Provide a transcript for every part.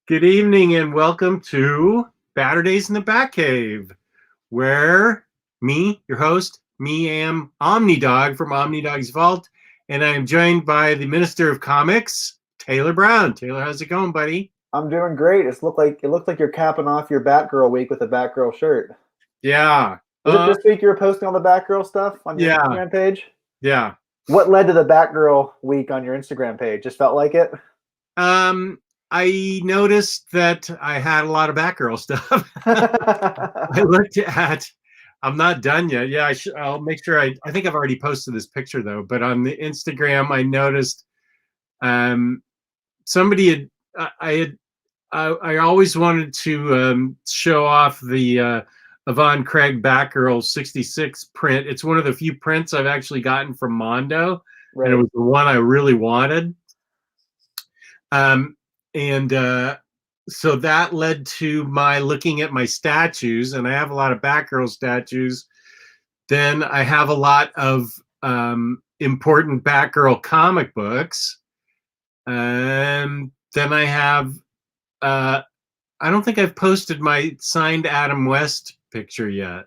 Good evening and welcome to Baturdays in the Batcave, where your host, am Omnidog from Omnidog's Vault, and I am joined by the Minister of Comics, Taylor Brown. Taylor, how's it going, buddy? I'm doing great. It looked like you're capping off your Batgirl week with a Batgirl shirt. Yeah. Was it this week you were posting all the Batgirl stuff on your Instagram page? Yeah. What led to the Batgirl week on your Instagram page? Just felt like it? I noticed that I had a lot of Batgirl stuff. I looked at, I'm not done yet. Yeah, I'll make sure I think I've already posted this picture though, but on the Instagram, I noticed somebody I always wanted to show off the Yvonne Craig Batgirl 66 print. It's one of the few prints I've actually gotten from Mondo, right. And it was the one I really wanted. So that led to my looking at my statues, and I have a lot of Batgirl statues. Then I have a lot of important Batgirl comic books. Then I have, I don't think I've posted my signed Adam West picture yet.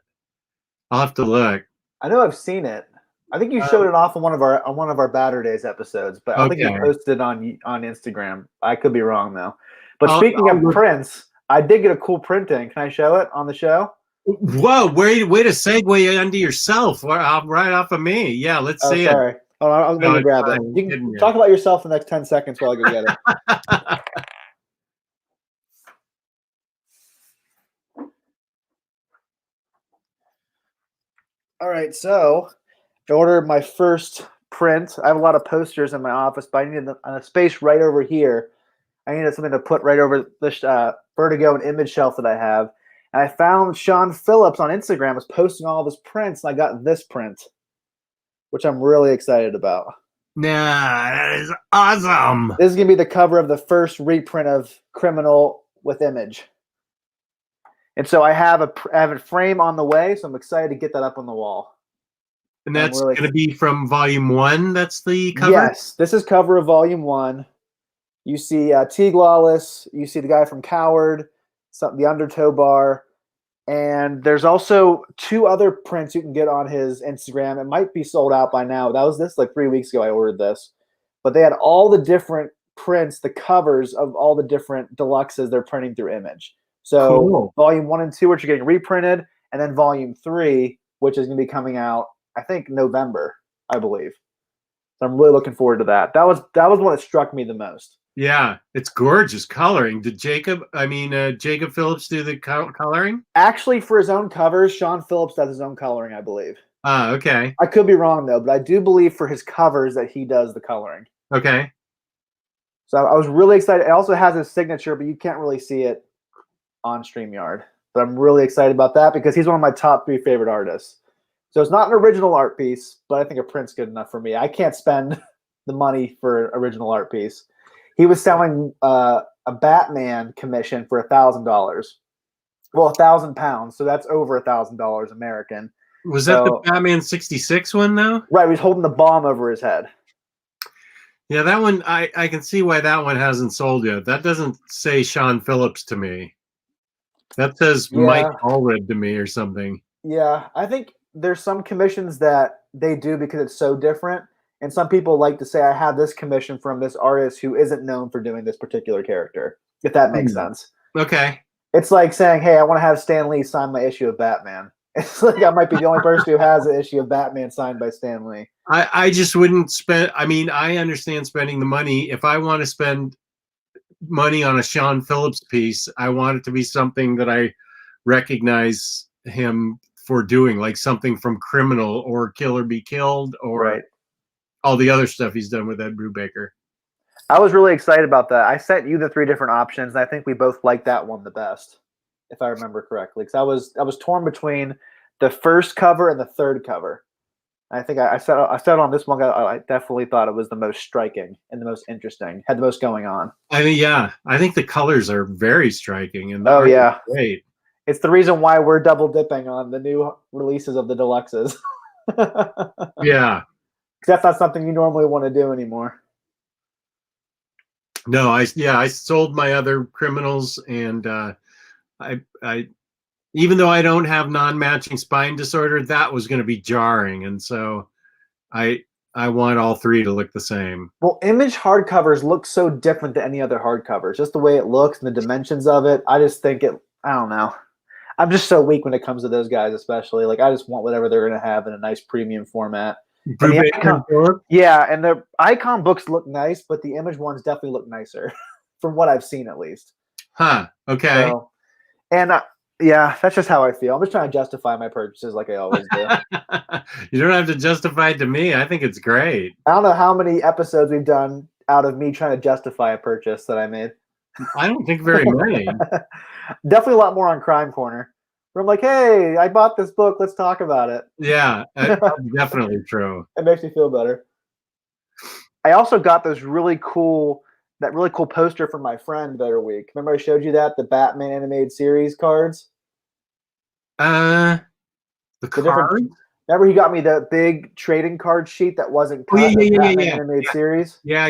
I'll have to look. I know I've seen it. I think you showed it off on one of our Baturdays episodes, but I don't think you posted it on Instagram. I could be wrong though. But speaking of prints, I did get a cool printing. Can I show it on the show? Whoa! Way to segue onto yourself right off of me. Yeah, let's see it. Sorry. Oh, I'm going to grab it. You can talk about yourself for the next 10 seconds while I go get it. All right, so in order of my first print, I have a lot of posters in my office, but I needed a space right over here. I needed something to put right over this Vertigo and image shelf that I have. And I found Sean Phillips on Instagram was posting all of his prints, and I got this print, which I'm really excited about. Nah, that is awesome. This is going to be the cover of the first reprint of Criminal with image. And so I have a frame on the way, so I'm excited to get that up on the wall. And that's going to be from Volume 1? That's the cover? Yes, this is cover of Volume 1. You see Teague Lawless. You see the guy from Coward, the Undertow Bar. And there's also 2 other prints you can get on his Instagram. It might be sold out by now. That was like 3 weeks ago I ordered this. But they had all the different prints, the covers of all the different deluxes they're printing through Image. So cool. Volume 1 and 2, which are getting reprinted, and then Volume 3, which is going to be coming out, I think, November, I believe. So I'm really looking forward to that. That was one that struck me the most. Yeah, it's gorgeous coloring. Did Jacob Phillips do the coloring? Actually, for his own covers, Sean Phillips does his own coloring, I believe. Ah, okay. I could be wrong, though, but I do believe for his covers that he does the coloring. Okay. So I was really excited. It also has his signature, but you can't really see it on StreamYard. But I'm really excited about that because he's one of my top 3 favorite artists. So it's not an original art piece, but I think a print's good enough for me. I can't spend the money for an original art piece. He was selling a Batman commission for $1,000. Well, £1,000, so that's over $1,000 American. Was that the Batman 66 one, though? Right, he was holding the bomb over his head. Yeah, that one, I can see why that one hasn't sold yet. That doesn't say Sean Phillips to me. That says Mike Allred to me or something. Yeah, I think there's some commissions that they do because it's so different. And some people like to say, I have this commission from this artist who isn't known for doing this particular character, if that makes sense. Okay. It's like saying, hey, I want to have Stan Lee sign my issue of Batman. It's like I might be the only person who has an issue of Batman signed by Stan Lee. I just wouldn't spend, I mean, I understand spending the money. If I want to spend money on a Sean Phillips piece, I want it to be something that I recognize him for doing, like something from Criminal or Kill or Be Killed or all the other stuff he's done with Ed Brubaker. I was really excited about that. I sent you the 3 different options, and I think we both liked that one the best, if I remember correctly. Because I was torn between the first cover and the third cover. I think I said on this one, I definitely thought it was the most striking and the most interesting, had the most going on. I mean, yeah, I think the colors are very striking, and great. It's the reason why we're double dipping on the new releases of the deluxes. Yeah. Because that's not something you normally want to do anymore. No, I sold my other criminals, and I even though I don't have non-matching spine disorder, that was going to be jarring, and so I want all three to look the same. Well, Image hardcovers look so different than any other hardcovers. Just the way it looks and the dimensions of it. I just think it. I don't know. I'm just so weak when it comes to those guys, especially. Like I just want whatever they're going to have in a nice premium format. And the icon, yeah, and the icon books look nice, but the Image ones definitely look nicer, from what I've seen at least. Huh. Okay. So, and yeah, that's just how I feel. I'm just trying to justify my purchases like I always do. You don't have to justify it to me. I think it's great. I don't know how many episodes we've done out of me trying to justify a purchase that I made. I don't think very many. Definitely a lot more on Crime Corner. Where I'm like, hey, I bought this book. Let's talk about it. Yeah, that's definitely true. It makes me feel better. I also got that really cool poster from my friend the other week. Remember I showed you that, the Batman animated series cards? The card? Remember he got me the big trading card sheet that wasn't cut? Animated series? Yeah.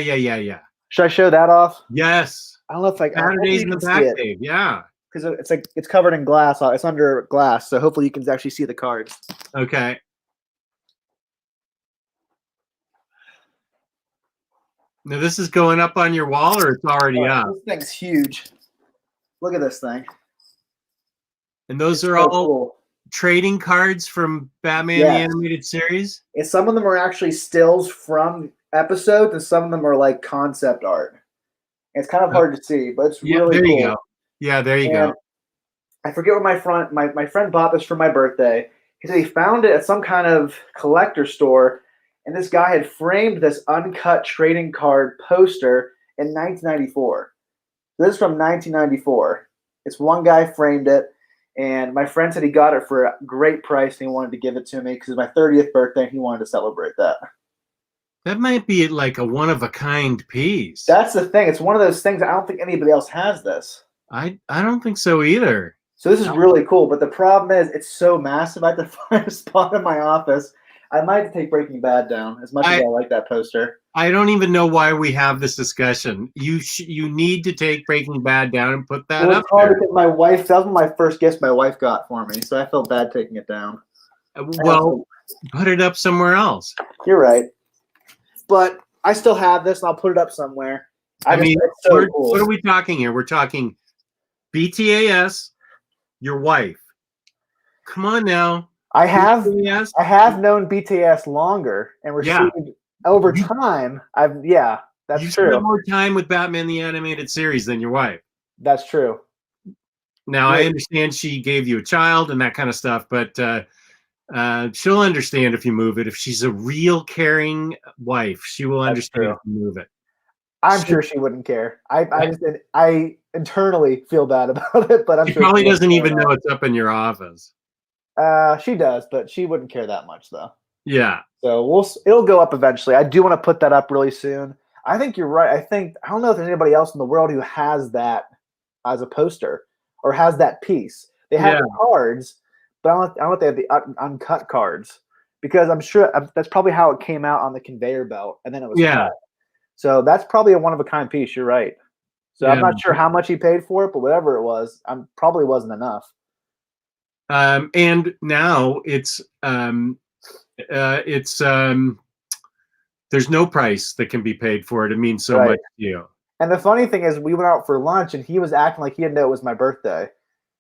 Should I show that off? Yes. I don't know if Saturdays in the Batcave, yeah. Because it's covered in glass. It's under glass, so hopefully you can actually see the cards. Okay. Now this is going up on your wall, or it's already up? This thing's huge. Look at this thing. And those are all cool trading cards from Batman the Animated Series? And some of them are actually stills from episodes, and some of them are like concept art. And it's kind of hard to see, but it's really there cool. You go. Yeah, there you go. I forget where my friend bought this for my birthday. He said he found it at some kind of collector store, and this guy had framed this uncut trading card poster in 1994. This is from 1994. It's one guy framed it, and my friend said he got it for a great price, and he wanted to give it to me because it's my 30th birthday, and he wanted to celebrate that. That might be like a one-of-a-kind piece. That's the thing. It's one of those things. I don't think anybody else has this. I don't think so either. So this is really cool, but the problem is it's so massive. I have to find a spot in my office. I might have to take Breaking Bad down, as much as I like that poster. I don't even know why we have this discussion. You need to take Breaking Bad down and put that up there. Because my wife, that was one of my first gifts my wife got for me, so I felt bad taking it down. Well, put it up somewhere else. You're right. But I still have this, and I'll put it up somewhere. I mean, so cool. What are we talking here? We're talking BTAS, your wife. Come on now. I have known BTAS longer and received over time. That's true. You spent more time with Batman the Animated Series than your wife. That's true. Now I understand she gave you a child and that kind of stuff, but she'll understand if you move it. If she's a real caring wife, she will understand if you move it. I'm sure she wouldn't care. I internally feel bad about it, but I'm sure she probably doesn't even know it's up in your office. She does, but she wouldn't care that much, though. Yeah. So it'll go up eventually. I do want to put that up really soon. I think you're right. I don't know if there's anybody else in the world who has that as a poster or has that piece. They have the cards, but I don't know if they have the uncut cards, because I'm sure that's probably how it came out on the conveyor belt, and then it was cut. So that's probably a one-of-a-kind piece. You're right. So I'm not sure how much he paid for it, but whatever it was, probably wasn't enough. And now there's no price that can be paid for it. It means so much to you. And the funny thing is, we went out for lunch, and he was acting like he didn't know it was my birthday.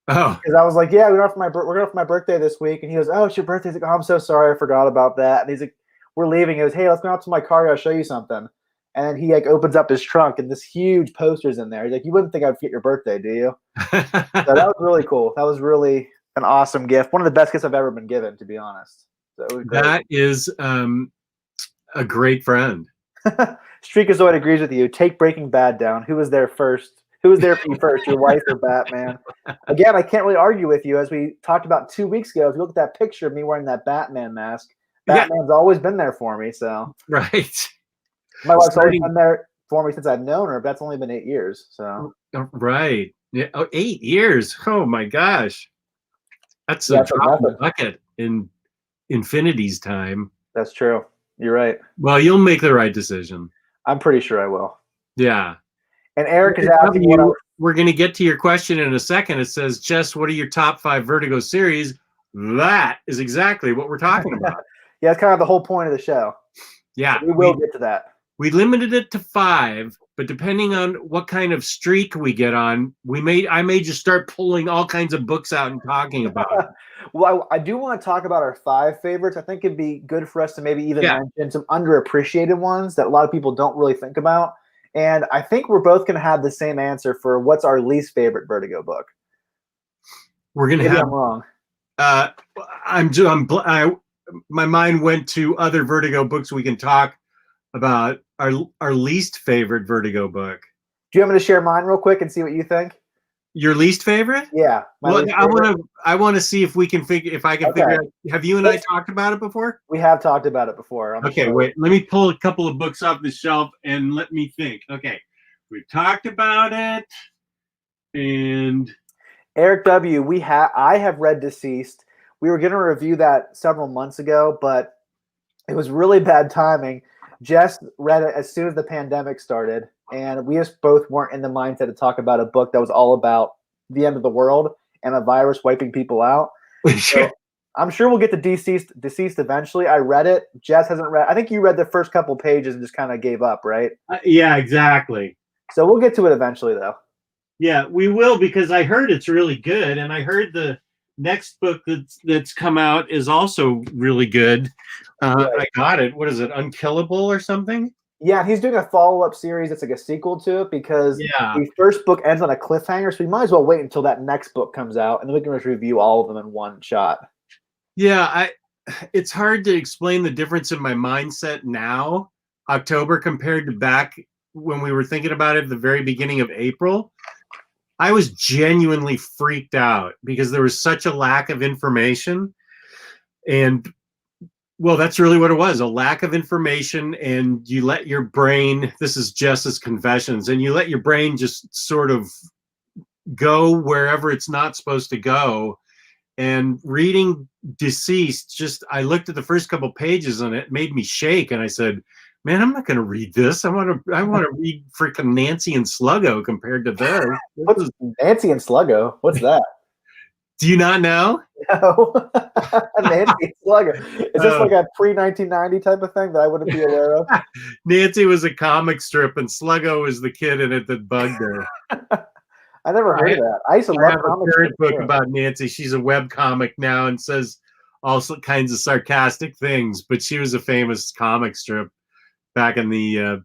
Oh, because I was like, "Yeah, we're going for my birthday this week," and he goes, "Oh, it's your birthday." He's like, "Oh, I'm so sorry, I forgot about that." And he's like, "We're leaving." He goes, "Hey, let's go out to my car. I'll show you something." And he opens up his trunk, and this huge poster's in there. He's like, "You wouldn't think I'd forget your birthday, do you?" So that was really cool. That was really an awesome gift. One of the best gifts I've ever been given, to be honest. So it was great. That is a great friend. Streakazoid agrees with you. Take Breaking Bad down. Who was there first? Who was there for you first, your wife or Batman? Again, I can't really argue with you. As we talked about 2 weeks ago, if you look at that picture of me wearing that Batman mask, Batman's always been there for me. So right. My wife's always been there for me since I've known her, but that's only been 8 years. So right. Yeah. Oh, 8 years. Oh my gosh. That's a drop in the bucket in Infinity's time. That's true. You're right. Well, you'll make the right decision. I'm pretty sure I will. Yeah. And Eric is asking we're going to get to your question in a second. It says, Jess, what are your top 5 Vertigo series? That is exactly what we're talking about. Yeah, it's kind of the whole point of the show. Yeah. So we will get to that. We limited it to 5, but depending on what kind of streak we get on, I may just start pulling all kinds of books out and talking about it. Well, I do want to talk about our 5 favorites. I think it'd be good for us to maybe even mention some underappreciated ones that a lot of people don't really think about. And I think we're both going to have the same answer for what's our least favorite Vertigo book. We're going to have. I'm wrong. My mind went to other Vertigo books we can talk about. Our least favorite Vertigo book. Do you want me to share mine real quick and see what you think? Your least favorite? Yeah. Well, I want to see if we can figure. If I can figure out. Have you and I talked about it before? We have talked about it before. Okay, wait. Let me pull a couple of books off the shelf and let me think. Okay, we've talked about it, and Eric W. I have read Deceased. We were going to review that several months ago, but it was really bad timing. Jess read it as soon as the pandemic started, and we just both weren't in the mindset to talk about a book that was all about the end of the world and a virus wiping people out. So I'm sure we'll get to Deceased eventually. I read it. Jess hasn't read. I think you read the first couple pages and just kind of gave up, right? Yeah, exactly. So we'll get to it eventually, though. Yeah, we will, because I heard it's really good, and I heard the next book that's come out is also really good. I got it. What is it? Unkillable or something? Yeah, he's doing a follow-up series that's like a sequel to it because the first book ends on a cliffhanger, so we might as well wait until that next book comes out, and then we can just review all of them in one shot. Yeah, it's hard to explain the difference in my mindset now, October, compared to back when we were thinking about it at the very beginning of April. I was genuinely freaked out because there was such a lack of information. And, well, that's really what it was, a lack of information. And you let your brain, this is Jess's confessions, and you let your brain just sort of go wherever it's not supposed to go. And reading Deceased, I looked at the first couple pages and it made me shake. And I said, man, I'm not going to read this. I want to read freaking Nancy and Sluggo compared to this. What's Nancy and Sluggo? What's that? Do you not know? No. Nancy and Sluggo. Is this like a pre-1990 type of thing that I wouldn't be aware of? Nancy was a comic strip and Sluggo was the kid in it that bugged her. I never heard of that. I used to love comic strips. A third book about Nancy. She's a web comic now and says all kinds of sarcastic things, but she was a famous comic strip back in the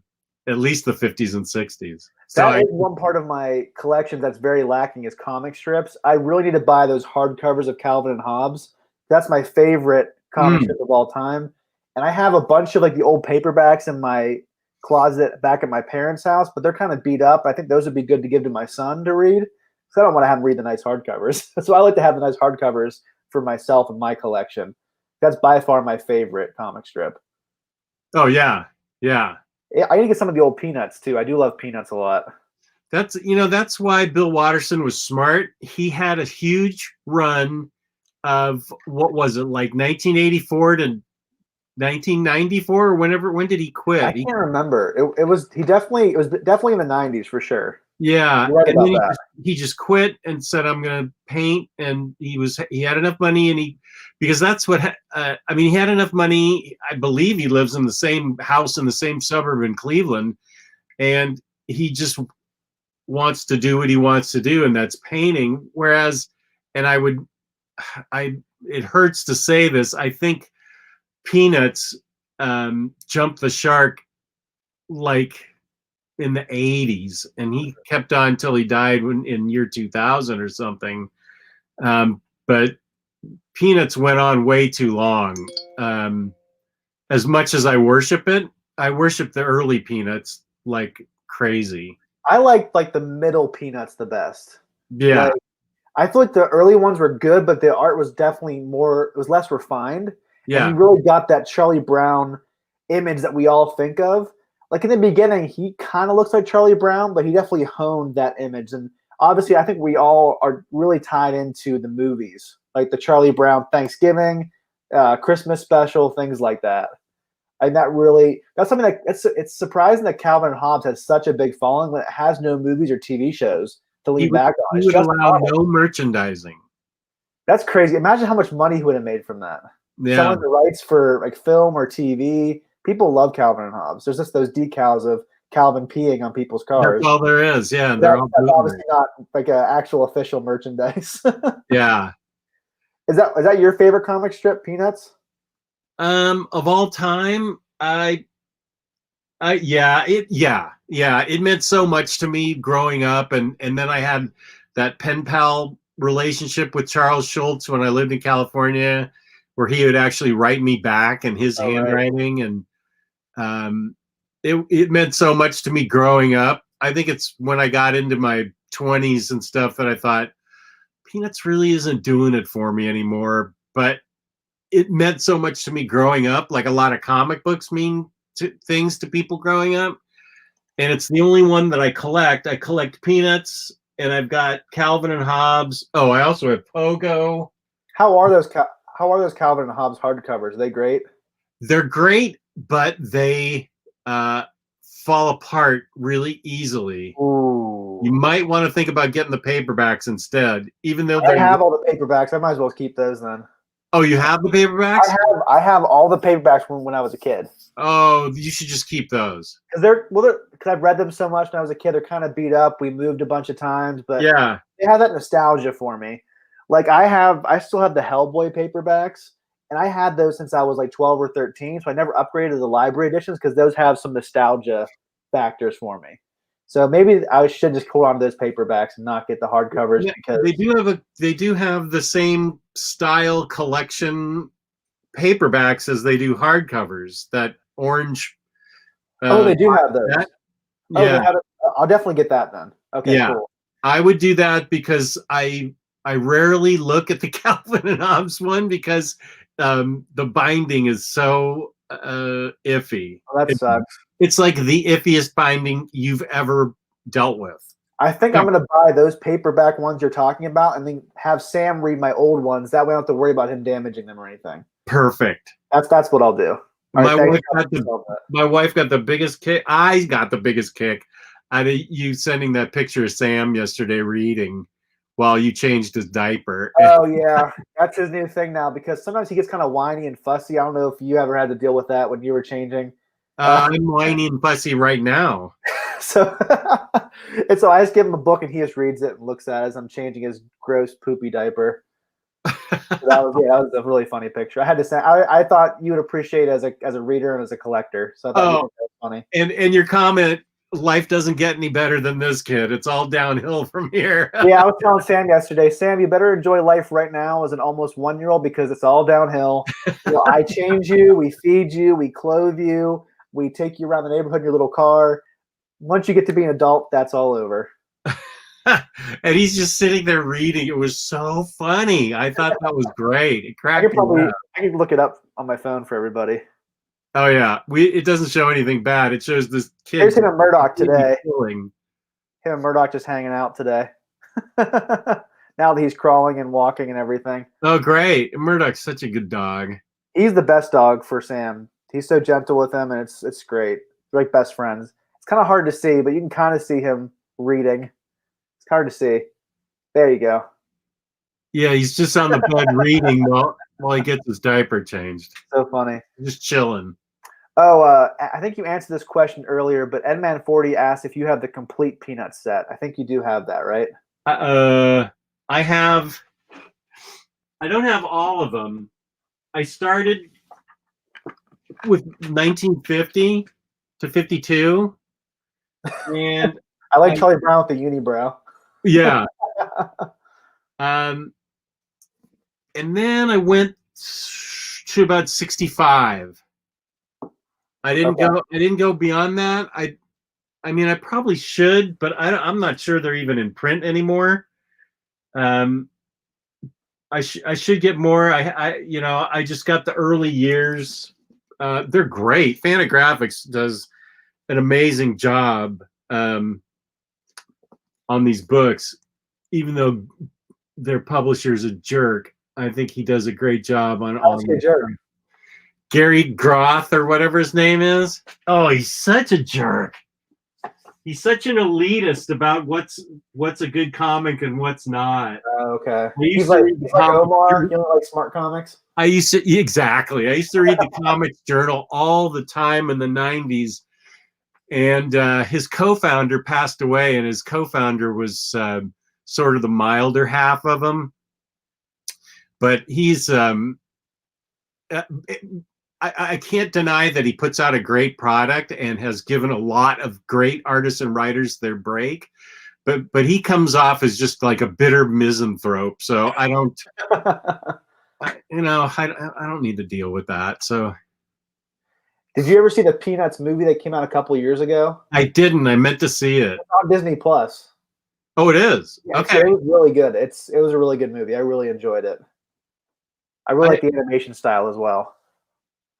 at least the 50s and 60s. So that is one part of my collection that's very lacking is comic strips. I really need to buy those hardcovers of Calvin and Hobbes. That's my favorite comic strip of all time. And I have a bunch of like the old paperbacks in my closet back at my parents' house, but they're kind of beat up. I think those would be good to give to my son to read because I don't want to have him read the nice hardcovers. So I like to have the nice hardcovers for myself and my collection. That's by far my favorite comic strip. Oh, yeah. Yeah. I need to get some of the old Peanuts too. I do love Peanuts a lot. That's why Bill Watterson was smart. He had a huge run of what was it, like 1984 to 1994 or when did he quit? I can't remember. It was definitely in the 90s for sure. Yeah, right, and then he just quit and said, I'm going to paint, and he had enough money, and because that's what he had enough money. I believe he lives in the same house in the same suburb in Cleveland, and he just wants to do what he wants to do, and that's painting. Whereas, and it hurts to say this, I think Peanuts jumped the shark like in the 80s, and he kept on until he died in year 2000 or something. But Peanuts went on way too long. As much as I worship it, I worship the early Peanuts like crazy. I like the middle Peanuts the best. Yeah. I feel like the early ones were good, but the art was definitely less refined. Yeah. And he really got that Charlie Brown image that we all think of. Like in the beginning, he kind of looks like Charlie Brown, but he definitely honed that image. And obviously, I think we all are really tied into the movies, like the Charlie Brown Thanksgiving, Christmas special, things like that. And that's something that it's surprising that Calvin and Hobbes has such a big following when it has no movies or TV shows to lean back on. He would allow no merchandising. That's crazy. Imagine how much money he would have made from that. Yeah. Selling the rights for like film or TV. People love Calvin and Hobbes. There's just those decals of Calvin peeing on people's cars. That's all there is. Yeah. That's obviously not like an actual official merchandise. Yeah. Is that your favorite comic strip, Peanuts? Of all time, it meant so much to me growing up, and then I had that pen pal relationship with Charles Schultz when I lived in California, where he would actually write me back in his handwriting, and it meant so much to me growing up. I think it's when I got into my 20s and stuff that I thought Peanuts really isn't doing it for me anymore, but it meant so much to me growing up, like a lot of comic books mean things to people growing up. And it's the only one that I collect. I collect Peanuts, and I've got Calvin and Hobbes. Oh, I also have Pogo. How are those Calvin and Hobbes hardcovers? Are they great? They're great, but they fall apart really easily. Ooh. You might want to think about getting the paperbacks instead, even though I have all the paperbacks. I might as well keep those then. Oh, you have the paperbacks? I have all the paperbacks from when I was a kid. Oh, you should just keep those. Because I've read them so much when I was a kid. They're kind of beat up. We moved a bunch of times, but yeah, they have that nostalgia for me. Like I still have the Hellboy paperbacks, and I had those since I was like 12 or 13. So I never upgraded to the library editions because those have some nostalgia factors for me. So maybe I should just hold on to those paperbacks and not get the hardcovers because they do have the same style collection paperbacks as they do hardcovers. That orange. They do have those. Yeah, I'll definitely get that then. Okay, yeah. cool. I would do that because I rarely look at the Calvin and Hobbes one because the binding is so iffy. Well, that sucks. It's like the iffiest binding you've ever dealt with. I think I'm going to buy those paperback ones you're talking about and then have Sam read my old ones. That way I don't have to worry about him damaging them or anything. Perfect. That's what I'll do. My wife got the biggest kick. I got the biggest kick out of you sending that picture of Sam yesterday reading while you changed his diaper. Oh, yeah. That's his new thing now because sometimes he gets kind of whiny and fussy. I don't know if you ever had to deal with that when you were changing. I'm whiny and fussy right now. So I just give him a book and he just reads it and looks at it as I'm changing his gross poopy diaper. So that was a really funny picture. I had to say I thought you would appreciate it as a reader and as a collector. So I thought that was funny. And your comment, life doesn't get any better than this, kid. It's all downhill from here. Yeah, I was telling Sam yesterday, Sam, you better enjoy life right now as an almost 1-year-old because it's all downhill. I change you, we feed you, we clothe you, we take you around the neighborhood in your little car. Once you get to be an adult, that's all over. And he's just sitting there reading. It was so funny. I thought that was great. It cracked me up. I can look it up on my phone for everybody. Oh yeah, it doesn't show anything bad. It shows this kid. Here's him and Murdoch today. Killing. Him and Murdoch just hanging out today. Now that he's crawling and walking and everything. Oh great, Murdoch's such a good dog. He's the best dog for Sam. He's so gentle with him, and it's great. They're like best friends. It's kind of hard to see, but you can kind of see him reading. It's hard to see. There you go. Yeah, he's just on the bed reading while he gets his diaper changed. So funny. Just chilling. Oh, I think you answered this question earlier, but Edman40 asked if you have the complete Peanuts set. I think you do have that, right? I don't have all of them. I started with 1950 to 52. And I like Charlie Brown with the unibrow. Yeah. And then I went to about 65. I didn't go beyond that. I mean, I probably should, but I'm not sure they're even in print anymore. I should get more. I just got the early years. They're great. Fantagraphics does an amazing job on these books, even though their publisher's a jerk. I think he does a great job on all these. Gary Groth or whatever his name is. Oh, he's such a jerk. He's such an elitist about what's a good comic and what's not. Okay. He's like Omar. You know, like smart comics. I used to read the Comics Journal all the time in the 90s, and his co-founder passed away, and his co-founder was sort of the milder half of him. But he's I can't deny that he puts out a great product and has given a lot of great artists and writers their break. But he comes off as just like a bitter misanthrope. So I don't, I don't need to deal with that. So, did you ever see the Peanuts movie that came out a couple of years ago? I didn't. I meant to see it. It's on Disney Plus. Oh, it is. Yeah, okay, it was really good. It was a really good movie. I really enjoyed it. I really like the animation style as well.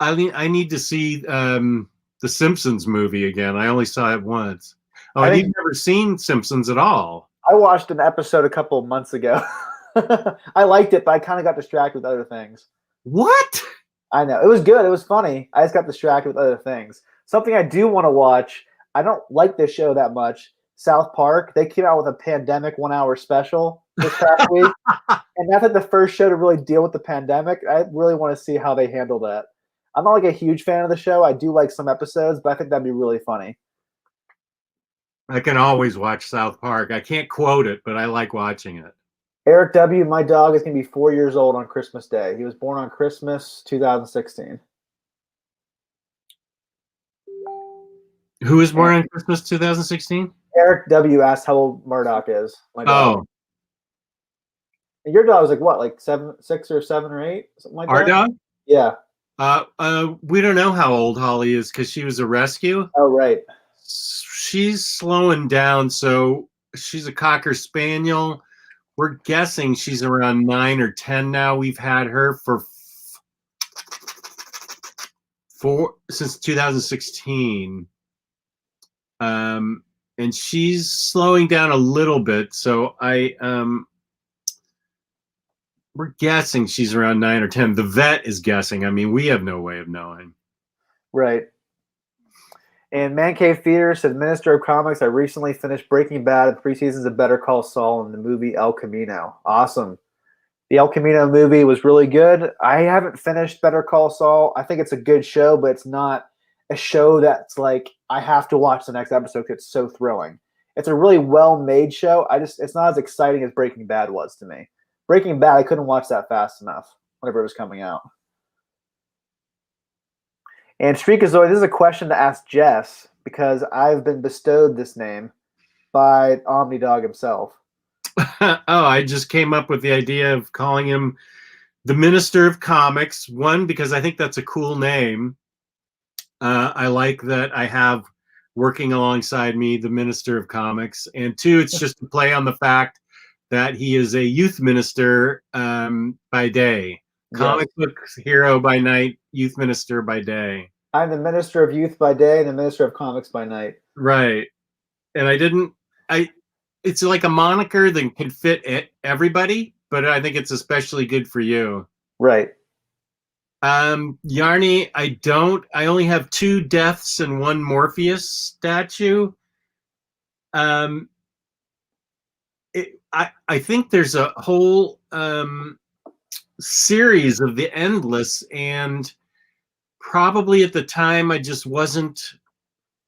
I need to see the Simpsons movie again. I only saw it once. Oh, and you've never seen Simpsons at all? I watched an episode a couple of months ago. I liked it, but I kind of got distracted with other things. What? I know. It was good. It was funny. I just got distracted with other things. Something I do want to watch, I don't like this show that much, South Park. They came out with a pandemic 1 hour special this past week. And that's like the first show to really deal with the pandemic. I really want to see how they handle that. I'm not like a huge fan of the show. I do like some episodes, but I think that'd be really funny. I can always watch South Park. I can't quote it, but I like watching it. Eric W., my dog, is going to be 4 years old on Christmas Day. He was born on Christmas 2016. Who was born on Christmas 2016? Eric W. asked how old Murdoch is. My dog. Oh. And your dog was like what, like 6 or 7 or 8? Something like that? Our dog? Yeah. We don't know how old Holly is because she was a rescue. Oh, right. She's slowing down, so she's a Cocker Spaniel. We're guessing she's around 9 or 10 now. We've had her since 2016. And she's slowing down a little bit, so we're guessing she's around 9 or 10. The vet is guessing. I mean, we have no way of knowing. Right. And Man Cave Theater said, Minister of Comics, I recently finished Breaking Bad and 3 seasons of Better Call Saul and the movie El Camino. Awesome. The El Camino movie was really good. I haven't finished Better Call Saul. I think it's a good show, but it's not a show that's like, I have to watch the next episode because it's so thrilling. It's a really well-made show. It's not as exciting as Breaking Bad was to me. Breaking Bad, I couldn't watch that fast enough whenever it was coming out. And Streakazoid, this is a question to ask Jess because I've been bestowed this name by Omnidog himself. Oh, I just came up with the idea of calling him the Minister of Comics. One, because I think that's a cool name. I like that I have working alongside me the Minister of Comics. And two, it's just to play on the fact that he is a youth minister by day. Comic book hero by night, youth minister by day. I'm the minister of youth by day and the minister of comics by night. Right. And it's like a moniker that can fit everybody, but I think it's especially good for you. Right. Yarny, I only have 2 deaths and 1 Morpheus statue. I think there's a whole series of the Endless, and probably at the time I just wasn't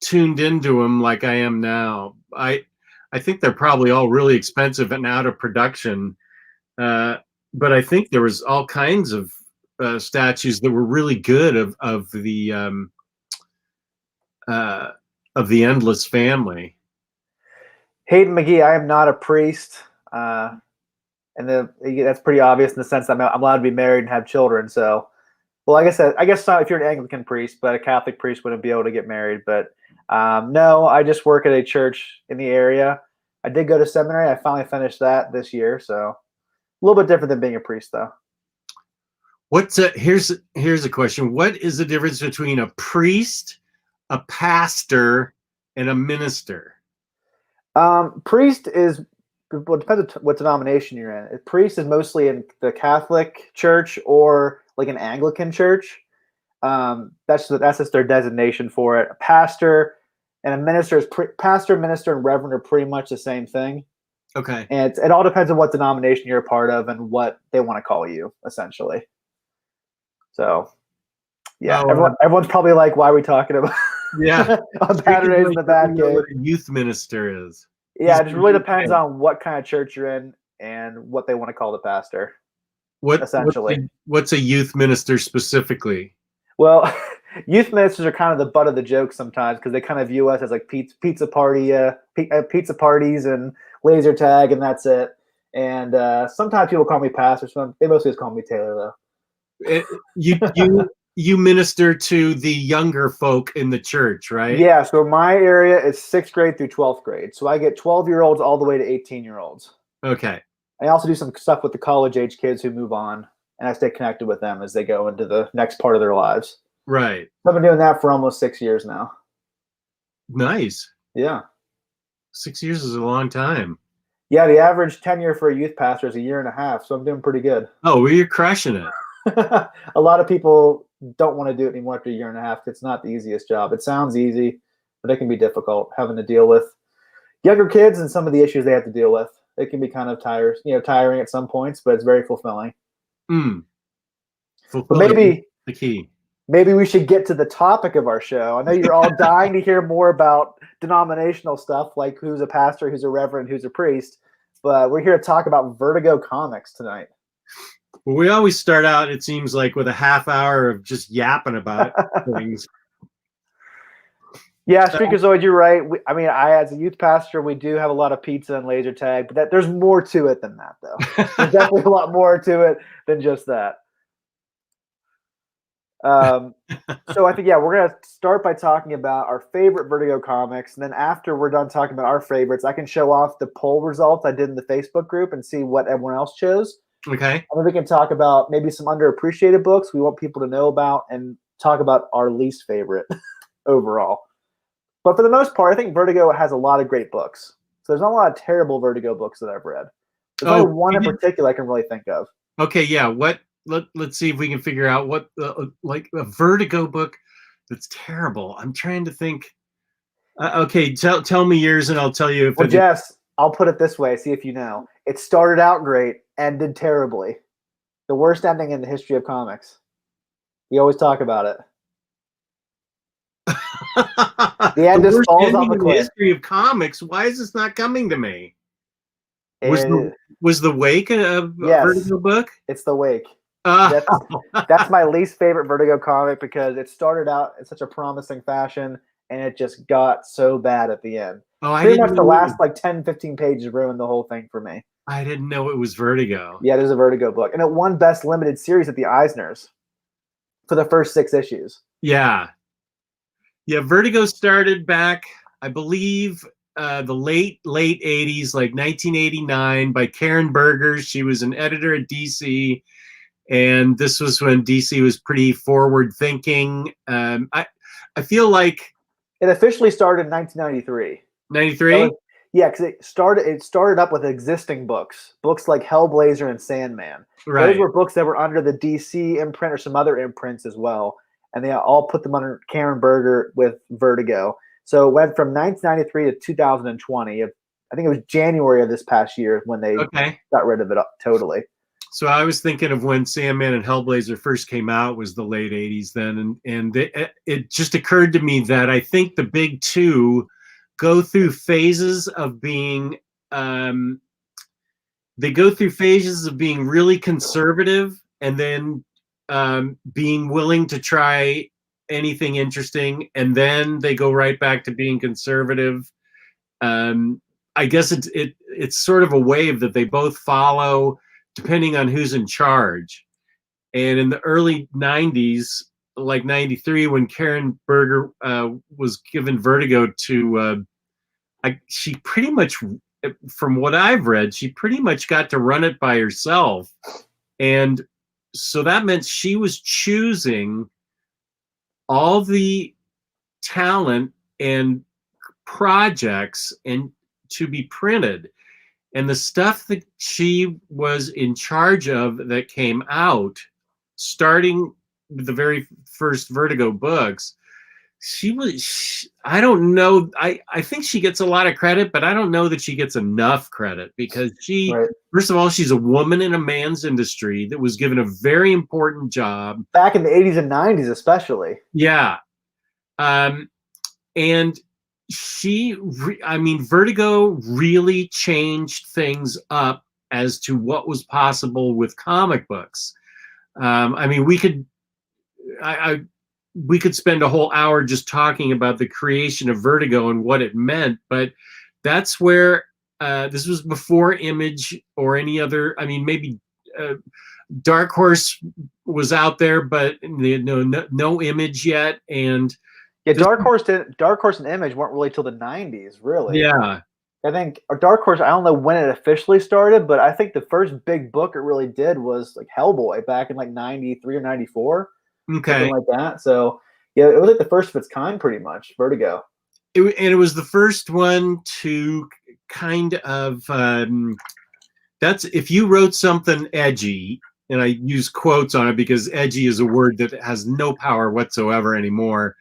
tuned into them like I am now. I think they're probably all really expensive and out of production, but I think there was all kinds of statues that were really good of the Endless family. Hayden McGee, I am not a priest. And that's pretty obvious in the sense that I'm allowed to be married and have children. So, well, like I said, I guess not if you're an Anglican priest, but a Catholic priest wouldn't be able to get married. But no, I just work at a church in the area. I did go to seminary. I finally finished that this year. So a little bit different than being a priest, though. Here's a question. What is the difference between a priest, a pastor, and a minister? Priest is, well, it depends on what denomination you're in. A priest is mostly in the Catholic church or like an Anglican church. That's just their designation for it. A pastor and a minister is pastor, minister, and reverend are pretty much the same thing. Okay. And it all depends on what denomination you're a part of and what they want to call you, essentially. So, yeah, everyone's probably like, "Why are we talking about on Baturdays in the Batcave?" What a youth minister is. Yeah, it just really depends on what kind of church you're in and what they want to call the pastor. Essentially, what's a youth minister specifically? Well, youth ministers are kind of the butt of the joke sometimes because they kind of view us as like pizza parties and laser tag, and that's it. And sometimes people call me pastor. They mostly just call me Taylor, though. You minister to the younger folk in the church, right? Yeah. So my area is 6th grade through 12th grade. So I get 12-year-olds all the way to 18-year-olds. Okay. I also do some stuff with the college-age kids who move on, and I stay connected with them as they go into the next part of their lives. Right. I've been doing that for almost 6 years now. Nice. Yeah. 6 years is a long time. Yeah, the average tenure for a youth pastor is 1.5 years, so I'm doing pretty good. Oh, well, you're crushing it. A lot of people don't want to do it anymore after 1.5 years. It's not the easiest job. It sounds easy, but it can be difficult having to deal with younger kids and some of the issues they have to deal with. It can be kind of tiring at some points, but it's very fulfilling. But maybe the key. Maybe we should get to the topic of our show. I know you're all dying to hear more about denominational stuff, like who's a pastor, who's a reverend, who's a priest. But we're here to talk about Vertigo Comics tonight. Well, we always start out, it seems like, with a half hour of just yapping about things. Yeah, Streakerzoid, you're right. I, as a youth pastor, we do have a lot of pizza and laser tag, but there's more to it than that, though. There's definitely a lot more to it than just that. So I think, we're going to start by talking about our favorite Vertigo comics. And then after we're done talking about our favorites, I can show off the poll results I did in the Facebook group and see what everyone else chose. Okay. And then we can talk about maybe some underappreciated books we want people to know about and talk about our least favorite overall. But for the most part, I think Vertigo has a lot of great books. So there's not a lot of terrible Vertigo books that I've read. There's only one in particular I can really think of. Okay, yeah. Let's see if we can figure out what like a Vertigo book that's terrible. I'm trying to think. Okay, tell me yours, and I'll tell you if. Well, Jess, I'll put it this way. See if you know. It started out great, ended terribly. The worst ending in the history of comics. We always talk about it. The end just falls off a cliff. History of comics. Why is this not coming to me? Was the Wake a Vertigo book? It's the Wake. That's my least favorite Vertigo comic because it started out in such a promising fashion and it just got so bad at the end. Pretty much the last 10, 15 pages ruined the whole thing for me. I didn't know it was Vertigo. Yeah, there's a Vertigo book. And it won Best Limited Series at the Eisners for the first 6 issues. Yeah. Yeah, Vertigo started back, I believe, the late 80s, like 1989, by Karen Berger. She was an editor at DC, and this was when DC was pretty forward-thinking. I feel like it officially started in 1993. 93? Yeah, because it started up with existing books like Hellblazer and Sandman. Right. Those were books that were under the DC imprint or some other imprints as well. And they all put them under Karen Berger with Vertigo. So it went from 1993 to 2020. I think it was January of this past year when they got rid of it totally. So I was thinking of when Sandman and Hellblazer first came out was the late 80s then. And it just occurred to me that I think the big two go through phases of being really conservative and then being willing to try anything interesting, and then they go right back to being conservative. I guess it's sort of a wave that they both follow depending on who's in charge. And in the early 90s, like 93, when Karen Berger was given Vertigo to she pretty much, from what I've read, she pretty much got to run it by herself. And so that meant she was choosing all the talent and projects and to be printed. And the stuff that she was in charge of that came out starting the very first Vertigo books, I don't know. I think she gets a lot of credit, but I don't know that she gets enough credit because Right. first of all, she's a woman in a man's industry that was given a very important job. Back in the 80s and 90s, especially. Yeah. And Vertigo really changed things up as to what was possible with comic books. We could spend a whole hour just talking about the creation of Vertigo and what it meant, but that's where this was before Image or any other. Maybe Dark Horse was out there, but no Image yet. And yeah, Dark Horse and Image weren't really till the 90s, really. Yeah. I think Dark Horse, I don't know when it officially started, but I think the first big book it really did was like Hellboy back in like 93 or 94. Okay. Something like that. So yeah, it was like the first of its kind, pretty much. Vertigo. It was the first one to kind of that's if you wrote something edgy, and I use quotes on it because edgy is a word that has no power whatsoever anymore.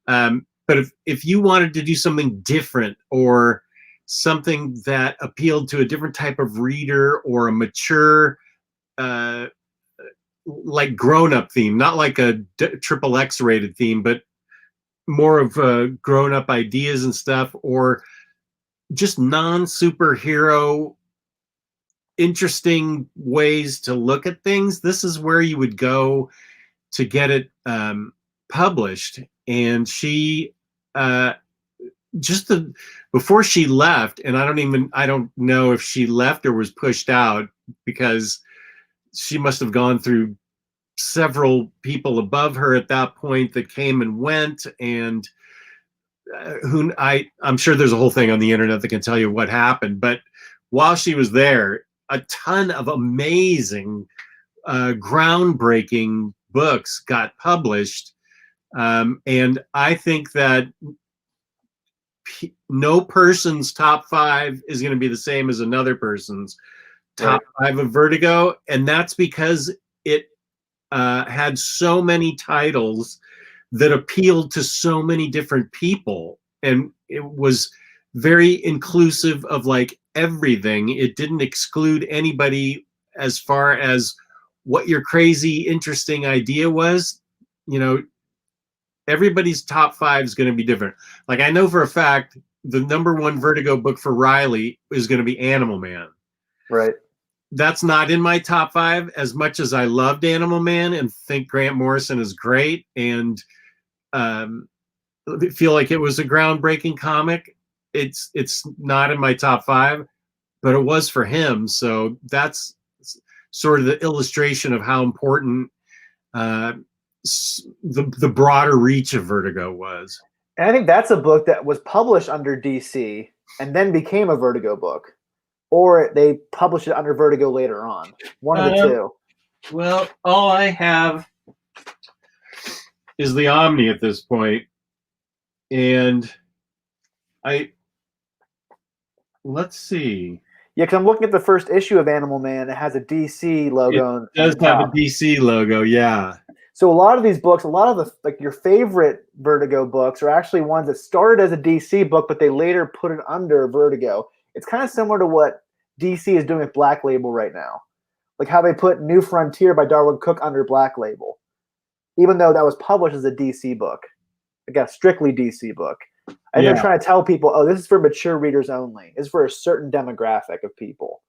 But if you wanted to do something different or something that appealed to a different type of reader or a mature like grown-up theme, not like a triple X rated theme, but more of grown-up ideas and stuff, or just non-superhero interesting ways to look at things, this is where you would go to get it published. And she before she left, and I don't know if she left or was pushed out, because she must have gone through several people above her at that point that came and went, and I'm sure there's a whole thing on the internet that can tell you what happened. But while she was there, a ton of amazing, groundbreaking books got published, and I think that no person's top 5 is going to be the same as another person's top 5 of Vertigo, and that's because it had so many titles that appealed to so many different people, and it was very inclusive of like everything. It didn't exclude anybody as far as what your crazy, interesting idea was. Everybody's top 5 is going to be different. Like, I know for a fact the #1 Vertigo book for Riley is going to be Animal Man. Right. That's not in my top 5, as much as I loved Animal Man and think Grant Morrison is great and feel like it was a groundbreaking comic. It's not in my top 5, but it was for him. So that's sort of the illustration of how important the broader reach of Vertigo was. And I think that's a book that was published under DC and then became a Vertigo book, or they published it under Vertigo later on. One of the two. Well, all I have is the Omni at this point, and let's see. Yeah, because I'm looking at the first issue of Animal Man. It has a DC logo. It does have a DC logo, yeah. So a lot of these books, a lot of the your favorite Vertigo books are actually ones that started as a DC book, but they later put it under Vertigo. It's kind of similar to what DC is doing with Black Label right now, like how they put New Frontier by Darwin Cook under Black Label, even though that was published as a DC book, like a strictly DC book. And they're trying to tell people, oh, this is for mature readers only. It's for a certain demographic of people.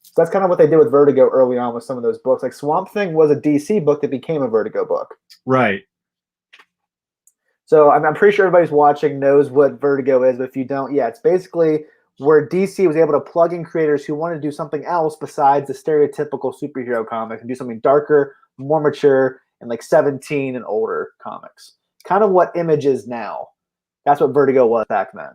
So that's kind of what they did with Vertigo early on with some of those books. Like Swamp Thing was a DC book that became a Vertigo book. Right. So I'm pretty sure everybody's watching knows what Vertigo is, but if you don't, yeah, it's basically where DC was able to plug in creators who wanted to do something else besides the stereotypical superhero comic and do something darker, more mature, and like 17 and older comics. Kind of what Image is now. That's what Vertigo was back then.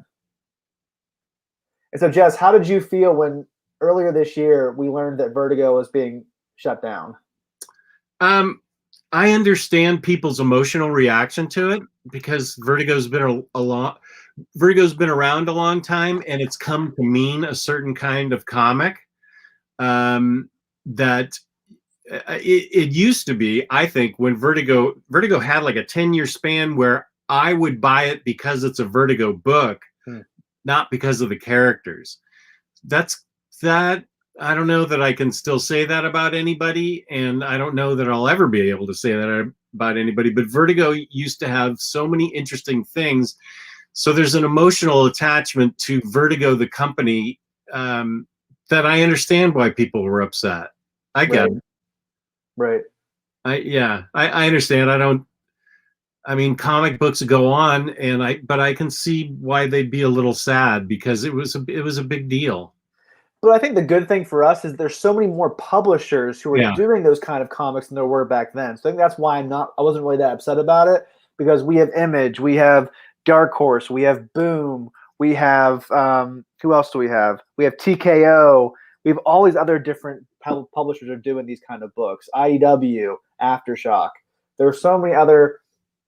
And so, Jess, how did you feel when earlier this year we learned that Vertigo was being shut down? I understand people's emotional reaction to it because Vertigo's been around a long time, and it's come to mean a certain kind of comic that it used to be, I think, when Vertigo had like a 10-year span where I would buy it because it's a Vertigo book, not because of the characters. That I don't know that I can still say that about anybody, and I don't know that I'll ever be able to say that about anybody, but Vertigo used to have so many interesting things. So there's an emotional attachment to Vertigo, the company, that I understand why people were upset. I get it. Right. I understand. I mean, comic books go on, but I can see why they'd be a little sad because it was a big deal. But I think the good thing for us is there's so many more publishers who are doing those kind of comics than there were back then. So I think that's why I wasn't really that upset about it, because we have Image, we have Dark Horse, we have Boom, we have who else do we have? We have TKO. We have all these other different publishers are doing these kind of books. IEW, Aftershock. There are so many other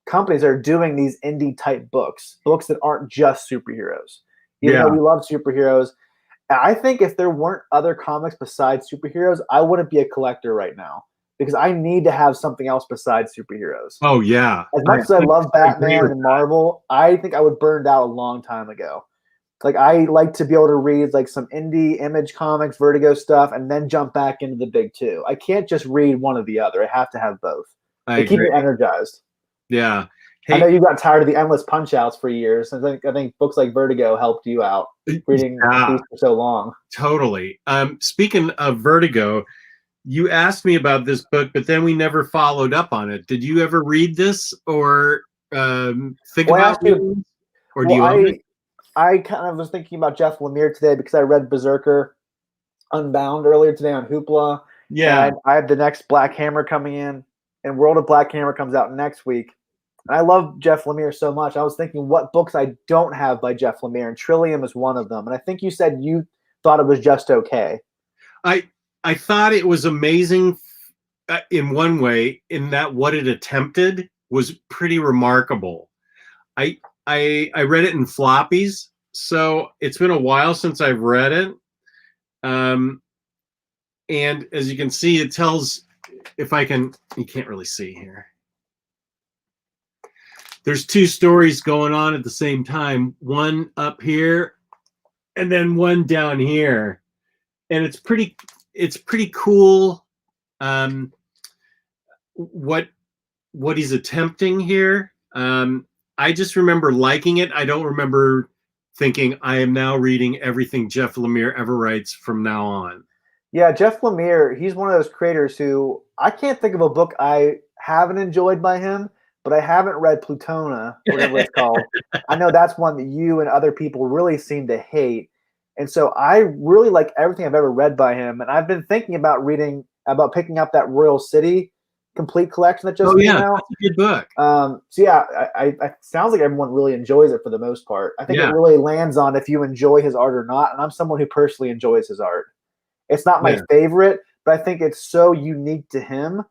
companies that are doing these indie type books that aren't just superheroes. Even though we love superheroes, I think if there weren't other comics besides superheroes, I wouldn't be a collector right now because I need to have something else besides superheroes. Oh yeah. As much as I love Batman and Marvel, I think I would burned out a long time ago. Like I like to be able to read like some indie Image comics, Vertigo stuff, and then jump back into the big two. I can't just read one or the other. I have to have both. They keep me energized. Yeah. Hey, I know you got tired of the endless punch outs for years. I think books like Vertigo helped you out reading these for so long. Totally. Speaking of Vertigo, you asked me about this book, but then we never followed up on it. Did you ever read this or think about it? Or do you own it? I kind of was thinking about Jeff Lemire today because I read Berserker Unbound earlier today on Hoopla. Yeah. I have the next Black Hammer coming in, and World of Black Hammer comes out next week. And I love Jeff Lemire so much. I was thinking what books I don't have by Jeff Lemire, and Trillium is one of them. And I think you said you thought it was just okay. I thought it was amazing in one way, in that what it attempted was pretty remarkable. I read it in floppies, so it's been a while since I've read it. And as you can see, it tells, you can't really see here. There's two stories going on at the same time, one up here and then one down here. And it's pretty cool what he's attempting here. I just remember liking it. I don't remember thinking I am now reading everything Jeff Lemire ever writes from now on. Yeah, Jeff Lemire, he's one of those creators who I can't think of a book I haven't enjoyed by him, but I haven't read Plutona, whatever it's called. I know that's one that you and other people really seem to hate. And so I really like everything I've ever read by him. And I've been thinking about picking up that Royal City complete collection that just came out. That's a good book. So yeah, I sounds like everyone really enjoys it for the most part. I think it really lands on if you enjoy his art or not. And I'm someone who personally enjoys his art. It's not my favorite, but I think it's so unique to him.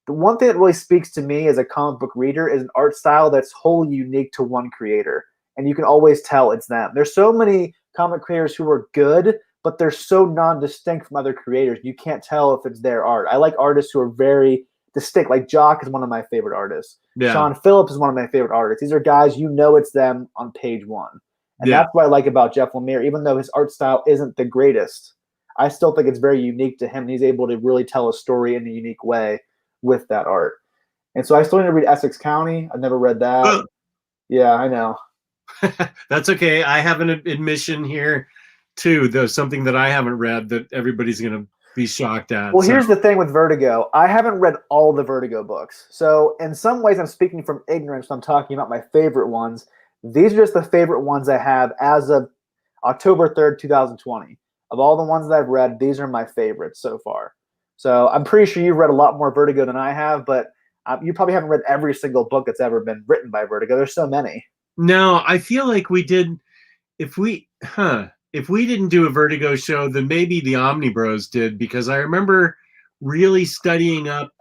The one thing that really speaks to me as a comic book reader is an art style that's wholly unique to one creator. And you can always tell it's them. There's so many comic creators who are good, but they're so non-distinct from other creators. You can't tell if it's their art. I like artists who are very distinct. Like Jock is one of my favorite artists. Yeah. Sean Phillips is one of my favorite artists. These are guys, you know it's them on page one. And that's what I like about Jeff Lemire. Even though his art style isn't the greatest, I still think it's very unique to him. And he's able to really tell a story in a unique way with that art. And so I still need to read Essex County. I've never read that. Yeah, I know. That's okay. I have an admission here too, though, something that I haven't read that everybody's going to be shocked at. Well, here's the thing with Vertigo. I haven't read all the Vertigo books. So in some ways I'm speaking from ignorance when I'm talking about my favorite ones. These are just the favorite ones I have as of October 3rd, 2020. Of all the ones that I've read, these are my favorites so far. So I'm pretty sure you've read a lot more Vertigo than I have, but you probably haven't read every single book that's ever been written by Vertigo. There's so many. No, I feel like we did. If we didn't do a Vertigo show, then maybe the Omnibros did, because I remember really studying up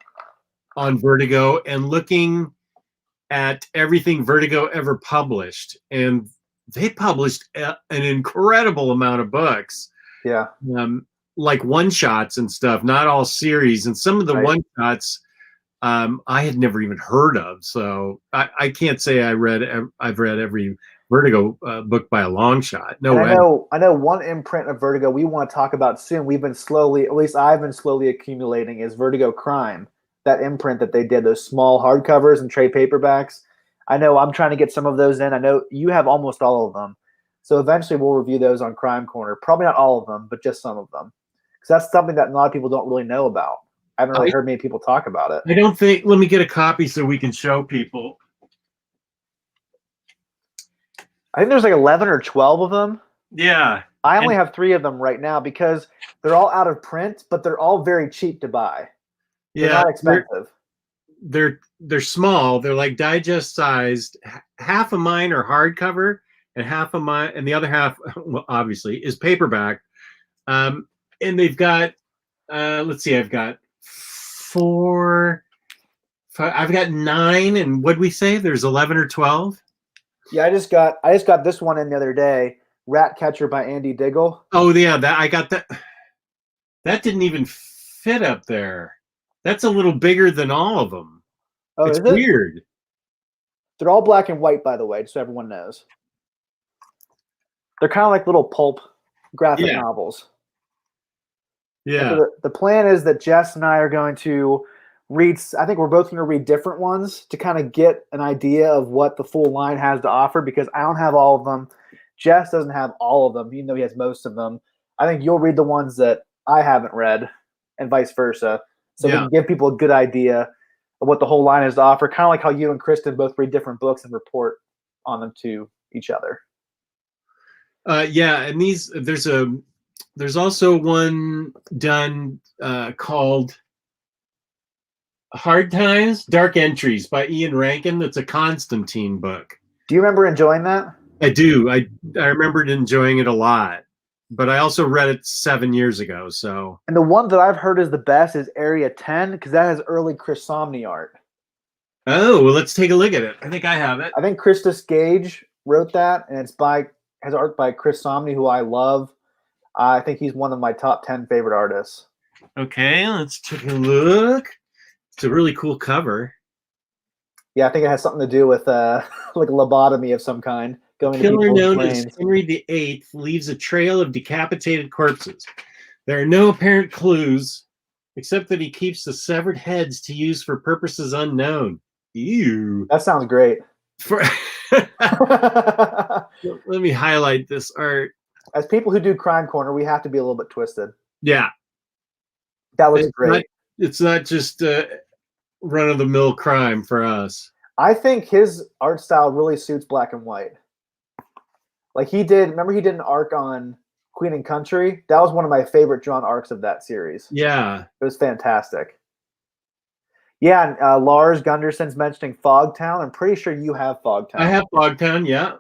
on Vertigo and looking at everything Vertigo ever published, and they published an incredible amount of books. Yeah. like one-shots and stuff, not all series. And some of the one-shots I had never even heard of. So I can't say I've read every Vertigo book by a long shot. No way. I know one imprint of Vertigo we want to talk about soon. We've been slowly, at least I've been slowly accumulating, is Vertigo Crime. That imprint that they did, those small hardcovers and trade paperbacks. I know I'm trying to get some of those in. I know you have almost all of them. So eventually we'll review those on Crime Corner. Probably not all of them, but just some of them. Because that's something that a lot of people don't really know about. I haven't really heard many people talk about it. I don't think, let me get a copy so we can show people. I think there's like 11 or 12 of them. Yeah. I only have 3 of them right now because they're all out of print, but they're all very cheap to buy. They're not expensive. They're small. They're like digest sized. Half of mine are hardcover, and half of mine, and the other half, well, obviously, is paperback. And they've got, let's see, I've got 4, 5, I've got 9, and what'd we say? There's 11 or 12. Yeah, I just got this one in the other day, Ratcatcher by Andy Diggle. Oh yeah, I got that. That didn't even fit up there. That's a little bigger than all of them. Oh, it's is it? Weird. They're all black and white, by the way, just so everyone knows. They're kind of like little pulp graphic novels. Yeah. So the plan is that Jess and I are going to read, I think we're both going to read different ones to kind of get an idea of what the full line has to offer, because I don't have all of them. Jess doesn't have all of them, even though he has most of them. I think you'll read the ones that I haven't read and vice versa. So we can give people a good idea of what the whole line has to offer, kind of like how you and Kristen both read different books and report on them to each other. Yeah, and there's also one done called Hard Times, Dark Entries by Ian Rankin. That's a Constantine book. Do you remember enjoying that? I do. I remembered enjoying it a lot, but I also read it 7 years ago. So, and the one that I've heard is the best is Area 10, because that has early Chris Somney art. Oh, well, let's take a look at it. I think I have it. I think Christus Gage wrote that, and has art by Chris Somney, who I love. I think he's one of my top 10 favorite artists. Okay, let's take a look. It's a really cool cover. Yeah, I think it has something to do with like a lobotomy of some kind. The killer known as Henry VIII leaves a trail of decapitated corpses. There are no apparent clues, except that he keeps the severed heads to use for purposes unknown. Ew. That sounds great. Let me highlight this art. As people who do Crime Corner, we have to be a little bit twisted. Yeah. That was great. It's not just run-of-the-mill crime for us. I think his art style really suits black and white. Like he did an arc on Queen and Country? That was one of my favorite drawn arcs of that series. Yeah. It was fantastic. Yeah, and Lars Gunderson's mentioning Fogtown. I'm pretty sure you have Fogtown. I have Fogtown, yeah.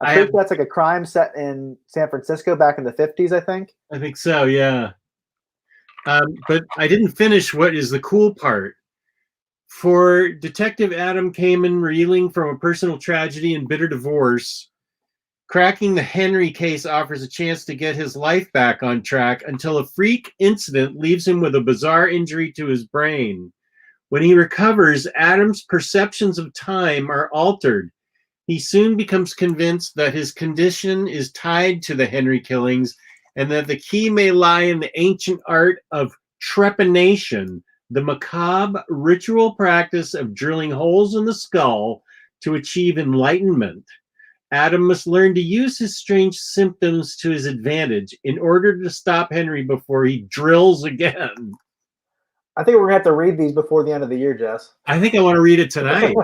I think that's like a crime set in San Francisco back in the 50s, I think. I think so, yeah. But I didn't finish what is the cool part. For Detective Adam Kamen, reeling from a personal tragedy and bitter divorce, cracking the Henry case offers a chance to get his life back on track until a freak incident leaves him with a bizarre injury to his brain. When he recovers, Adam's perceptions of time are altered. He soon becomes convinced that his condition is tied to the Henry killings and that the key may lie in the ancient art of trepanation, the macabre ritual practice of drilling holes in the skull to achieve enlightenment. Adam must learn to use his strange symptoms to his advantage in order to stop Henry before he drills again. I think we're going to have to read these before the end of the year, Jess. I think I want to read it tonight.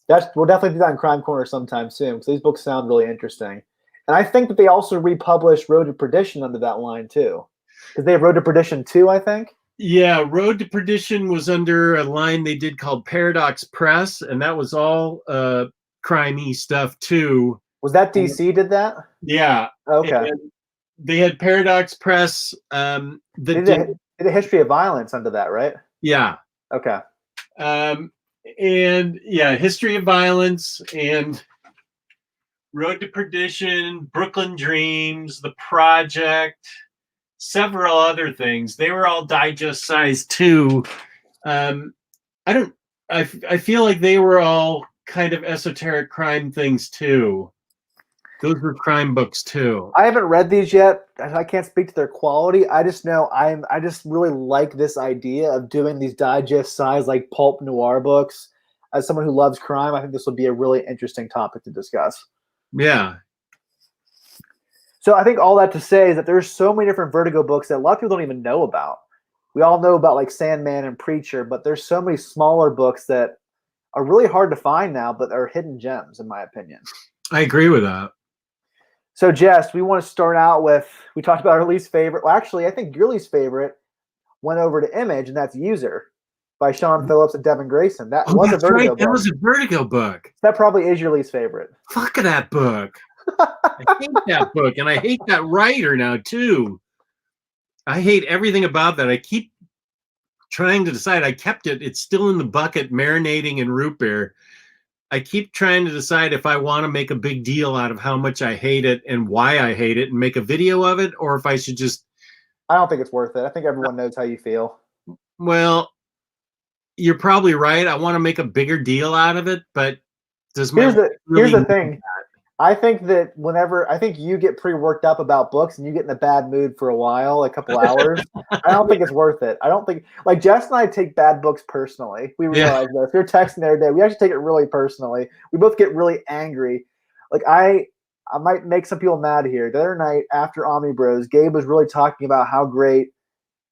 We'll definitely do that in Crime Corner sometime soon, because these books sound really interesting. And I think that they also republished Road to Perdition under that line, too. Because they have Road to Perdition 2, I think? Yeah, Road to Perdition was under a line they did called Paradox Press, and that was all crime-y stuff, too. Was that DC did that? Yeah. Okay. And they had Paradox Press that did a history of violence under that, right? Yeah. Okay. And yeah, history of violence, and Road to Perdition, Brooklyn Dreams, The Project, several other things. They were all digest sized too. I feel like they were all kind of esoteric crime things too. Those were crime books too. I haven't read these yet. I can't speak to their quality. I just know I just really like this idea of doing these digest size like pulp noir books. As someone who loves crime, I think this would be a really interesting topic to discuss. Yeah. So I think all that to say is that there's so many different Vertigo books that a lot of people don't even know about. We all know about like Sandman and Preacher, but there's so many smaller books that are really hard to find now, but are hidden gems, in my opinion. I agree with that. So, Jess, we want to start out with, we talked about our least favorite. Well, actually, I think your least favorite went over to Image, and that's User by Sean Phillips and Devin Grayson. That was a Vertigo book. That was a Vertigo book. That probably is your least favorite. Fuck that book. I hate that book, and I hate that writer now, too. I hate everything about that. I keep trying to decide. I kept it. It's still in the bucket, marinating in root beer. I keep trying to decide if I want to make a big deal out of how much I hate it and why I hate it and make a video of it, or if I should just... I don't think it's worth it. I think everyone knows how you feel. Well, you're probably right. I want to make a bigger deal out of it, but does my... Here's the thing. I think that I think you get pretty worked up about books and you get in a bad mood for a while, a couple hours. I don't think it's worth it. I don't think, like Jess and I take bad books personally. We realize that if you're texting every day, we actually take it really personally. We both get really angry. Like I might make some people mad here. The other night after Omni Bros, Gabe was really talking about how great,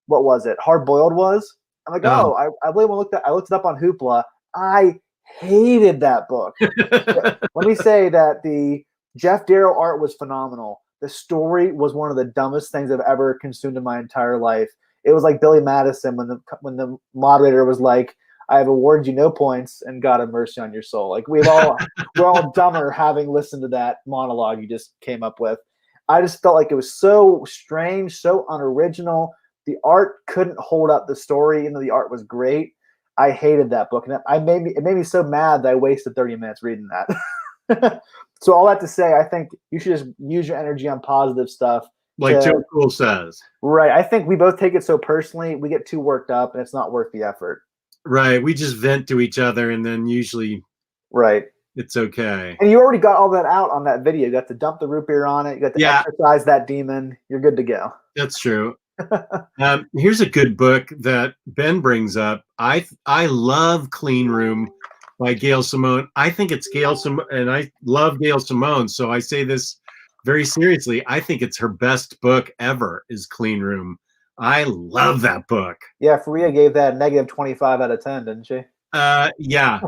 what was it? Hard Boiled was. I'm like, I believe I looked it up on Hoopla. I hated that book. Let me say that the Jeff Darrow art was phenomenal. The story was one of the dumbest things I've ever consumed in my entire life. It was like Billy Madison when the moderator was like, "I have awarded you no points and God have mercy on your soul." Like we're all dumber having listened to that monologue you just came up with. I just felt like it was so strange, so unoriginal. The art couldn't hold up the story, even though the art was great. I hated that book, and it made me so mad that I wasted 30 minutes reading that. So all that to say, I think you should just use your energy on positive stuff. Like Joe Cool says. Right. I think we both take it so personally. We get too worked up, and it's not worth the effort. Right. We just vent to each other, and then usually it's okay. And you already got all that out on that video. You got to dump the root beer on it. You got to exercise that demon. You're good to go. That's true. Here's a good book that Ben brings up. I love Clean Room by Gail Simone. I think it's Gail Simone, and I love Gail Simone, so I say this very seriously. I think it's her best book ever is Clean Room. I love that book. Yeah, Faria gave that a negative 25 out of 10, didn't she? Yeah.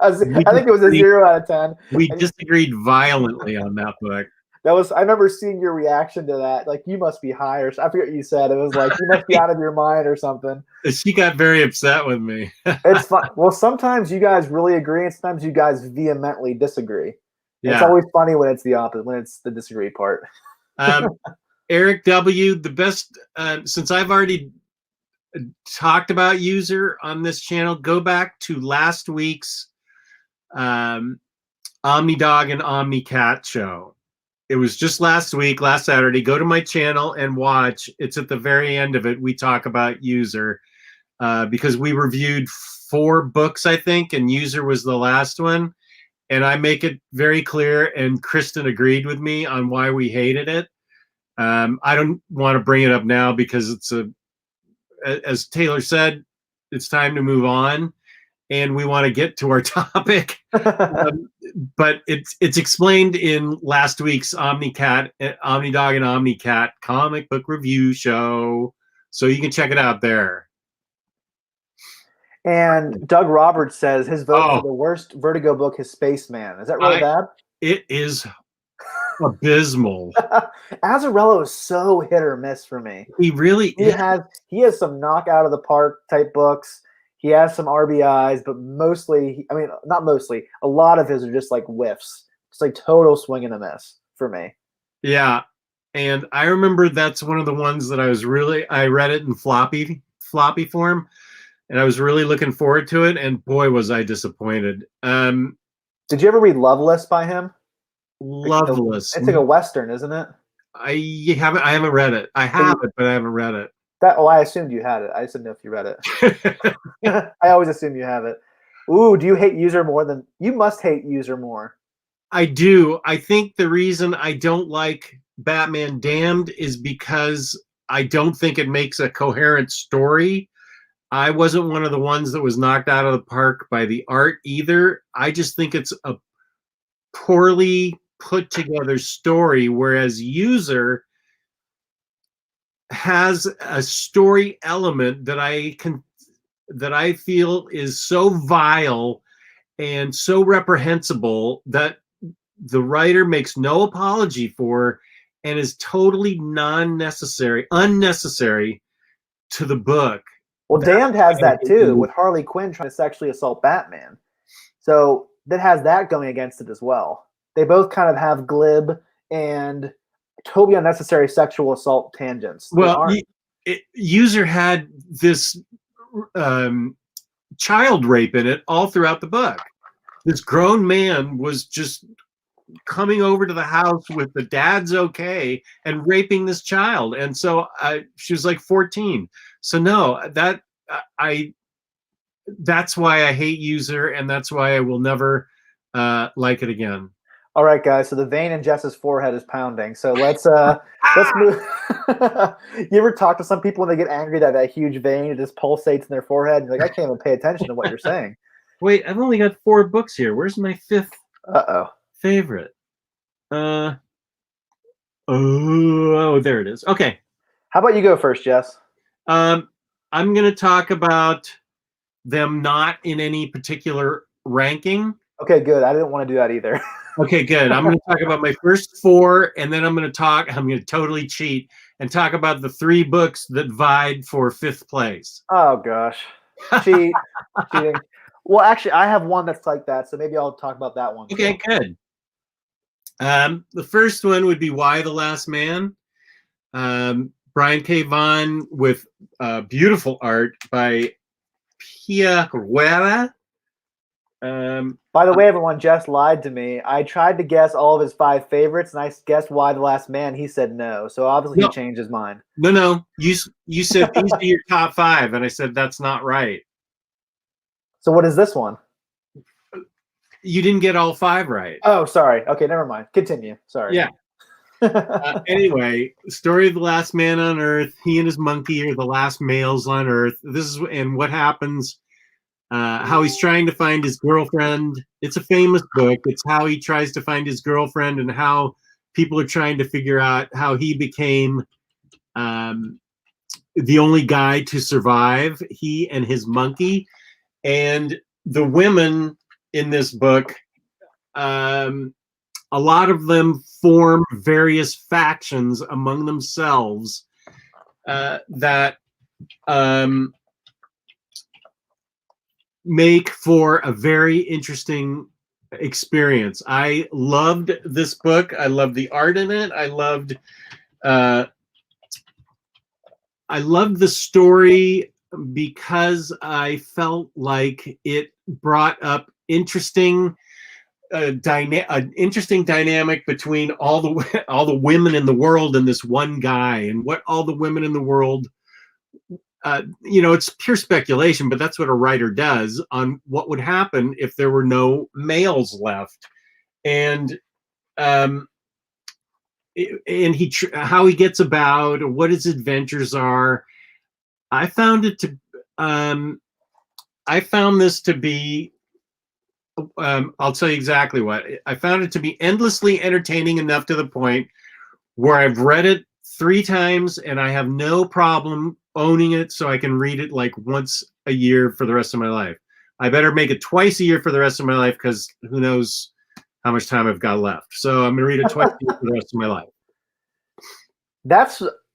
I think it was a 0 out of 10. We disagreed violently on that book. I remember seeing your reaction to that. Like, you must be high, or I forget what you said. It was like, you must be out of your mind or something. She got very upset with me. It's fun. Well, sometimes you guys really agree, and sometimes you guys vehemently disagree. Yeah. It's always funny when it's the opposite, when it's the disagree part. Eric W., the best, since I've already talked about User on this channel, go back to last week's Omni Dog and Omni Cat show. It was just last Saturday. Go to my channel and watch. It's at the very end of it. We talk about User because we reviewed 4 books, I think, and User was the last one. And I make it very clear, and Kristen agreed with me on why we hated it. I don't want to bring it up now because as Taylor said, it's time to move on. And we want to get to our topic, but it's explained in last week's Omni Dog and Omni Cat comic book review show, so you can check it out there. And Doug Roberts says his vote for the worst Vertigo book is Spaceman. Is that really bad? It is abysmal. Azzarello is so hit or miss for me. He really he has some knock out of the park type books. He has some RBIs, but mostly, I mean, not mostly, a lot of his are just like whiffs. It's like total swing and a miss for me. Yeah. And I remember that's one of the ones that I read it in floppy form, and I was really looking forward to it. And boy, was I disappointed. Did you ever read Loveless by him? loveless. It's like a Western, isn't it? I haven't read it. I have it, but I haven't read it. I assumed you had it. I just didn't know if you read it. I always assume you have it. Ooh, do you hate User more than you must hate User more? I do. I think the reason I don't like Batman Damned is because I don't think it makes a coherent story. I wasn't one of the ones that was knocked out of the park by the art either. I just think it's a poorly put together story, whereas User has a story element that I feel is so vile and so reprehensible that the writer makes no apology for and is totally unnecessary to the book. Well, Damned has that too, with Harley Quinn trying to sexually assault Batman. So that has that going against it as well. They both kind of have glib and totally unnecessary sexual assault tangents. Well, User had this child rape in it all throughout the book. This grown man was just coming over to the house with the dad's okay and raping this child. And so she was like 14. So no, that's why I hate User, and that's why I will never like it again. All right, guys. So the vein in Jess's forehead is pounding. So let's move. You ever talk to some people when they get angry that huge vein it just pulsates in their forehead? And you're like, I can't even pay attention to what you're saying. Wait, I've only got 4 books here. Where's my 5th favorite? Oh, there it is. Okay. How about you go first, Jess? I'm going to talk about them not in any particular ranking. Okay, good. I didn't want to do that either. Okay, good. I'm going to talk about my first 4, and then I'm going to totally cheat and talk about the 3 books that vied for 5th place. Oh, gosh. Cheating. Well, actually, I have one that's like that, so maybe I'll talk about that one. Okay, good. The first one would be Why the Last Man. Brian K. Vaughan with beautiful art by Pia Rueda. By the way, everyone, Jess lied to me. I tried to guess all of his 5 favorites, and I guessed Why the Last Man. He said no, so obviously he changed his mind. No. You said these are your top 5, and I said that's not right. So what is this one? You didn't get all 5 right. Oh, sorry. Okay, never mind. Continue. Sorry. Yeah. Anyway, story of the last man on Earth. He and his monkey are the last males on Earth. This is what happens. How he's trying to find his girlfriend. It's a famous book. It's how he tries to find his girlfriend and how people are trying to figure out how he became the only guy to survive. He and his monkey. And the women in this book, a lot of them form various factions among themselves that make for a very interesting experience. I loved this book. I loved the art in it. I loved the story because I felt like it brought up interesting dynamic between all the women in the world and this one guy, and what all the women in the world it's pure speculation, but that's what a writer does on what would happen if there were no males left. And how he gets about, what his adventures are. I found this to be, I'll tell you exactly what. I found it to be endlessly entertaining enough to the point where I've read it 3 times and I have no problem owning it, so I can read it like once a year for the rest of my life. I better make it twice a year for the rest of my life, because who knows how much time I've got left. So I'm going to read it twice a year for the rest of my life.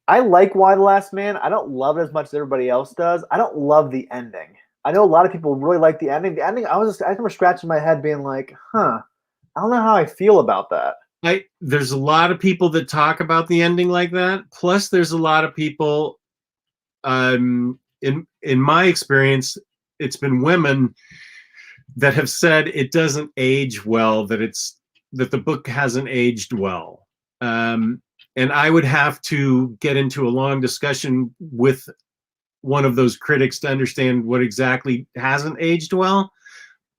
I like Why the Last Man. I don't love it as much as everybody else does. I don't love the ending. I know a lot of people really like the ending. The ending, I remember scratching my head being like, I don't know how I feel about that. There's a lot of people that talk about the ending like that. Plus, there's a lot of people, in my experience, it's been women that have said it doesn't age well, that it's that the book hasn't aged well. And I would have to get into a long discussion with one of those critics to understand what exactly hasn't aged well.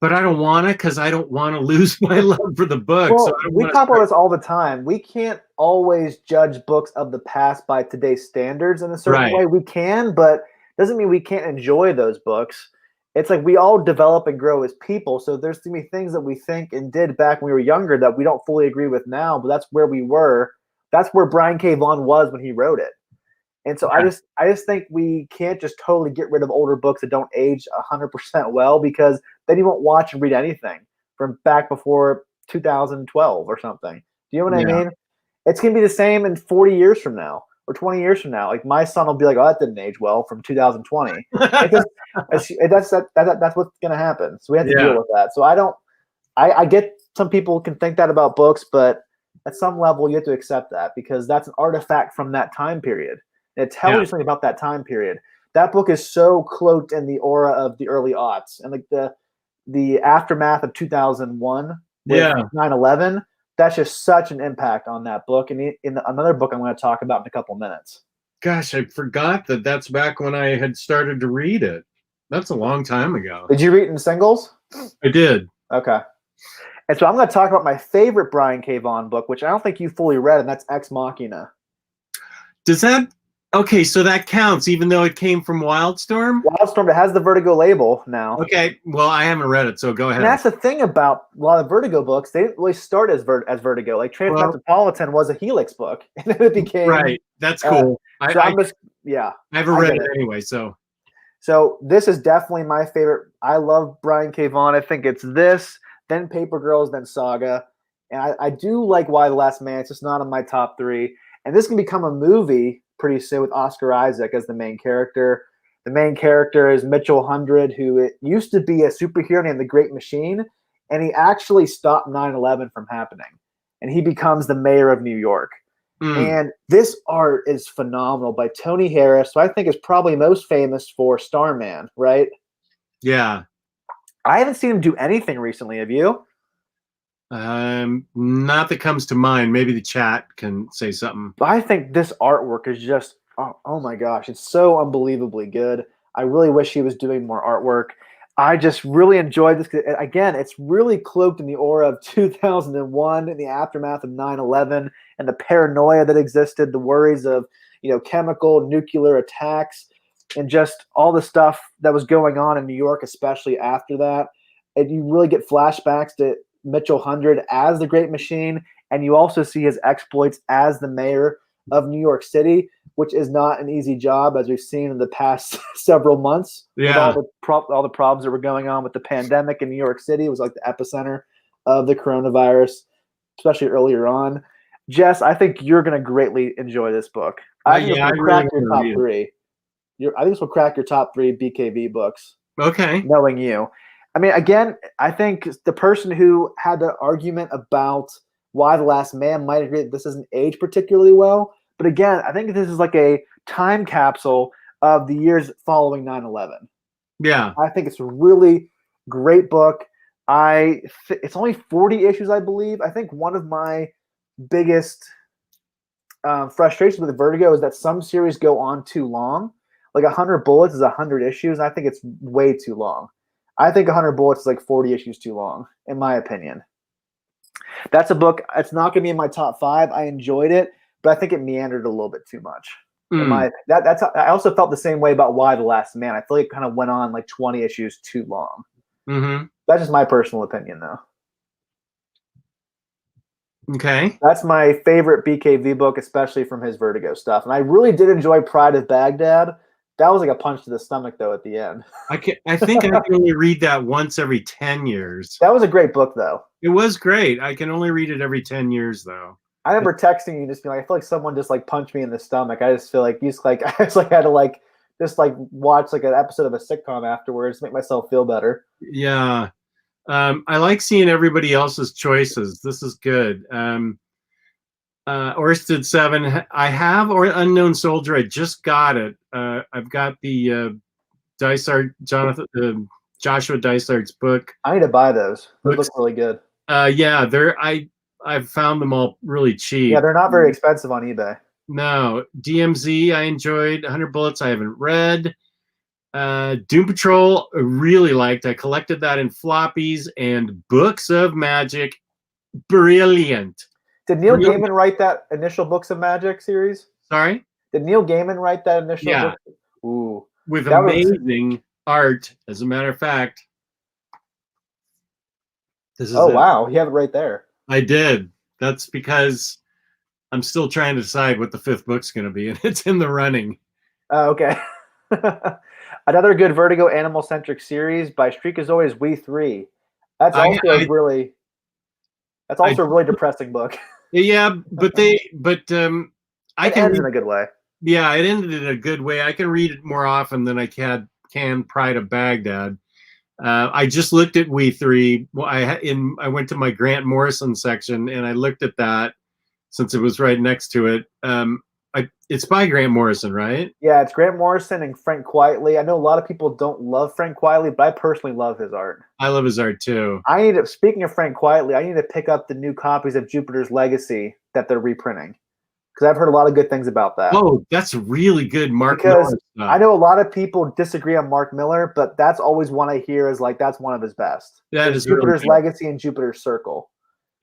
But I don't want to, because I don't want to lose my love for the book. Well, so we talk about this all the time. We can't always judge books of the past by today's standards in a certain way. We can, but doesn't mean we can't enjoy those books. It's like we all develop and grow as people. So there's going to be things that we think and did back when we were younger that we don't fully agree with now, but that's where we were. That's where Brian K. Vaughan was when he wrote it. And so I just think we can't just totally get rid of older books that don't age 100% well, because then you won't watch and read anything from back before 2012 or something. Do you know what I mean? It's going to be the same in 40 years from now or 20 years from now. Like my son will be like, oh, that didn't age well from 2020. That's what's going to happen. So we have to deal with that. So I get some people can think that about books, but at some level you have to accept that because that's an artifact from that time period. And it tells you something about that time period. That book is so cloaked in the aura of the early aughts and like the aftermath of 2001 with 9/11. That's just such an impact on that book. And in another book I'm going to talk about in a couple minutes. Gosh, I forgot that that's back when I had started to read it. That's a long time ago. Did you read it in singles? I did. Okay. And so I'm going to talk about my favorite Brian K. Vaughan book, which I don't think you fully read, and that's Ex Machina. Does that... Okay, so that counts, even though it came from Wildstorm? Wildstorm, it has the Vertigo label now. Okay, well, I haven't read it, so go ahead. And that's the thing about a lot of Vertigo books. They didn't really start as Vertigo. Like Transmetropolitan was a Helix book, and then it became... Right, that's cool. I haven't read it anyway, so... So this is definitely my favorite. I love Brian K. Vaughan. I think it's this, then Paper Girls, then Saga. And I do like Why the Last Man. It's just not in my top 3. And this can become a movie pretty soon with Oscar Isaac as the main character. The main character is Mitchell Hundred, who used to be a superhero named the Great Machine, and he actually stopped 9/11 from happening. And he becomes the mayor of New York. And this art is phenomenal by Tony Harris, who I think is probably most famous for Starman, right? Yeah. I haven't seen him do anything recently. Have you? Not that comes to mind. Maybe the chat can say something. But I think this artwork is just, oh my gosh, it's so unbelievably good. I really wish he was doing more artwork. I just really enjoyed this. Again, it's really cloaked in the aura of 2001 in the aftermath of 9/11 and the paranoia that existed, the worries of, chemical, nuclear attacks, and just all the stuff that was going on in New York, especially after that. And you really get flashbacks to Mitchell Hundred as the Great Machine, and you also see his exploits as the mayor of New York City, which is not an easy job, as we've seen in the past several months. Yeah. With all the problems that were going on with the pandemic in New York City. It was like the epicenter of the coronavirus, especially earlier on. Jess, I think you're going to greatly enjoy this book. I think this will crack your top 3. I think this will crack your top 3 BKV books. Okay. Knowing you. I mean, again, I think the person who had the argument about Why the Last Man might agree that this doesn't age particularly well. But again, I think this is like a time capsule of the years following 9/11. Yeah. I think it's a really great book. It's only 40 issues, I believe. I think one of my biggest frustrations with the Vertigo is that some series go on too long. Like 100 Bullets is 100 issues, and I think it's way too long. I think 100 Bullets is like 40 issues too long, in my opinion. That's a book. It's not going to be in my top 5. I enjoyed it, but I think it meandered a little bit too much. That's I also felt the same way about Why the Last Man. I feel like it kind of went on like 20 issues too long. Mm-hmm. That's just my personal opinion, though. Okay. That's my favorite BKV book, especially from his Vertigo stuff. And I really did enjoy Pride of Baghdad. That was like a punch to the stomach, though, at the end. I think I can only read that once every 10 years. That was a great book, though. It was great. I can only read it every 10 years, though. I remember texting you, just being like, I feel like someone just like punched me in the stomach. I just feel like I just like had to just watch like an episode of a sitcom afterwards to make myself feel better. Yeah. I like seeing everybody else's choices. This is good. Orsted 7. I have Unknown Soldier. I just got it. I've got the Dysart, Joshua Dysart's book. I need to buy those. Those look really good. Yeah, I've found them all really cheap. Yeah, they're not very expensive on eBay. No, DMZ I enjoyed. 100 Bullets I haven't read. Doom Patrol I really liked. I collected that in floppies, and Books of Magic, brilliant. Did Neil Brilliant. Gaiman write that initial Books of Magic series? Sorry? Did Neil Gaiman write that initial Yeah. book? Ooh. With That was- amazing art, as a matter of fact. This is Oh, it. wow. You have it right there. I did. That's because I'm still trying to decide what the 5th book's going to be, and it's in the running. Oh, okay. Another good Vertigo animal-centric series by Streakazoid's We 3. That's also a really depressing book. Yeah, but I can ends in a good way. Yeah, it ended in a good way. I can read it more often than I can Pride of Baghdad. I just looked at We 3. Well, I went to my Grant Morrison section and I looked at that since it was right next to it. It's by Grant Morrison, right? Yeah, it's Grant Morrison and Frank Quitely. I know a lot of people don't love Frank Quitely, but I personally love his art. I love his art too. Speaking of Frank Quitely, I need to pick up the new copies of Jupiter's Legacy that they're reprinting, because I've heard a lot of good things about that. Oh, that's really good, Mark Because Miller stuff. I know a lot of people disagree on Mark Miller, but that's always one I hear is like that's one of his best. That is Jupiter's really Legacy and Jupiter's Circle.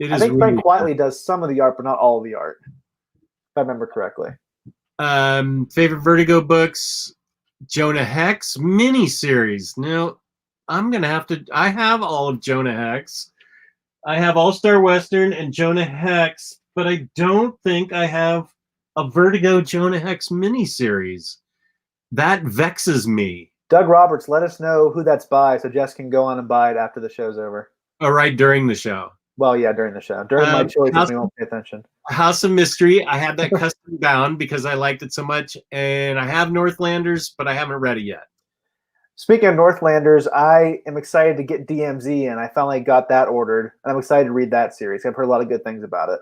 I think really Frank Quitely does some of the art, but not all of the art, if I remember correctly. Favorite Vertigo books, Jonah Hex miniseries. Now, I'm going to have to, I have all of Jonah Hex. I have All-Star Western and Jonah Hex, but I don't think I have a Vertigo Jonah Hex miniseries. That vexes me. Doug Roberts, let us know who that's by so Jess can go on and buy it after the show's over. Oh, right, during the show. Well, yeah, during the show. During my choices, we won't pay attention. House of Mystery, I had that custom bound because I liked it so much, and I have Northlanders, but I haven't read it yet. Speaking of Northlanders, I am excited to get DMZ, and I finally got that ordered, and I'm excited to read that series. I've heard a lot of good things about it.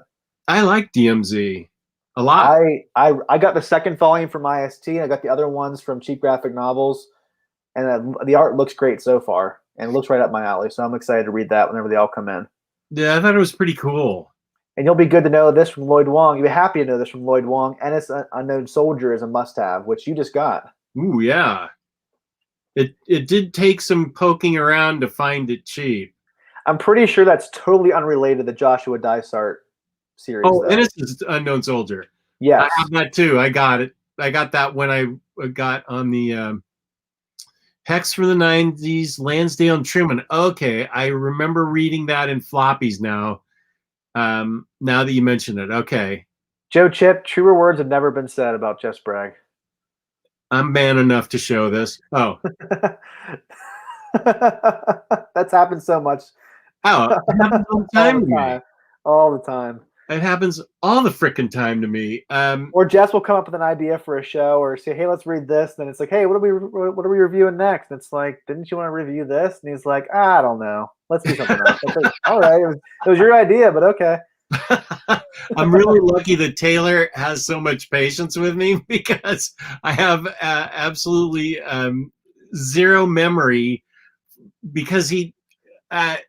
I like DMZ a lot. I got the second volume from IST, and I got the other ones from Cheap Graphic Novels, and the art looks great so far, and it looks right up my alley, so I'm excited to read that whenever they all come in. Yeah, I thought it was pretty cool. And you'll be good to know this from Lloyd Wong. You'll be happy to know this from Lloyd Wong. And it's Unknown Soldier is a must-have, which you just got. Ooh, yeah. It did take some poking around to find it cheap. I'm pretty sure that's totally unrelated to the Joshua Dysart series. Oh, though. Innocent Unknown Soldier. Yes. I have that too. I got it. I got that when I got on the Hex for the 90s, Lansdale and Truman. Okay, I remember reading that in floppies now. Now that you mention it, okay. Joe Chip, truer words have never been said about Jeff Sprague. I'm man enough to show this. Oh. That's happened so much. Oh, it happens all the time to me. All the time. It happens all the frickin' time to me. Or Jess will come up with an idea for a show, or say, "Hey, let's read this." Then it's like, "Hey, what are we reviewing next?" And it's like, "Didn't you want to review this?" And he's like, "I don't know. Let's do something else." Like, all right, it was your idea, but okay. I'm really lucky that Taylor has so much patience with me, because I have absolutely zero memory, because it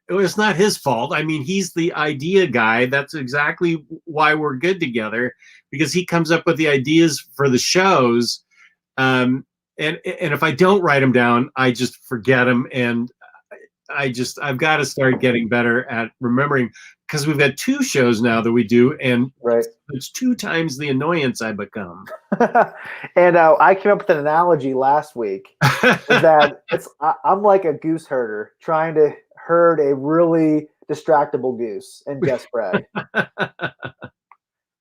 was not his fault. I mean, he's the idea guy. That's exactly why we're good together, because he comes up with the ideas for the shows. And if I don't write them down, I just forget them. And I've got to start getting better at remembering, because we've got 2 shows now that we do, and right. It's 2 times the annoyance I become. And I came up with an analogy last week, is that I'm like a goose herder trying to herd a really distractible goose in Jeff Sprague.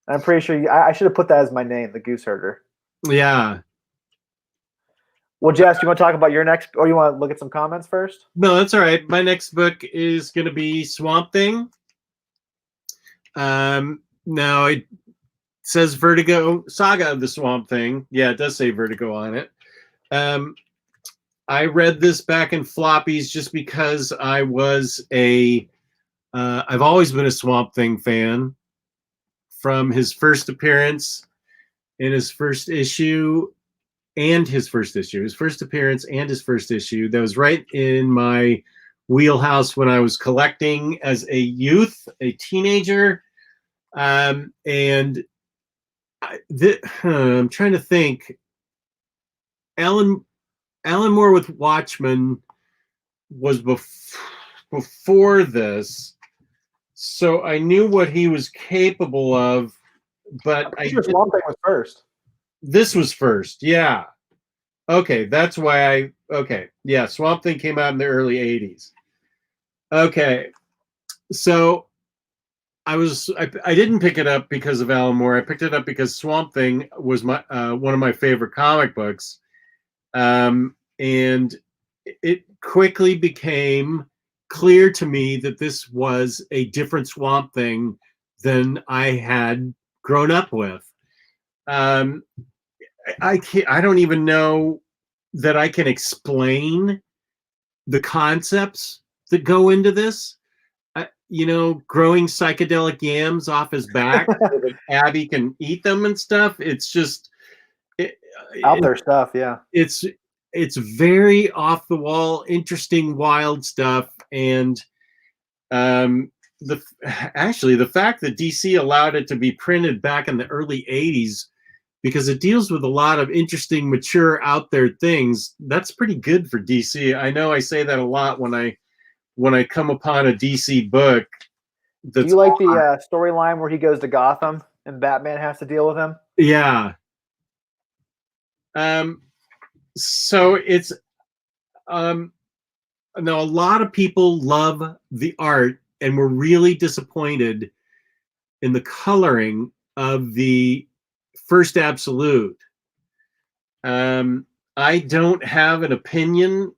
I'm pretty sure I should have put that as my name, the goose herder. Yeah. Well, Jess, you want to talk about your next, or you want to look at some comments first? No, that's all right. My next book is going to be Swamp Thing. Now it says Vertigo Saga of the Swamp Thing. Yeah, it does say Vertigo on it. I read this back in floppies just because I was I've always been a Swamp Thing fan, from his first appearance in his first issue and his first appearance and his first issue. That was right in my wheelhouse when I was collecting as a youth, a teenager. And I'm trying to think. Alan Moore with Watchmen was before this, so I knew what he was capable of. But Swamp Thing was first. This was first, yeah. Okay, that's why yeah. Swamp Thing came out in the early '80s. Okay, so I didn't pick it up because of Alan Moore. I picked it up because Swamp Thing was my one of my favorite comic books, and it quickly became clear to me that this was a different Swamp Thing than I had grown up with. I don't even know that I can explain the concepts that go into this. Growing psychedelic yams off his back so that Abby can eat them and stuff. It's just out there stuff. Yeah, it's very off the wall, interesting, wild stuff. And the fact that DC allowed it to be printed back in the early '80s, because it deals with a lot of interesting, mature, out there things. That's pretty good for DC. I know I say that a lot when I come upon a DC book. Do you like the storyline where he goes to Gotham and Batman has to deal with him? Yeah. So it's now a lot of people love the art and were really disappointed in the coloring of the first Absolute. I don't have an opinion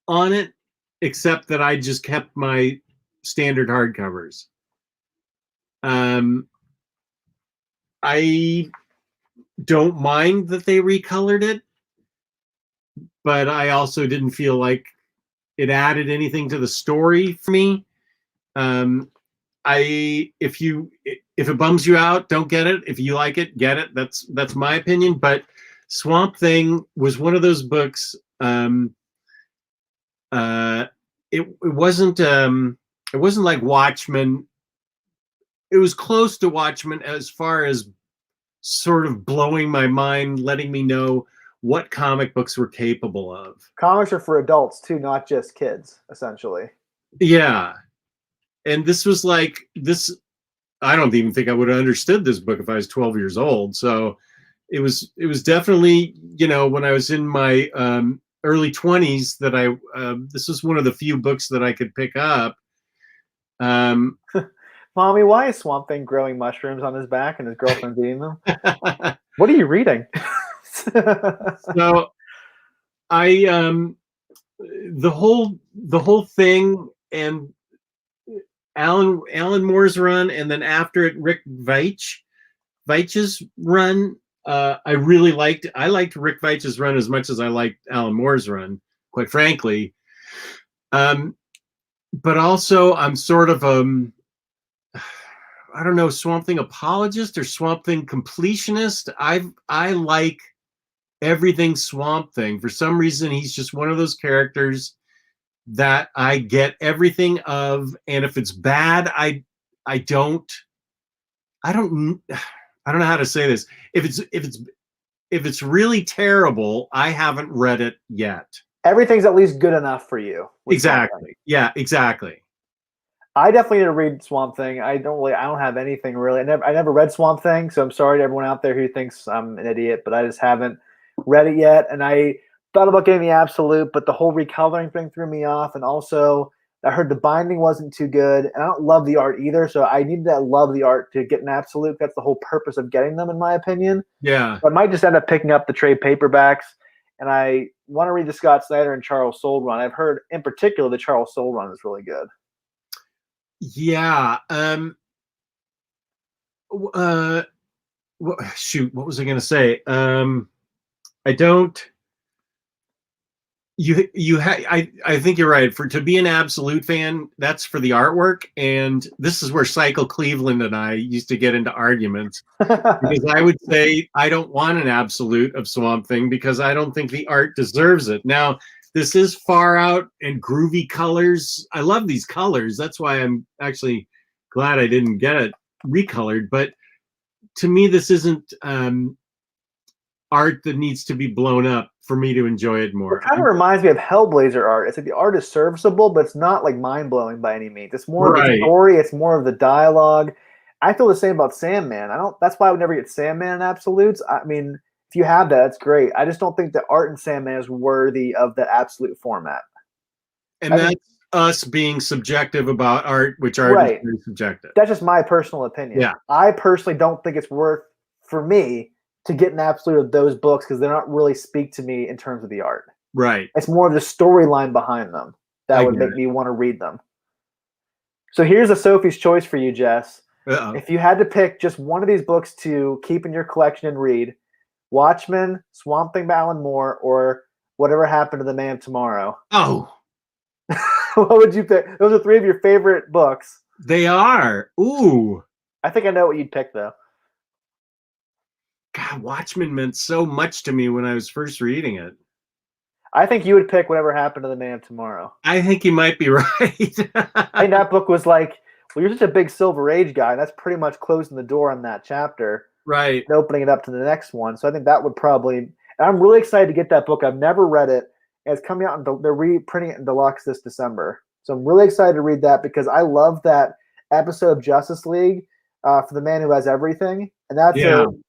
on it, except that I just kept my standard hardcovers. I don't mind that they recolored it, but I also didn't feel like it added anything to the story for me. If it bums you out, don't get it. If you like it, get it. That's my opinion. But Swamp Thing was one of those books. It wasn't like Watchmen. It was close to Watchmen as far as sort of blowing my mind, letting me know what comic books were capable of. Comics are for adults too, not just kids, essentially. Yeah. And this was like this. I don't even think I would have understood this book if I was 12 years old. So it was definitely, when I was in my early 20s that this was one of the few books that I could pick up. Mommy, why is Swamp Thing growing mushrooms on his back and his girlfriend's eating them? What are you reading? So I the whole thing, and Alan Moore's run, and then after it Rick Veitch's run. I liked Rick Veitch's run as much as I liked Alan Moore's run, quite frankly. But also I'm sort of I don't know, Swamp Thing apologist or Swamp Thing completionist. I like everything Swamp Thing. For some reason, he's just one of those characters that I get everything of, and if it's bad, I don't know how to say this. If it's really terrible, I haven't read it yet. Everything's at least good enough for you. Exactly. Yeah, exactly. I definitely need to read Swamp Thing. I don't have anything really. I never read Swamp Thing, so I'm sorry to everyone out there who thinks I'm an idiot, but I just haven't read it yet. And I thought about getting the Absolute, but the whole recoloring thing threw me off. And also, I heard the binding wasn't too good, and I don't love the art either. So I need to love the art to get an Absolute. That's the whole purpose of getting them, in my opinion. Yeah. So I might just end up picking up the trade paperbacks, and I want to read the Scott Snyder and Charles Soule run. I've heard, in particular, the Charles Soule run is really good. Yeah. Shoot, what was I going to say? I don't. I think you're right. To be an Absolute fan, that's for the artwork, and this is where Cycle Cleveland and I used to get into arguments, because I would say I don't want an Absolute of Swamp Thing because I don't think the art deserves it. Now, this is far out and groovy colors. I love these colors. That's why I'm actually glad I didn't get it. recolored, but to me, this isn't art that needs to be blown up for me to enjoy it more. It kind of reminds me of Hellblazer art. It's like the art is serviceable, but it's not like mind blowing by any means. It's more of the story. It's more of the dialogue. I feel the same about Sandman. I don't. That's why I would never get Sandman in absolutes. I mean, if you have that, that's great. I just don't think the art in Sandman is worthy of the absolute format. And that's us being subjective about art, which art is very subjective. That's just my personal opinion. Yeah. I personally don't think it's worth for me to get an absolute of those books because they don't really speak to me in terms of the art. Right. It's more of the storyline behind them that would make me want to read them. So here's a Sophie's choice for you, Jess. Uh-oh. If you had to pick just one of these books to keep in your collection and read, Watchmen, Swamp Thing by Alan Moore, or Whatever Happened to the Man Tomorrow. Oh. What would you pick? Those are three of your favorite books. They are. Ooh. I think I know what you'd pick, though. God, Watchmen meant so much to me when I was first reading it. I think you would pick Whatever Happened to the Man Tomorrow. I think you might be right. I think that book was like, well, you're such a big Silver Age guy. That's pretty much closing the door on that chapter. Right. And opening it up to the next one. So I think that would probably... And I'm really excited to get that book. I've never read it. And it's coming out, they're reprinting it in deluxe this December. So I'm really excited to read that because I love that episode of Justice League for the Man Who Has Everything. And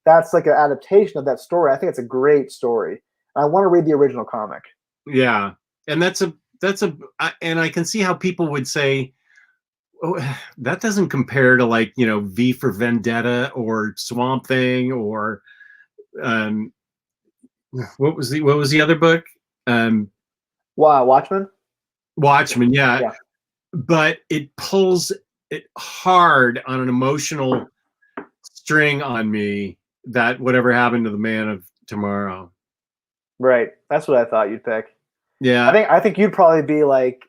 that's like an adaptation of that story. I think it's a great story. I want to read the original comic. Yeah. And and I can see how people would say, oh, that doesn't compare to like, V for Vendetta or Swamp Thing or what was the other book? Wow, Watchmen? Watchmen, yeah. But it pulls it hard on an emotional string on me that Whatever Happened to the Man of Tomorrow. Right. That's what I thought you'd pick. Yeah. I think you'd probably be like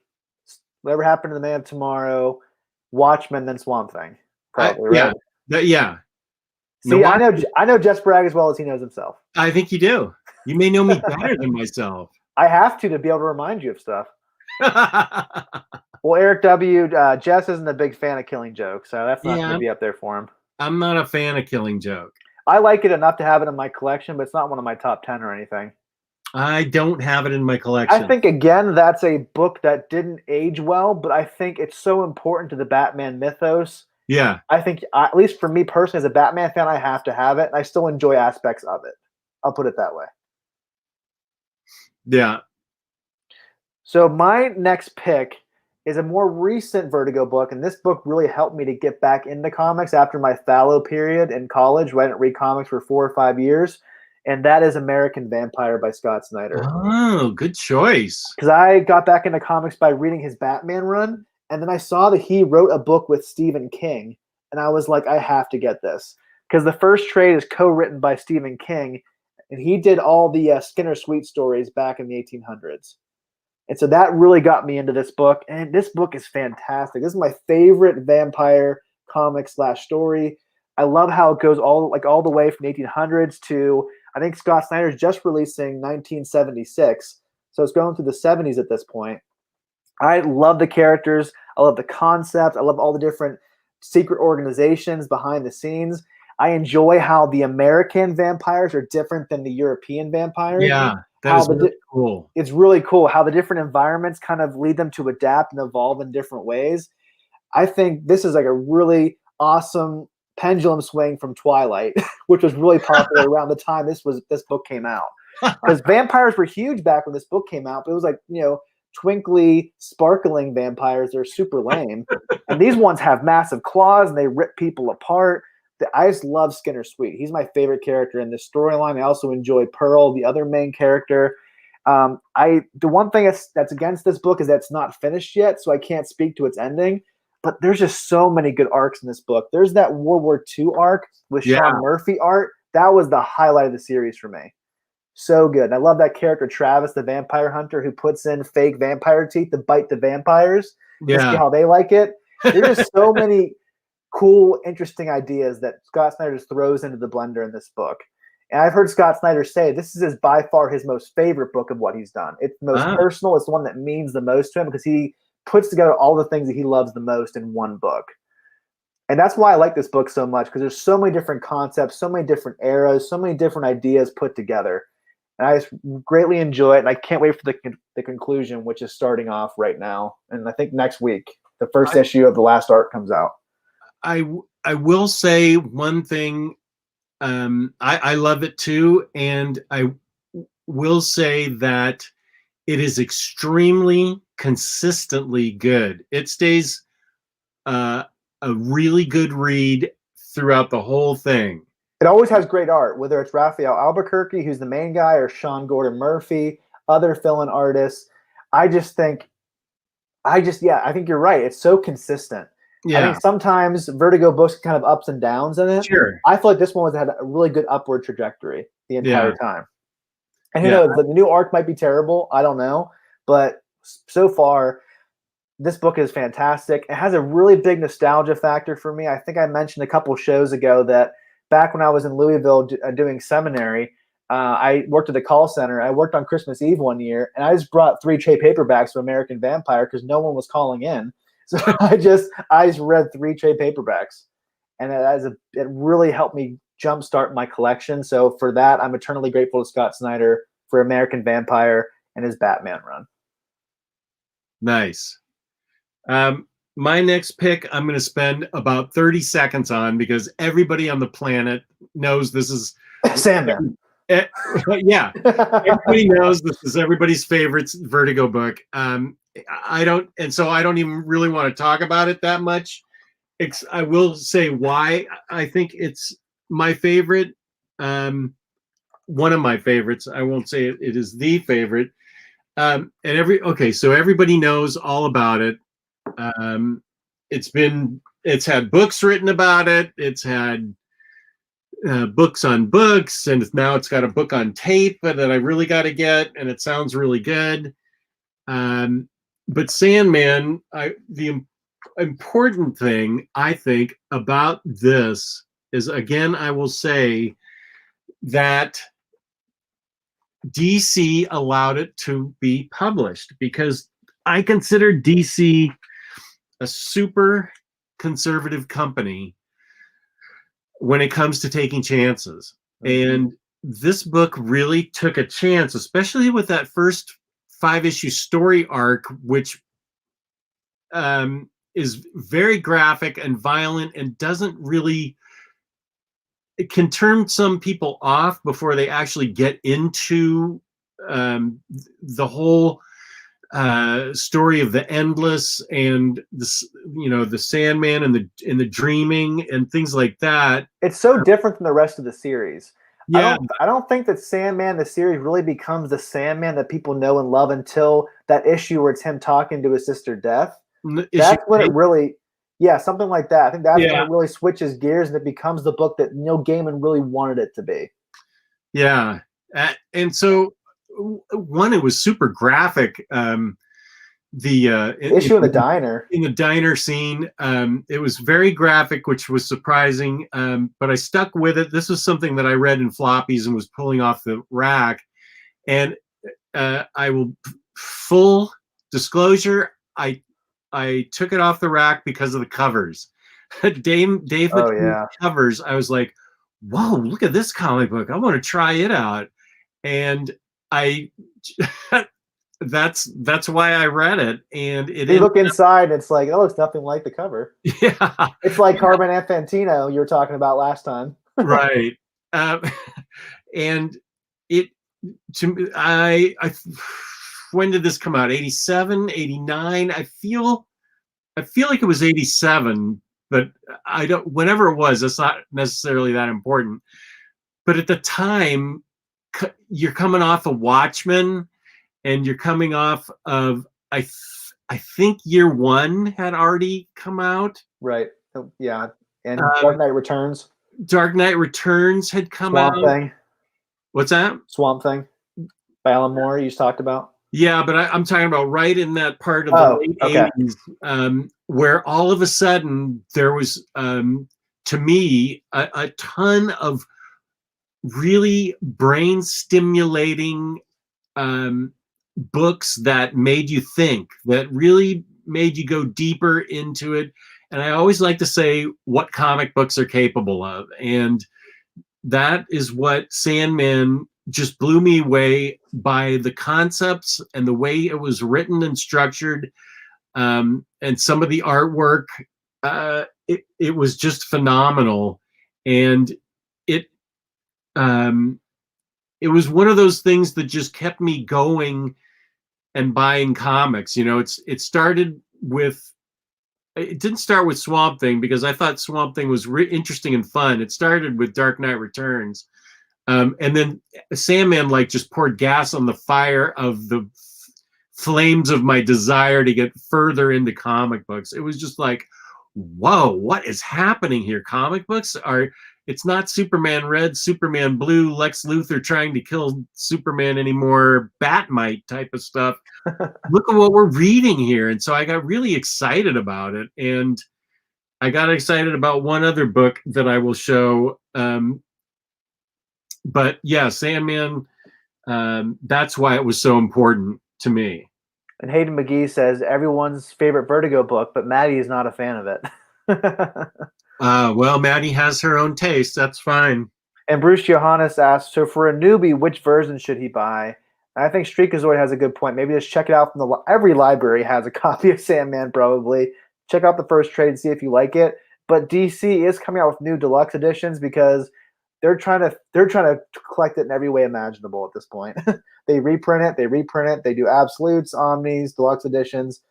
Whatever Happened to the Man of Tomorrow, Watchmen, then Swamp Thing. Probably, right? Yeah. See, I know Jess Bragg as well as he knows himself. I think you do. You may know me better than myself. I have to be able to remind you of stuff. Well, Eric W., Jess isn't a big fan of Killing Joke, so that's not going to be up there for him. I'm not a fan of Killing Joke. I like it enough to have it in my collection, but it's not one of my top 10 or anything. I don't have it in my collection. I think, again, that's a book that didn't age well, but I think it's so important to the Batman mythos. Yeah. I think, at least for me personally, as a Batman fan, I have to have it, and I still enjoy aspects of it. I'll put it that way. Yeah. So my next pick is a more recent Vertigo book, and this book really helped me to get back into comics after my fallow period in college where I didn't read comics for 4 or 5 years, and that is American Vampire by Scott Snyder. Oh, good choice. Because I got back into comics by reading his Batman run, and then I saw that he wrote a book with Stephen King, and I was like, I have to get this. Because the first trade is co-written by Stephen King, and he did all the Skinner Sweet stories back in the 1800s. And so that really got me into this book. And this book is fantastic. This is my favorite vampire comic / story. I love how it goes all the way from the 1800s to, I think Scott Snyder's just releasing 1976. So it's going through the 70s at this point. I love the characters. I love the concept. I love all the different secret organizations behind the scenes. I enjoy how the American vampires are different than the European vampires. Yeah. That is really cool. It's really cool how the different environments kind of lead them to adapt and evolve in different ways. I think this is like a really awesome pendulum swing from Twilight, which was really popular around the time this book came out. Because vampires were huge back when this book came out, but it was like, twinkly, sparkling vampires. They're super lame. And these ones have massive claws and they rip people apart. I just love Skinner Sweet. He's my favorite character in this storyline. I also enjoy Pearl, the other main character. The one thing that's against this book is that it's not finished yet, so I can't speak to its ending. But there's just so many good arcs in this book. There's that World War II arc with Sean Murphy art. That was the highlight of the series for me. So good. And I love that character, Travis, the vampire hunter, who puts in fake vampire teeth to bite the vampires. To see how they like it. There's just so many cool, interesting ideas that Scott Snyder just throws into the blender in this book. And I've heard Scott Snyder say this is by far his most favorite book of what he's done. It's the most personal. It's the one that means the most to him because he puts together all the things that he loves the most in one book. And that's why I like this book so much, because there's so many different concepts, so many different eras, so many different ideas put together. And I just greatly enjoy it. And I can't wait for the conclusion, which is starting off right now. And I think next week, the first issue of the last arc comes out. I will say one thing. I love it too. And I will say that it is extremely consistently good. It stays a really good read throughout the whole thing. It always has great art, whether it's Raphael Albuquerque, who's the main guy, or Sean Gordon Murphy, other fill-in artists. I think you're right. It's so consistent. Yeah. I think sometimes Vertigo books kind of ups and downs in it. Sure. I feel like this one had a really good upward trajectory the entire time. And who Yeah. knows, the new arc might be terrible. I don't know. But so far, this book is fantastic. It has a really big nostalgia factor for me. I think I mentioned a couple shows ago that back when I was in Louisville doing seminary, I worked at the call center. I worked on Christmas Eve one year, and I just brought 3 trade paperbacks of American Vampire because no one was calling in. So I just read 3 trade paperbacks, and it really helped me jumpstart my collection. So for that, I'm eternally grateful to Scott Snyder for American Vampire and his Batman run. Nice. My next pick, I'm going to spend about 30 seconds on because everybody on the planet knows this is Sandman. Yeah, everybody knows this is everybody's favorite Vertigo book. I don't even really want to talk about it that much. I will say why I think it's my favorite. One of my favorites. I won't say it is the favorite. So everybody knows all about it. It's had books written about it. It's had books on books, and now it's got a book on tape that I really got to get, and it sounds really good. But Sandman, the important thing I think about this is, again, I will say that DC allowed it to be published because I consider DC a super conservative company when it comes to taking chances. Mm-hmm. And this book really took a chance, especially with that first 5-issue story arc, which is very graphic and violent and doesn't really, it can turn some people off before they actually get into the whole story of the Endless and this, the Sandman and the dreaming and things like that. It's so different from the rest of the series. Yeah. I don't think that Sandman, the series, really becomes the Sandman that people know and love until that issue where it's him talking to his sister Death. That's when it really, something like that. I think that's when it really switches gears and it becomes the book that Neil Gaiman really wanted it to be. Yeah. And so, one, it was super graphic. The issue in the diner. In the diner scene, it was very graphic, which was surprising. But I stuck with it. This was something that I read in floppies and was pulling off the rack. And I will, full disclosure, I took it off the rack because of the covers. David covers. I was like, whoa, look at this comic book. I want to try it out. And that's why I read it. And you look inside, it's like, oh, it's nothing like the cover. Yeah. It's like Carmen Infantino you were talking about last time. Right. And it, when did this come out? 87, 89? I feel like it was 87, but whenever it was, that's not necessarily that important. But at the time, you're coming off of Watchmen, and you're coming off of, I think Year One had already come out. Right. Yeah. And Dark Knight Returns. Dark Knight Returns had come out. Swamp Thing. What's that? Swamp Thing. By Alan Moore, you just talked about. Yeah, but I'm talking about right in that part of the late 80s, where all of a sudden there was, to me, a ton of really brain-stimulating books that made you think, that really made you go deeper into it. and I always like to say what comic books are capable of, and that is what Sandman just blew me away by the concepts and the way it was written and structured, and some of the artwork. It was just phenomenal, and it it was one of those things that just kept me going and buying comics. You know, it started with. It didn't start with Swamp Thing because I thought Swamp Thing was interesting and fun. It started with Dark Knight Returns, and then Sandman like just poured gas on the fire of the flames of my desire to get further into comic books. It was just like, whoa, what is happening here? Comic books are. It's not Superman Red, Superman Blue, Lex Luthor trying to kill Superman anymore, Batmite type of stuff. Look at what we're reading here. And so I got really excited about it. And I got excited about one other book that I will show. But yeah, Sandman, that's why it was so important to me. And Hayden McGee says everyone's favorite Vertigo book, but Maddie is not a fan of it. Well, Maddie has her own taste. That's fine. And Bruce Johannes asks, so for a newbie, which version should he buy? And I think Streakazoid has a good point. Maybe just check it out from every library has a copy of Sandman probably. Check out the first trade and see if you like it. But DC is coming out with new deluxe editions because they're trying to collect it in every way imaginable at this point. They reprint it, they do absolutes, omnis, deluxe editions.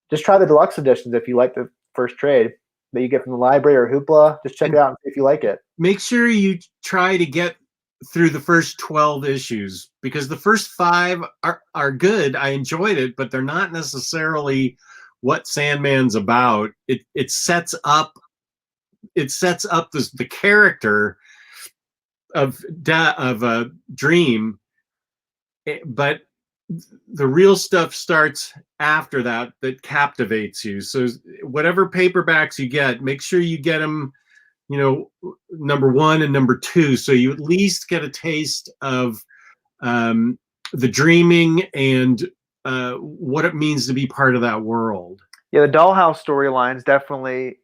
Just try the deluxe editions if you like the first trade that you get from the library or Hoopla. Just check it out and see if you like it. Make sure you try to get through the first 12 issues because the first 5 are good. I enjoyed it, but they're not necessarily what Sandman's about. It sets up the character of a Dream, but the real stuff starts after that captivates you. So whatever paperbacks you get, make sure you get them, you know, number 1 and number 2, so you at least get a taste of the dreaming and what it means to be part of that world. Yeah, the Dollhouse storyline is definitely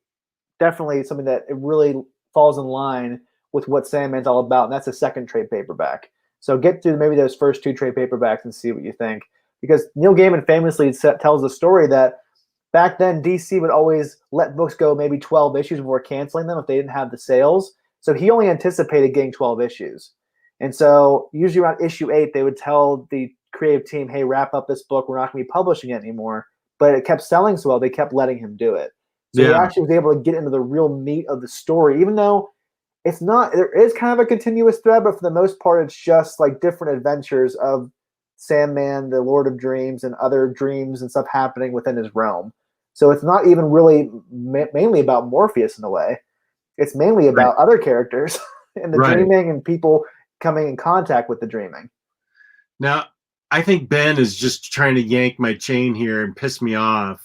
something that it really falls in line with what Sandman's all about, and that's a second trade paperback. So get through maybe those first 2 trade paperbacks and see what you think. Because Neil Gaiman famously tells the story that back then DC would always let books go maybe 12 issues before canceling them if they didn't have the sales. So he only anticipated getting 12 issues. And so usually around issue 8, they would tell the creative team, hey, wrap up this book. We're not going to be publishing it anymore. But it kept selling so well, they kept letting him do it. So he actually was able to get into the real meat of the story, even though it's not, there is kind of a continuous thread, but for the most part, it's just like different adventures of Sandman, the Lord of Dreams, and other dreams and stuff happening within his realm. So it's not even really mainly about Morpheus in a way. It's mainly about other characters and the dreaming and people coming in contact with the dreaming. Now, I think Ben is just trying to yank my chain here and piss me off.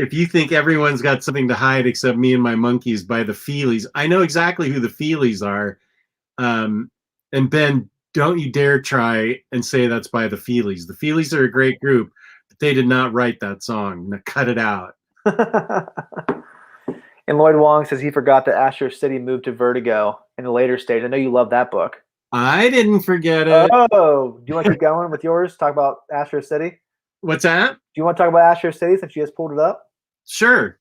If you think everyone's got something to hide except me and my monkeys by the Feelies, I know exactly who the Feelies are. And Ben, don't you dare try and say that's by the Feelies. The Feelies are a great group, but they did not write that song. Now cut it out. And Lloyd Wong says he forgot that Astro City moved to Vertigo in a later stage. I know you love that book. I didn't forget it. Oh, do you want to keep going with yours? Talk about Astro City? What's that? Do you want to talk about Astro City since you just pulled it up? Sure.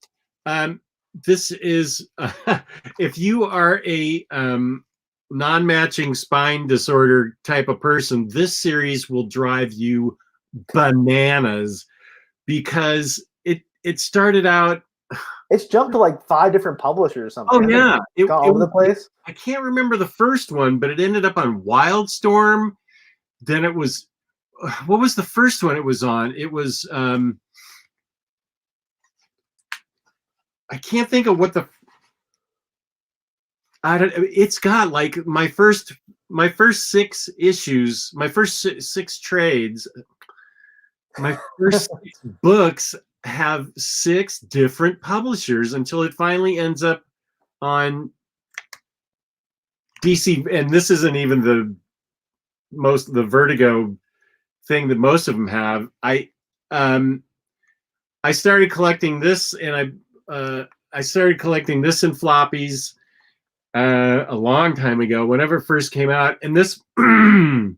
This is, if you are a non-matching spine disorder type of person, this series will drive you bananas because it started out. It's jumped to like 5 different publishers or something. Oh yeah, it all over the place. I can't remember the first one, but it ended up on Wildstorm. Then it was, what was the first one it was on? It was I can't think of what the. It's got like my first 6 issues, my first 6 trades, my first 6 books have 6 different publishers until it finally ends up on DC. And this isn't even the Vertigo thing that most of them have. I started collecting this, and I started collecting this in floppies a long time ago, whenever it first came out. And this, I'm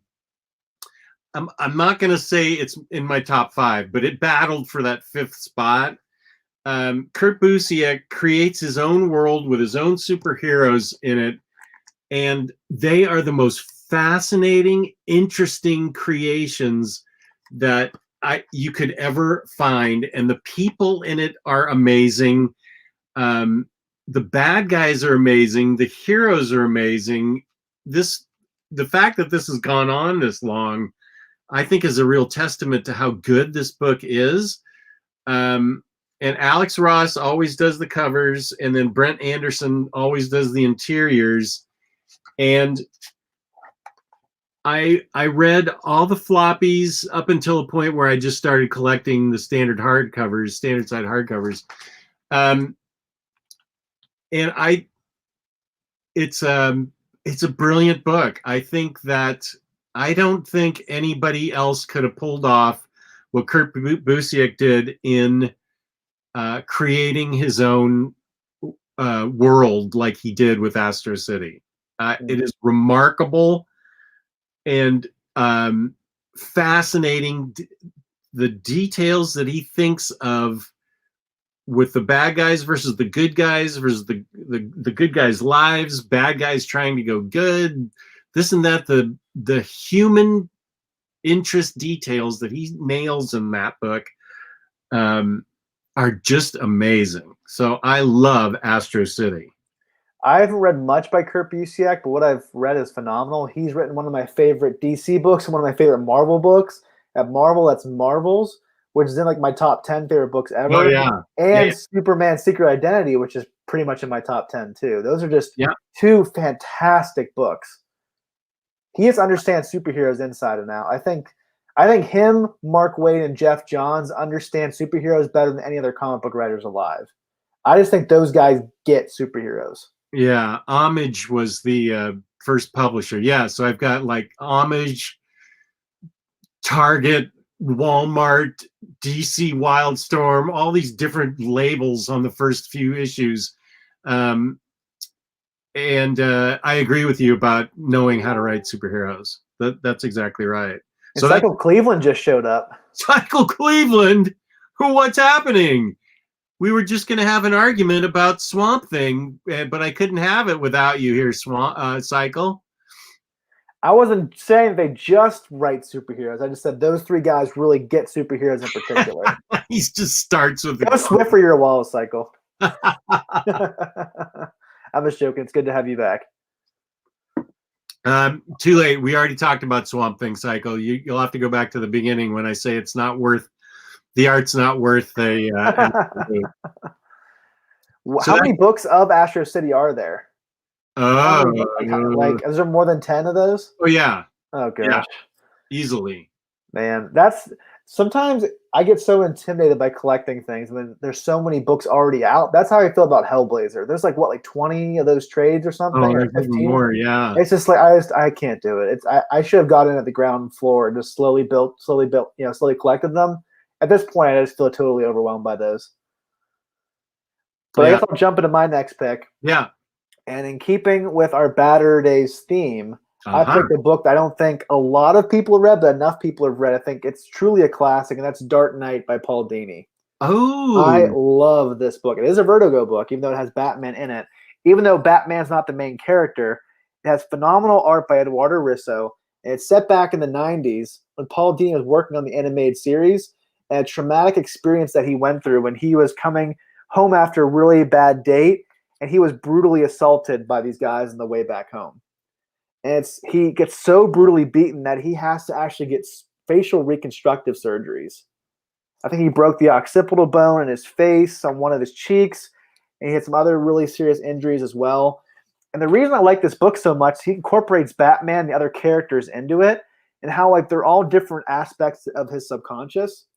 not going to say it's in my top 5, but it battled for that 5th spot. Kurt Busiek creates his own world with his own superheroes in it, and they are the most fascinating, interesting creations that you could ever find, and the people in it are amazing. The bad guys are amazing. The heroes are amazing. The fact that this has gone on this long, I think, is a real testament to how good this book is. And Alex Ross always does the covers, and then Brent Anderson always does the interiors. And I read all the floppies up until a point where I just started collecting the standard side hardcovers. And it's a brilliant book. I don't think anybody else could have pulled off what Kurt Busiek did in creating his own world like he did with Astro City. It is remarkable and fascinating. The details that he thinks of with the bad guys versus the good guys versus the good guys' lives, bad guys trying to go good, this and that, the human interest details that he nails in that book are just amazing. So I love Astro City. I haven't read much by Kurt Busiek, but what I've read is phenomenal. He's written one of my favorite DC books and one of my favorite Marvel books. At Marvel, that's Marvels, which is in like my top 10 favorite books ever. Oh, yeah. And Superman Secret Identity, which is pretty much in my top 10 too. Those are just two fantastic books. He just understands superheroes inside and out. I think him, Mark Waid, and Jeff Johns understand superheroes better than any other comic book writers alive. I just think those guys get superheroes. Yeah, Homage was the first publisher. Yeah, so I've got like Homage, Target, Walmart, DC Wildstorm, all these different labels on the first few issues. And I agree with you about knowing how to write superheroes. That's exactly right. And so Cycle Cleveland just showed up. Cycle Cleveland? What's happening? We were just going to have an argument about Swamp Thing, but I couldn't have it without you here, Cycle. I wasn't saying they just write superheroes. I just said those three guys really get superheroes in particular. He just starts with Go Swift for your wall, Cycle. I'm just joking. It's good to have you back. Too late. We already talked about Swamp Thing, Cycle. You'll have to go back to the beginning when I say it's not worth. The art's not worth a. How many books of Astro City are there? Like, is there more than 10 of those? Oh yeah. Oh gosh. Yeah, easily. Man, sometimes I get so intimidated by collecting things, and then there's so many books already out. That's how I feel about Hellblazer. There's like 20 of those trades or something, or 15 more. Yeah. It's just like I can't do it. I should have gotten at the ground floor and just slowly collected them. At this point, I just feel totally overwhelmed by those. But I guess I'll jump into my next pick. Yeah. And in keeping with our Baturdays theme, I picked a book that I don't think a lot of people have read, but enough people have read. I think it's truly a classic, and that's Dark Knight by Paul Dini. Oh. I love this book. It is a Vertigo book, even though it has Batman in it. Even though Batman's not the main character, it has phenomenal art by Eduardo Risso, and it's set back in the 90s when Paul Dini was working on the animated series, and a traumatic experience that he went through when he was coming home after a really bad date, and he was brutally assaulted by these guys on the way back home. And he gets so brutally beaten that he has to actually get facial reconstructive surgeries. I think he broke the occipital bone in his face, on one of his cheeks, and he had some other really serious injuries as well. And the reason I like this book so much, he incorporates Batman and the other characters into it, and how they're all different aspects of his subconscious.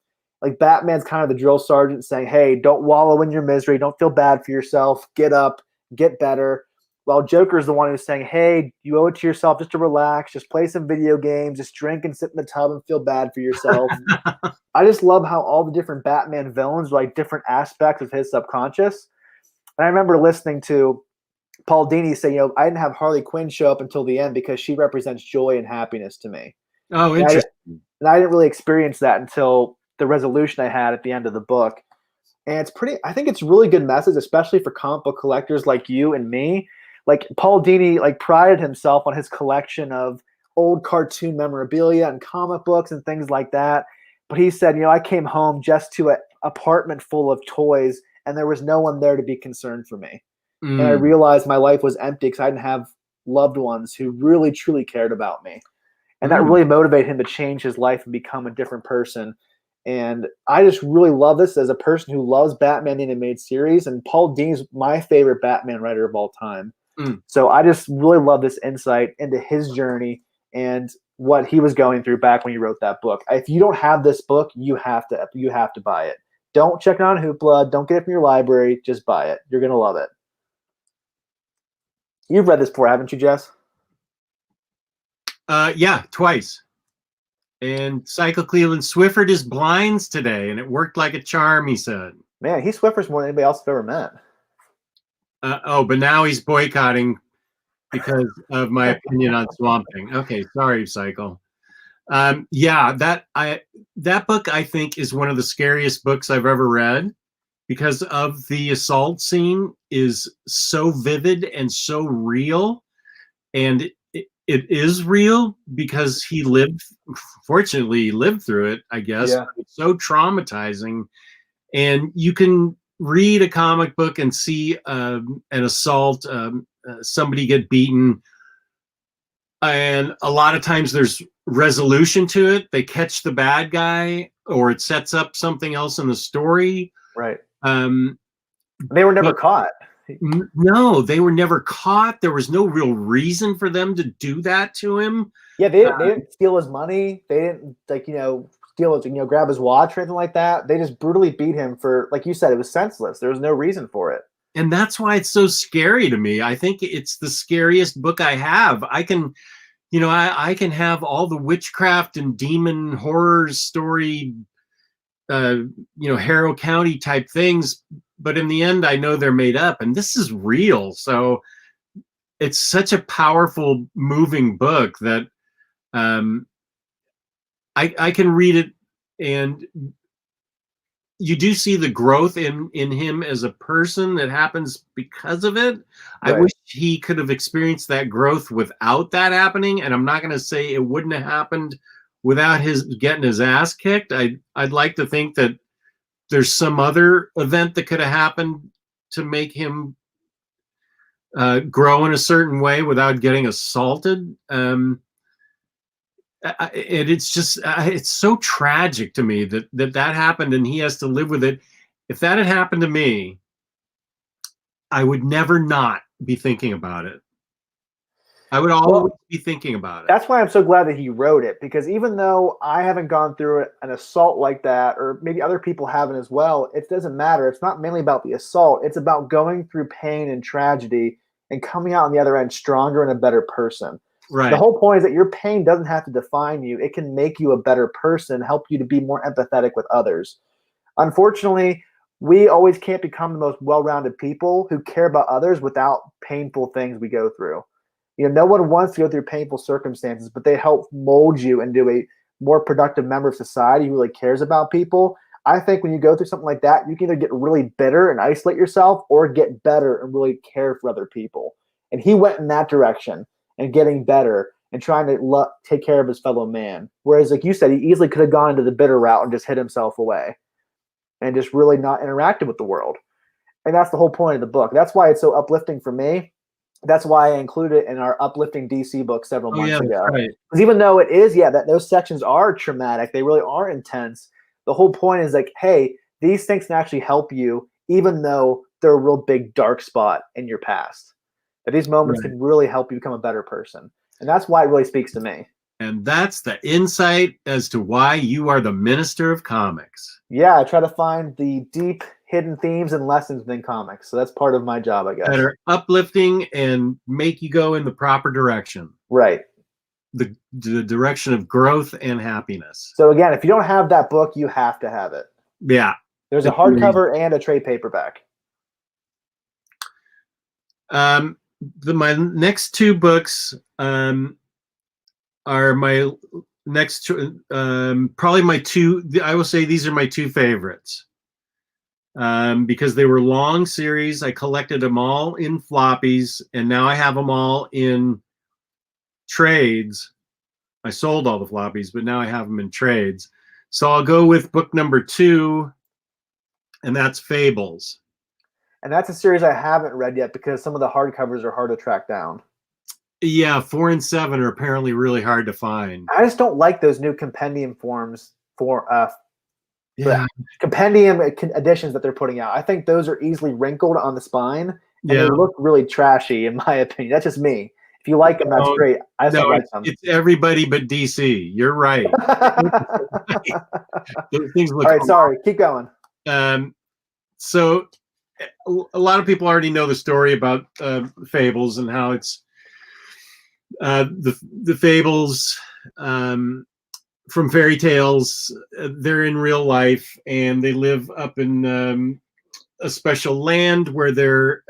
Like Batman's kind of the drill sergeant saying, hey, don't wallow in your misery. Don't feel bad for yourself. Get up, get better. while Joker's the one who's saying, hey, you owe it to yourself just to relax, just play some video games, just drink and sit in the tub and feel bad for yourself. I just love how all the different Batman villains are like different aspects of his subconscious. And I remember listening to Paul Dini say, I didn't have Harley Quinn show up until the end because she represents joy and happiness to me. Oh, interesting. And I didn't really experience that until the resolution I had at the end of the book. And I think it's a really good message, especially for comic book collectors like you and me. Like Paul Dini, like prided himself on his collection of old cartoon memorabilia and comic books and things like that. But he said, I came home just to an apartment full of toys and there was no one there to be concerned for me. And I realized my life was empty because I didn't have loved ones who really, truly cared about me. And that really motivated him to change his life and become a different person. And I just really love this as a person who loves Batman the animated series. And Paul Dini's my favorite Batman writer of all time. So I just really love this insight into his journey and what he was going through back when he wrote that book. If you don't have this book, you have to buy it. Don't check it on Hoopla. Don't get it from your library. Just buy it. You're going to love it. You've read this before, haven't you, Jess? Yeah, twice. And Cycle Cleveland Swifford his blinds today, and it worked like a charm, he said. Man, he Swiffers more than anybody else I've ever met. But now he's boycotting because of my opinion on Swamp Thing. Okay, sorry, Cycle. Yeah, that book I think is one of the scariest books I've ever read because of the assault scene is so vivid and so real, and it is real because fortunately he lived through it, I guess. Yeah. It's so traumatizing, and you can read a comic book and see an assault, somebody get beaten, and a lot of times there's resolution to it. They catch the bad guy, or it sets up something else in the story. Right. They were never caught. No, they were never caught. There was no real reason for them to do that to him. Yeah, they didn't steal his money. They didn't steal his, grab his watch or anything like that. They just brutally beat him for, like you said, it was senseless. There was no reason for it. And that's why it's so scary to me. I think it's the scariest book I have. I can have all the witchcraft and demon horror story, Harrow County type things, but in the end, I know they're made up, and this is real. So it's such a powerful, moving book that I can read it, and you do see the growth in him as a person that happens because of it. Right. I wish he could have experienced that growth without that happening, and I'm not going to say it wouldn't have happened without his getting his ass kicked. I'd like to think that there's some other event that could have happened to make him grow in a certain way without getting assaulted. It's just it's so tragic to me that happened and he has to live with it. If that had happened to me, I would never not be thinking about it. I would always be thinking about it. That's why I'm so glad that he wrote it, because even though I haven't gone through an assault like that, or maybe other people haven't as well, it doesn't matter. It's not mainly about the assault. It's about going through pain and tragedy and coming out on the other end stronger and a better person. Right. The whole point is that your pain doesn't have to define you. It can make you a better person, help you to be more empathetic with others. Unfortunately, we always can't become the most well-rounded people who care about others without painful things we go through. No one wants to go through painful circumstances, but they help mold you into a more productive member of society who really cares about people. I think when you go through something like that, you can either get really bitter and isolate yourself or get better and really care for other people. And he went in that direction and getting better and trying to take care of his fellow man. Whereas, like you said, he easily could have gone into the bitter route and just hid himself away and just really not interacted with the world. And that's the whole point of the book. That's why it's so uplifting for me. That's why I included it in our uplifting DC book several months ago. Right. Because even though it is, that those sections are traumatic, they really are intense. The whole point is like, hey, these things can actually help you, even though they're a real big dark spot in your past. That these moments can really help you become a better person. And that's why it really speaks to me. And that's the insight as to why you are the minister of comics. Yeah, I try to find the deep hidden themes and lessons within comics. So that's part of my job, I guess. That are uplifting and make you go in the proper direction. Right. The direction of growth and happiness. So again, if you don't have that book, you have to have it. Yeah. There's a hardcover and a trade paperback. My next two books are my next probably my two. I will say these are my two favorites because they were long series. I collected them all in floppies, and now I have them all in trades. I sold all the floppies, but now I have them in trades. So I'll go with book number 2, and that's Fables. And that's a series I haven't read yet because some of the hardcovers are hard to track down. Yeah, 4 and 7 are apparently really hard to find. I just don't like those new compendium forms for compendium editions that they're putting out. I think those are easily wrinkled on the spine, and they look really trashy, in my opinion. That's just me. If you like them, that's great. I just don't like them. It's everybody but DC. You're right. Those things look all right, sorry. Keep going. So a lot of people already know the story about Fables and how it's the Fables from fairy tales. They're in real life, and they live up in a special land where they're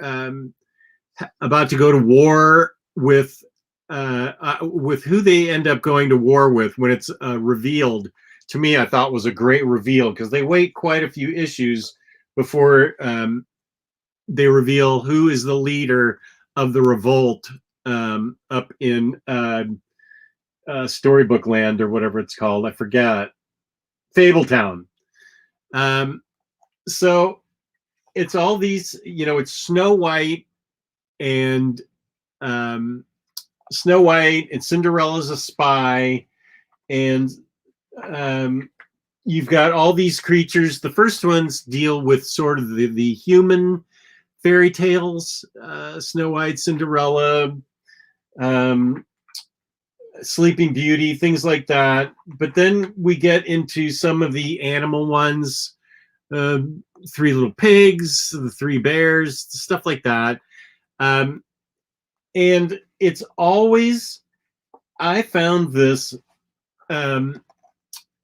about to go to war with who they end up going to war with when it's revealed. To me, I thought was a great reveal because they wait quite a few issues before they reveal who is the leader of the revolt up in Storybook Land or whatever it's called. I forget. Fabletown. So it's all these, it's Snow White and Cinderella's a spy, and you've got all these creatures. The first ones deal with sort of the human fairy tales, Snow White, Cinderella, Sleeping Beauty, things like that. But then we get into some of the animal ones, 3 Little Pigs, the 3 Bears, stuff like that. And it's always, I found this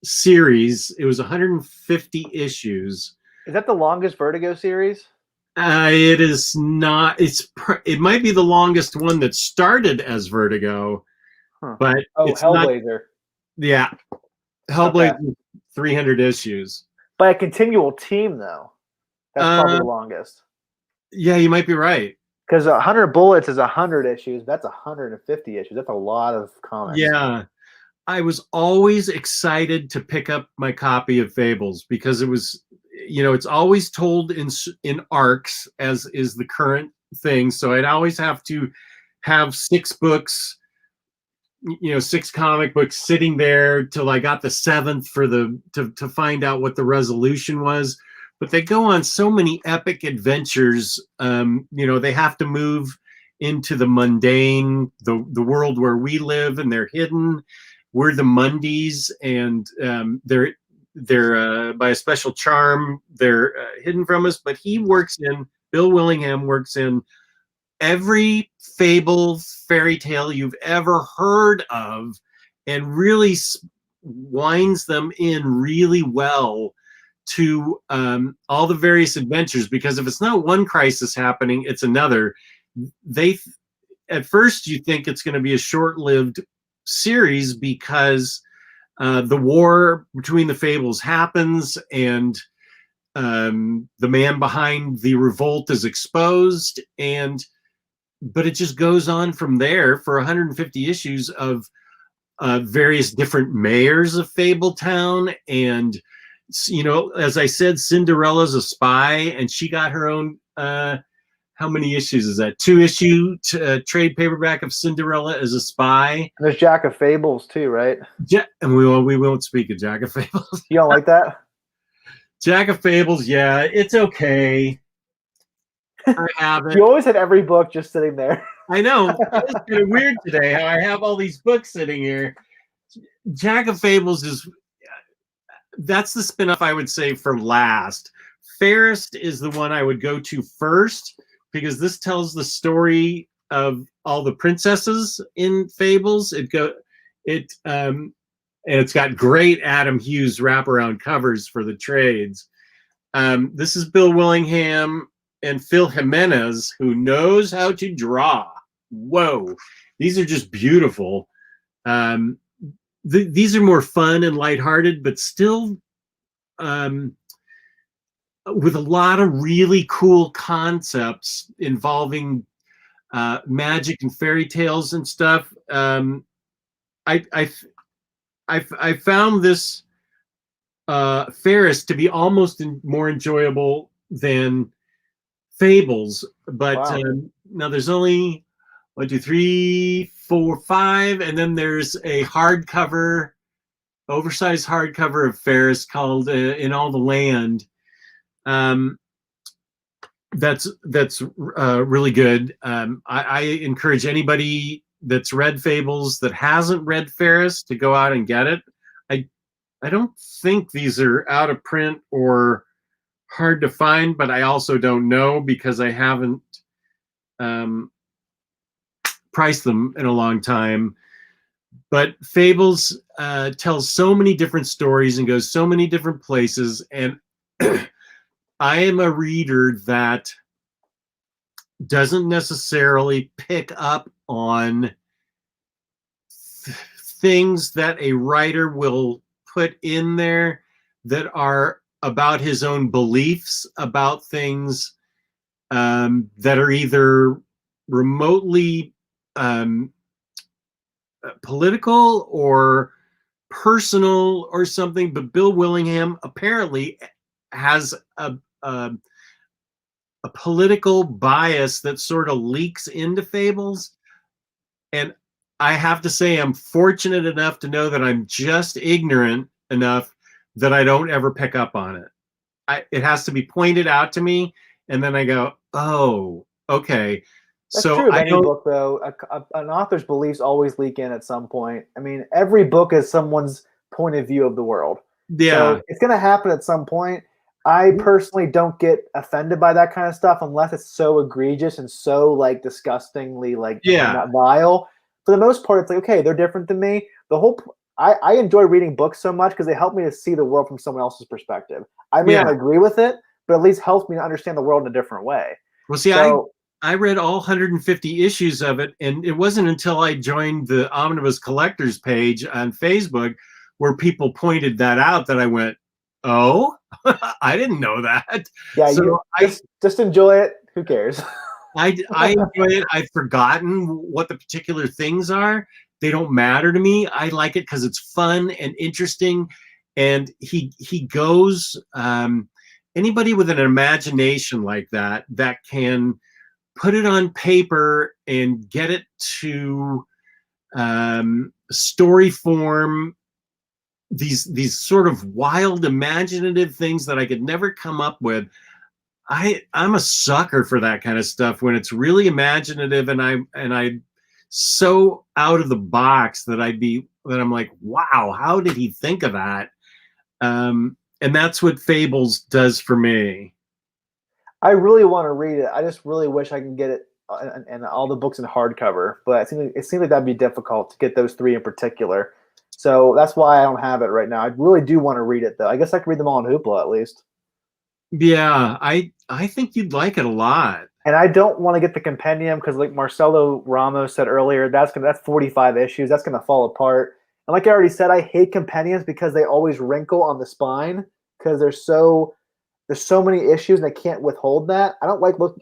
series, it was 150 issues. Is that the longest Vertigo series? It is not. It might be the longest one that started as Vertigo, but it's Hellblazer. Not, yeah, Hellblazer, 300 issues. By a continual team, though. That's probably the longest. Yeah, you might be right. Because 100 Bullets is 100 issues. That's 150 issues. That's a lot of comics. Yeah. I was always excited to pick up my copy of Fables because it was, it's always told in arcs, as is the current thing. So I'd always have to have 6 books, 6 comic books sitting there till I got the 7th to find out what the resolution was. But they go on so many epic adventures. They have to move into the mundane, the world where we live, and they're hidden. We're the Mundies, and they're by a special charm, they're hidden from us. But Bill Willingham works in every fable, fairy tale you've ever heard of, and really winds them in really well to all the various adventures, because if it's not one crisis happening, it's another. At first you think it's going to be a short-lived series because the war between the Fables happens, and the man behind the revolt is exposed, but it just goes on from there for 150 issues of various different mayors of Fabletown. And as I said, Cinderella's a spy, and she got her own, how many issues is that? 2-issue trade paperback of Cinderella as a spy. And there's Jack of Fables too, right? And we won't speak of Jack of Fables. You don't like that? Jack of Fables, yeah, it's okay. I have it. You always had every book just sitting there. I know. It's kind of weird today how I have all these books sitting here. Jack of Fables that's the spinoff I would say for last. Fairest is the one I would go to first, because this tells the story of all the princesses in Fables. And it's got great Adam Hughes wraparound covers for the trades. This is Bill Willingham and Phil Jimenez, who knows how to draw. Whoa, these are just beautiful. These are more fun and lighthearted, but still with a lot of really cool concepts involving magic and fairy tales and stuff. I found this Fairest to be almost more enjoyable than Fables, but Wow. now there's only 1, 2, 3, 4, 5, and then there's a hardcover, oversized hardcover of Fairest called "In All the Land." That's really good. I encourage anybody that's read Fables that hasn't read Fairest to go out and get it. I don't think these are out of print or hard to find, but I also don't know because I haven't priced them in a long time. But Fables tells so many different stories and goes so many different places, and I am a reader that doesn't necessarily pick up on things that a writer will put in there that are about his own beliefs about things that are either remotely political or personal or something. But Bill Willingham apparently has a political bias that sort of leaks into Fables. And I have to say, I'm fortunate enough to know that I'm just ignorant enough that I don't ever pick up on it. It has to be pointed out to me, and then I go, "Oh, okay." That's So true of I any don't. book, though. An author's beliefs always leak in at some point. I mean, every book is someone's point of view of the world. Yeah, So it's going to happen at some point. I personally don't get offended by that kind of stuff unless it's so egregious and so like disgustingly like yeah, vile. For the most part, it's like, okay, they're different than me. I enjoy reading books so much because they help me to see the world from someone else's perspective. I may yeah. not agree with it, but at least helps me to understand the world in a different way. Well, see, So I read all 150 issues of it, and it wasn't until I joined the Omnibus Collectors page on Facebook where people pointed that out that I went, "Oh, I didn't know that." yeah, So you just enjoy it. Who cares? I enjoy it. I've forgotten what the particular things are. They don't matter to me. I like it because it's fun and interesting, and he goes. Anybody with an imagination like that can put it on paper and get it to story form. These sort of wild, imaginative things that I could never come up with. I'm a sucker for that kind of stuff when it's really imaginative and I so out of the box that I'm like, wow, how did he think of that? And that's what Fables does for me. I really want to read it. I just really wish I can get it and all the books in hardcover, but it seems like that'd be difficult to get those three in particular. So that's why I don't have it right now. I really do want to read it though. I guess I could read them all in Hoopla at least. Yeah, I think you'd like it a lot. And I don't want to get the compendium because, like Marcelo Ramos said earlier, that's 45 issues. That's gonna fall apart. And like I already said, I hate compendiums because they always wrinkle on the spine because there's so many issues and I can't withhold that. I don't like look.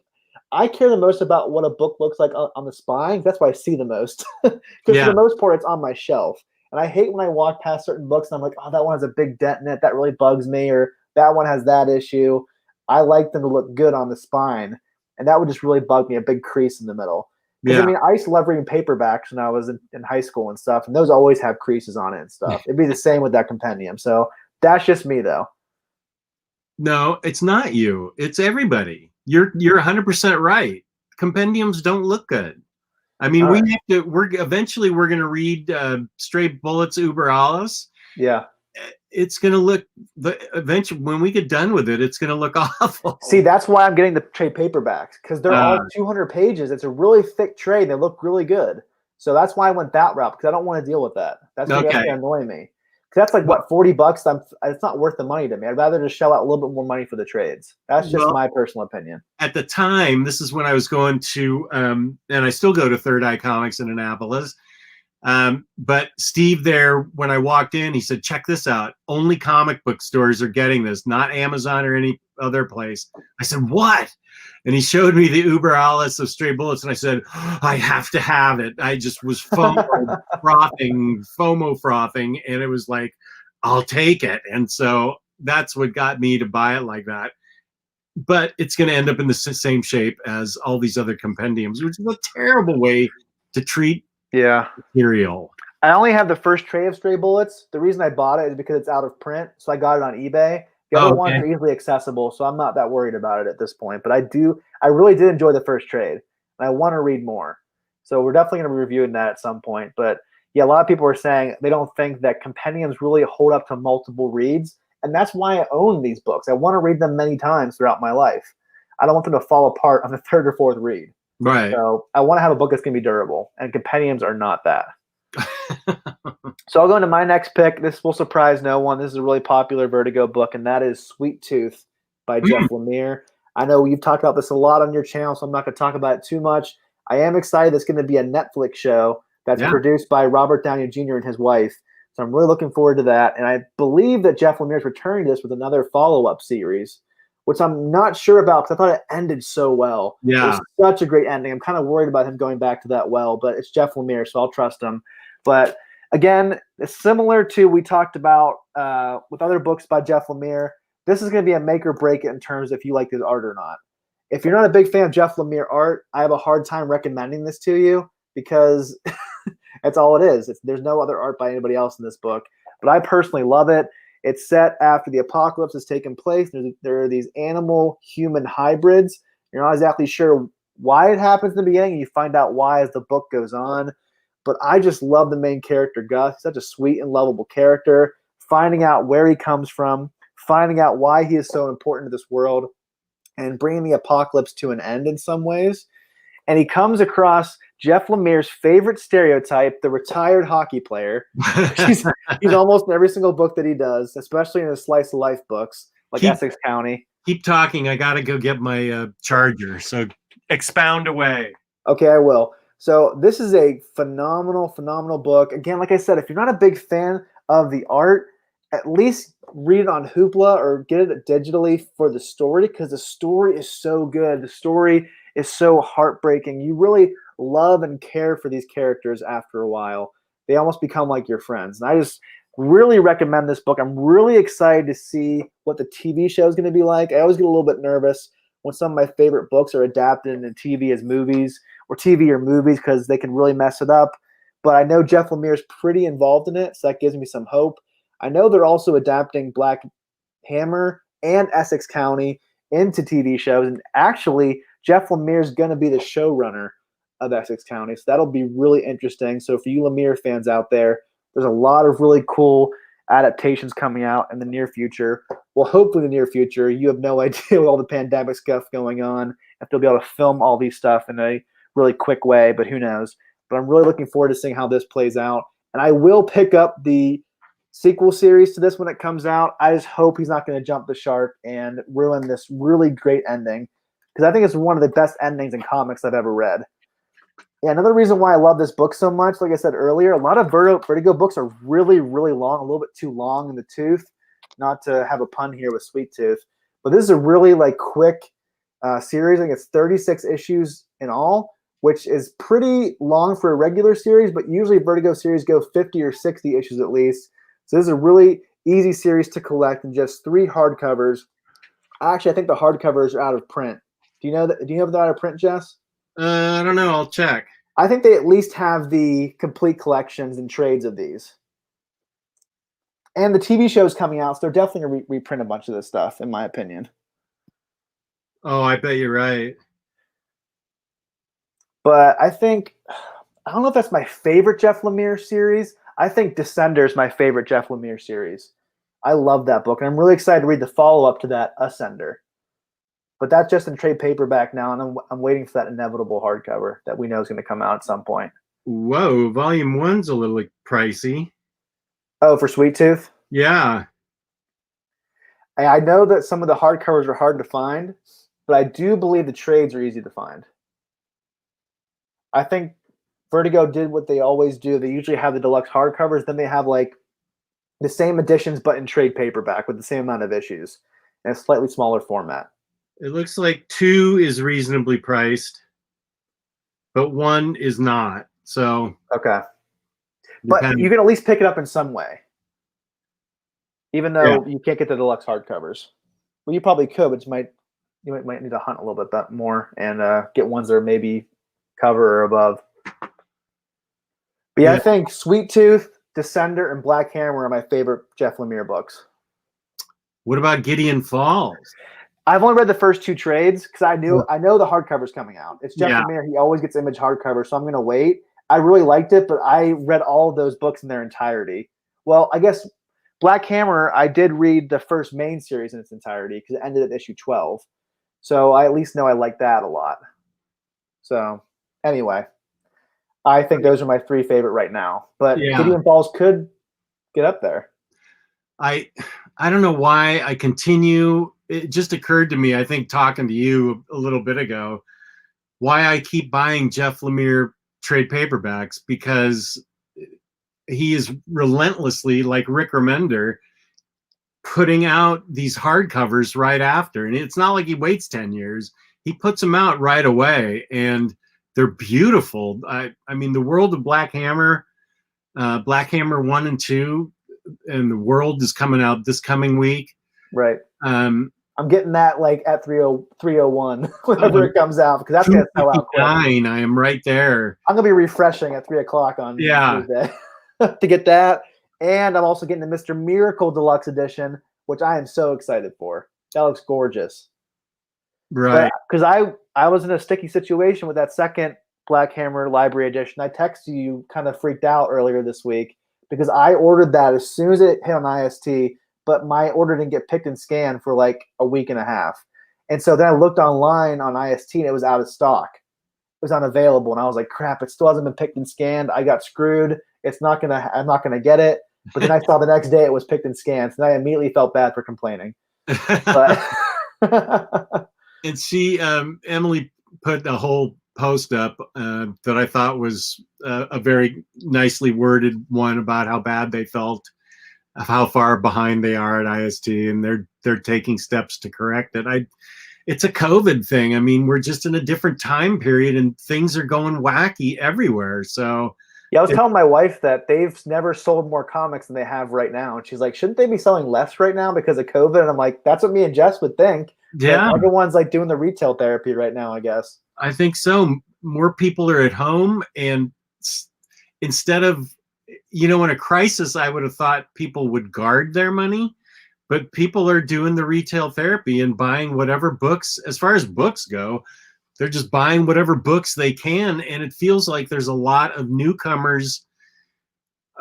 I care the most about what a book looks like on the spine. That's why I see the most. Because Yeah, for the most part, it's on my shelf. And I hate when I walk past certain books and I'm like, oh, that one has a big dent in it. That really bugs me. Or that one has that issue. I like them to look good on the spine. And that would just really bug me, a big crease in the middle. Because, I yeah. mean, I used to love reading paperbacks when I was in high school and stuff. And those always have creases on it and stuff. It'd be the same with that compendium. So that's just me, though. No, it's not you. It's everybody. You're 100% right. Compendiums don't look good. I mean, All right. we're eventually going to read Stray Bullets Uber Alles. Yeah. it's going to look eventually when we get done with it, it's going to look awful. See, that's why I'm getting the trade paperbacks, because they're all 200 pages. It's a really thick trade. They look really good. So that's why I went that route, because I don't want to deal with that. That's going to annoy me. Because that's like, what, $40? It's not worth the money to me. I'd rather just shell out a little bit more money for the trades. That's just my personal opinion. At the time, this is when I was going to, and I still go to Third Eye Comics in Annapolis. But Steve there, when I walked in, he said, check this out. Only comic book stores are getting this, not Amazon or any other place. I said, what? And he showed me the Uber Alice of Stray Bullets, and I said, I have to have it. I just was FOMO frothing, and it was like, I'll take it. And so that's what got me to buy it like that. But it's going to end up in the same shape as all these other compendiums, which is a terrible way to treat material. I only have the first tray of Stray Bullets. The reason I bought it is because it's out of print, so I got it on eBay. The other ones are easily accessible, so I'm not that worried about it at this point. But I really did enjoy the first trade, and I want to read more. So we're definitely going to be reviewing that at some point. But yeah, a lot of people are saying they don't think that compendiums really hold up to multiple reads, and that's why I own these books. I want to read them many times throughout my life. I don't want them to fall apart on the third or fourth read. Right. So I want to have a book that's going to be durable, and compendiums are not that. So I'll go into my next pick. This will surprise no one. This is a really popular Vertigo book, and that is Sweet Tooth by Jeff Lemire. I know you've talked about this a lot on your channel, so I'm not going to talk about it too much. I am excited. It's going to be a Netflix show that's produced by Robert Downey Jr. and his wife. So I'm really looking forward to that. And I believe that Jeff Lemire is returning this with another follow-up series, which I'm not sure about because I thought it ended so well. Yeah. It was such a great ending. I'm kind of worried about him going back to that well, but it's Jeff Lemire, so I'll trust him. But again, it's similar to we talked about with other books by Jeff Lemire. This is going to be a make or break it in terms of if you like his art or not. If you're not a big fan of Jeff Lemire art, I have a hard time recommending this to you because that's all it is. There's no other art by anybody else in this book. But I personally love it. It's set after the apocalypse has taken place. There are these animal-human hybrids. You're not exactly sure why it happens in the beginning, and you find out why as the book goes on. But I just love the main character, Gus. He's such a sweet and lovable character. Finding out where he comes from, finding out why he is so important to this world, and bringing the apocalypse to an end in some ways. And he comes across Jeff Lemire's favorite stereotype, the retired hockey player. He's almost in every single book that he does, especially in his slice of life books, like Essex County. Keep talking. I got to go get my charger. So expound away. Okay, I will. So this is a phenomenal, phenomenal book. Again, like I said, if you're not a big fan of the art, at least read it on Hoopla or get it digitally for the story, because the story is so good. The story is so heartbreaking. You really love and care for these characters after a while. They almost become like your friends. And I just really recommend this book. I'm really excited to see what the TV show is going to be like. I always get a little bit nervous when some of my favorite books are adapted into TV as movies, or TV or movies, because they can really mess it up. But I know Jeff Lemire is pretty involved in it, so that gives me some hope. I know they're also adapting Black Hammer and Essex County into TV shows, and actually Jeff Lemire is going to be the showrunner of Essex County, so that'll be really interesting. So for you Lemire fans out there, there's a lot of really cool adaptations coming out in the near future. Well, hopefully in the near future. You have no idea with all the pandemic stuff going on if they'll be able to film all these stuff in a really quick way, but who knows. But I'm really looking forward to seeing how this plays out. And I will pick up the sequel series to this when it comes out. I just hope he's not going to jump the shark and ruin this really great ending, because I think it's one of the best endings in comics I've ever read. Yeah, another reason why I love this book so much, like I said earlier, a lot of Vertigo books are really, really long, a little bit too long in the tooth. Not to have a pun here with Sweet Tooth, but this is a really quick series. I think it's 36 issues in all, which is pretty long for a regular series, but usually Vertigo series go 50 or 60 issues at least. So this is a really easy series to collect in just 3 hardcovers. Actually, I think the hardcovers are out of print. Do you know that? Do you know if they're out of print, Jess? I don't know. I'll check. I think they at least have the complete collections and trades of these. And the TV show is coming out, so they're definitely going to reprint a bunch of this stuff, in my opinion. Oh, I bet you're right. But I think, I don't know if that's my favorite Jeff Lemire series. I think Descender is my favorite Jeff Lemire series. I love that book, and I'm really excited to read the follow-up to that, Ascender. But that's just in trade paperback now, and I'm waiting for that inevitable hardcover that we know is going to come out at some point. Whoa, volume 1's a little pricey. Oh, for Sweet Tooth? Yeah. I know that some of the hardcovers are hard to find, but I do believe the trades are easy to find. I think Vertigo did what they always do. They usually have the deluxe hardcovers, then they have like the same editions but in trade paperback with the same amount of issues in a slightly smaller format. It looks like 2 is reasonably priced, but 1 is not. So okay, but you can at least pick it up in some way, even though you can't get the deluxe hardcovers. Well, you probably could, but you might need to hunt a little bit more and get ones that are maybe cover or above. But yeah, I think Sweet Tooth, Descender, and Black Hammer are my favorite Jeff Lemire books. What about Gideon Falls? I've only read the first 2 trades because I know the hardcover's coming out. It's Jeff Lemire. He always gets Image hardcover, so I'm going to wait. I really liked it, but I read all of those books in their entirety. Well, I guess Black Hammer, I did read the first main series in its entirety because it ended at issue 12. So I at least know I like that a lot. So anyway, I think those are my 3 favorite right now. But Gideon Falls could get up there. I don't know why I continue. It just occurred to me, I think, talking to you a little bit ago, why I keep buying Jeff Lemire trade paperbacks, because he is relentlessly, like Rick Remender, putting out these hardcovers right after. And it's not like he waits 10 years. He puts them out right away, and they're beautiful. I mean, the World of Black Hammer, Black Hammer 1 and 2, and the World is coming out this coming week. Right. I'm getting that like at 301 whenever it comes out, because that's going to sell out quick. I am right there. I'm going to be refreshing at 3 o'clock on Tuesday to get that. And I'm also getting the Mr. Miracle Deluxe Edition, which I am so excited for. That looks gorgeous. Right. Because I was in a sticky situation with that second Black Hammer Library Edition. I texted you, kind of freaked out earlier this week, because I ordered that as soon as it hit on IST, but my order didn't get picked and scanned for like a week and a half. And so then I looked online on IST and it was out of stock. It was unavailable. And I was like, crap, it still hasn't been picked and scanned. I got screwed. I'm not gonna get it. But then I saw the next day it was picked and scanned. So I immediately felt bad for complaining. But and she, Emily put a whole post up that I thought was a very nicely worded one about how bad they felt, of how far behind they are at IST, and they're taking steps to correct it. It's a COVID thing. I mean, we're just in a different time period, and things are going wacky everywhere. So yeah, I was telling my wife that they've never sold more comics than they have right now, and she's like, "Shouldn't they be selling less right now because of COVID?" And I'm like, "That's what me and Jess would think." Yeah, but everyone's like doing the retail therapy right now, I guess. I think so. More people are at home, and instead of, in a crisis, I would have thought people would guard their money, but people are doing the retail therapy and buying whatever books, as far as books go, they're just buying whatever books they can. And it feels like there's a lot of newcomers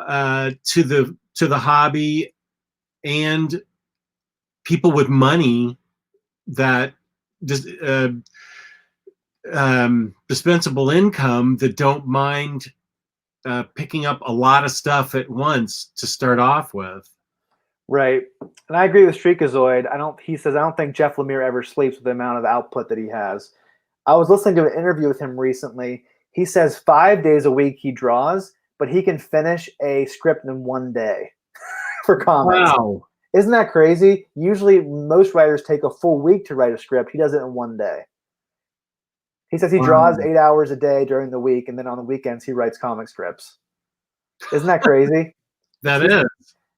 to the hobby, and people with money that just dispensable income that don't mind picking up a lot of stuff at once to start off with. Right. And I agree with Streakazoid. He says, I don't think Jeff Lemire ever sleeps with the amount of output that he has. I was listening to an interview with him recently. He says 5 days a week he draws, but he can finish a script in 1 day for comics. Wow. Isn't that crazy? Usually most writers take a full week to write a script. He does it in 1 day. He says he draws 8 hours a day during the week, and then on the weekends he writes comic strips. Isn't that crazy? That is.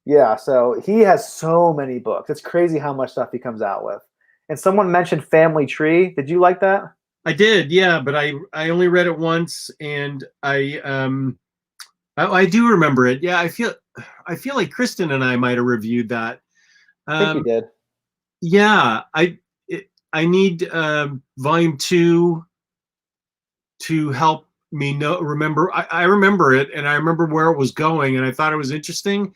Yeah, so he has so many books. It's crazy how much stuff he comes out with. And someone mentioned Family Tree. Did you like that? I did, yeah, but I only read it once, and I do remember it. Yeah, I feel like Kristen and I might have reviewed that. I think you did. Yeah, I need volume 2 to help me remember. I remember it, and I remember where it was going, and I thought it was interesting.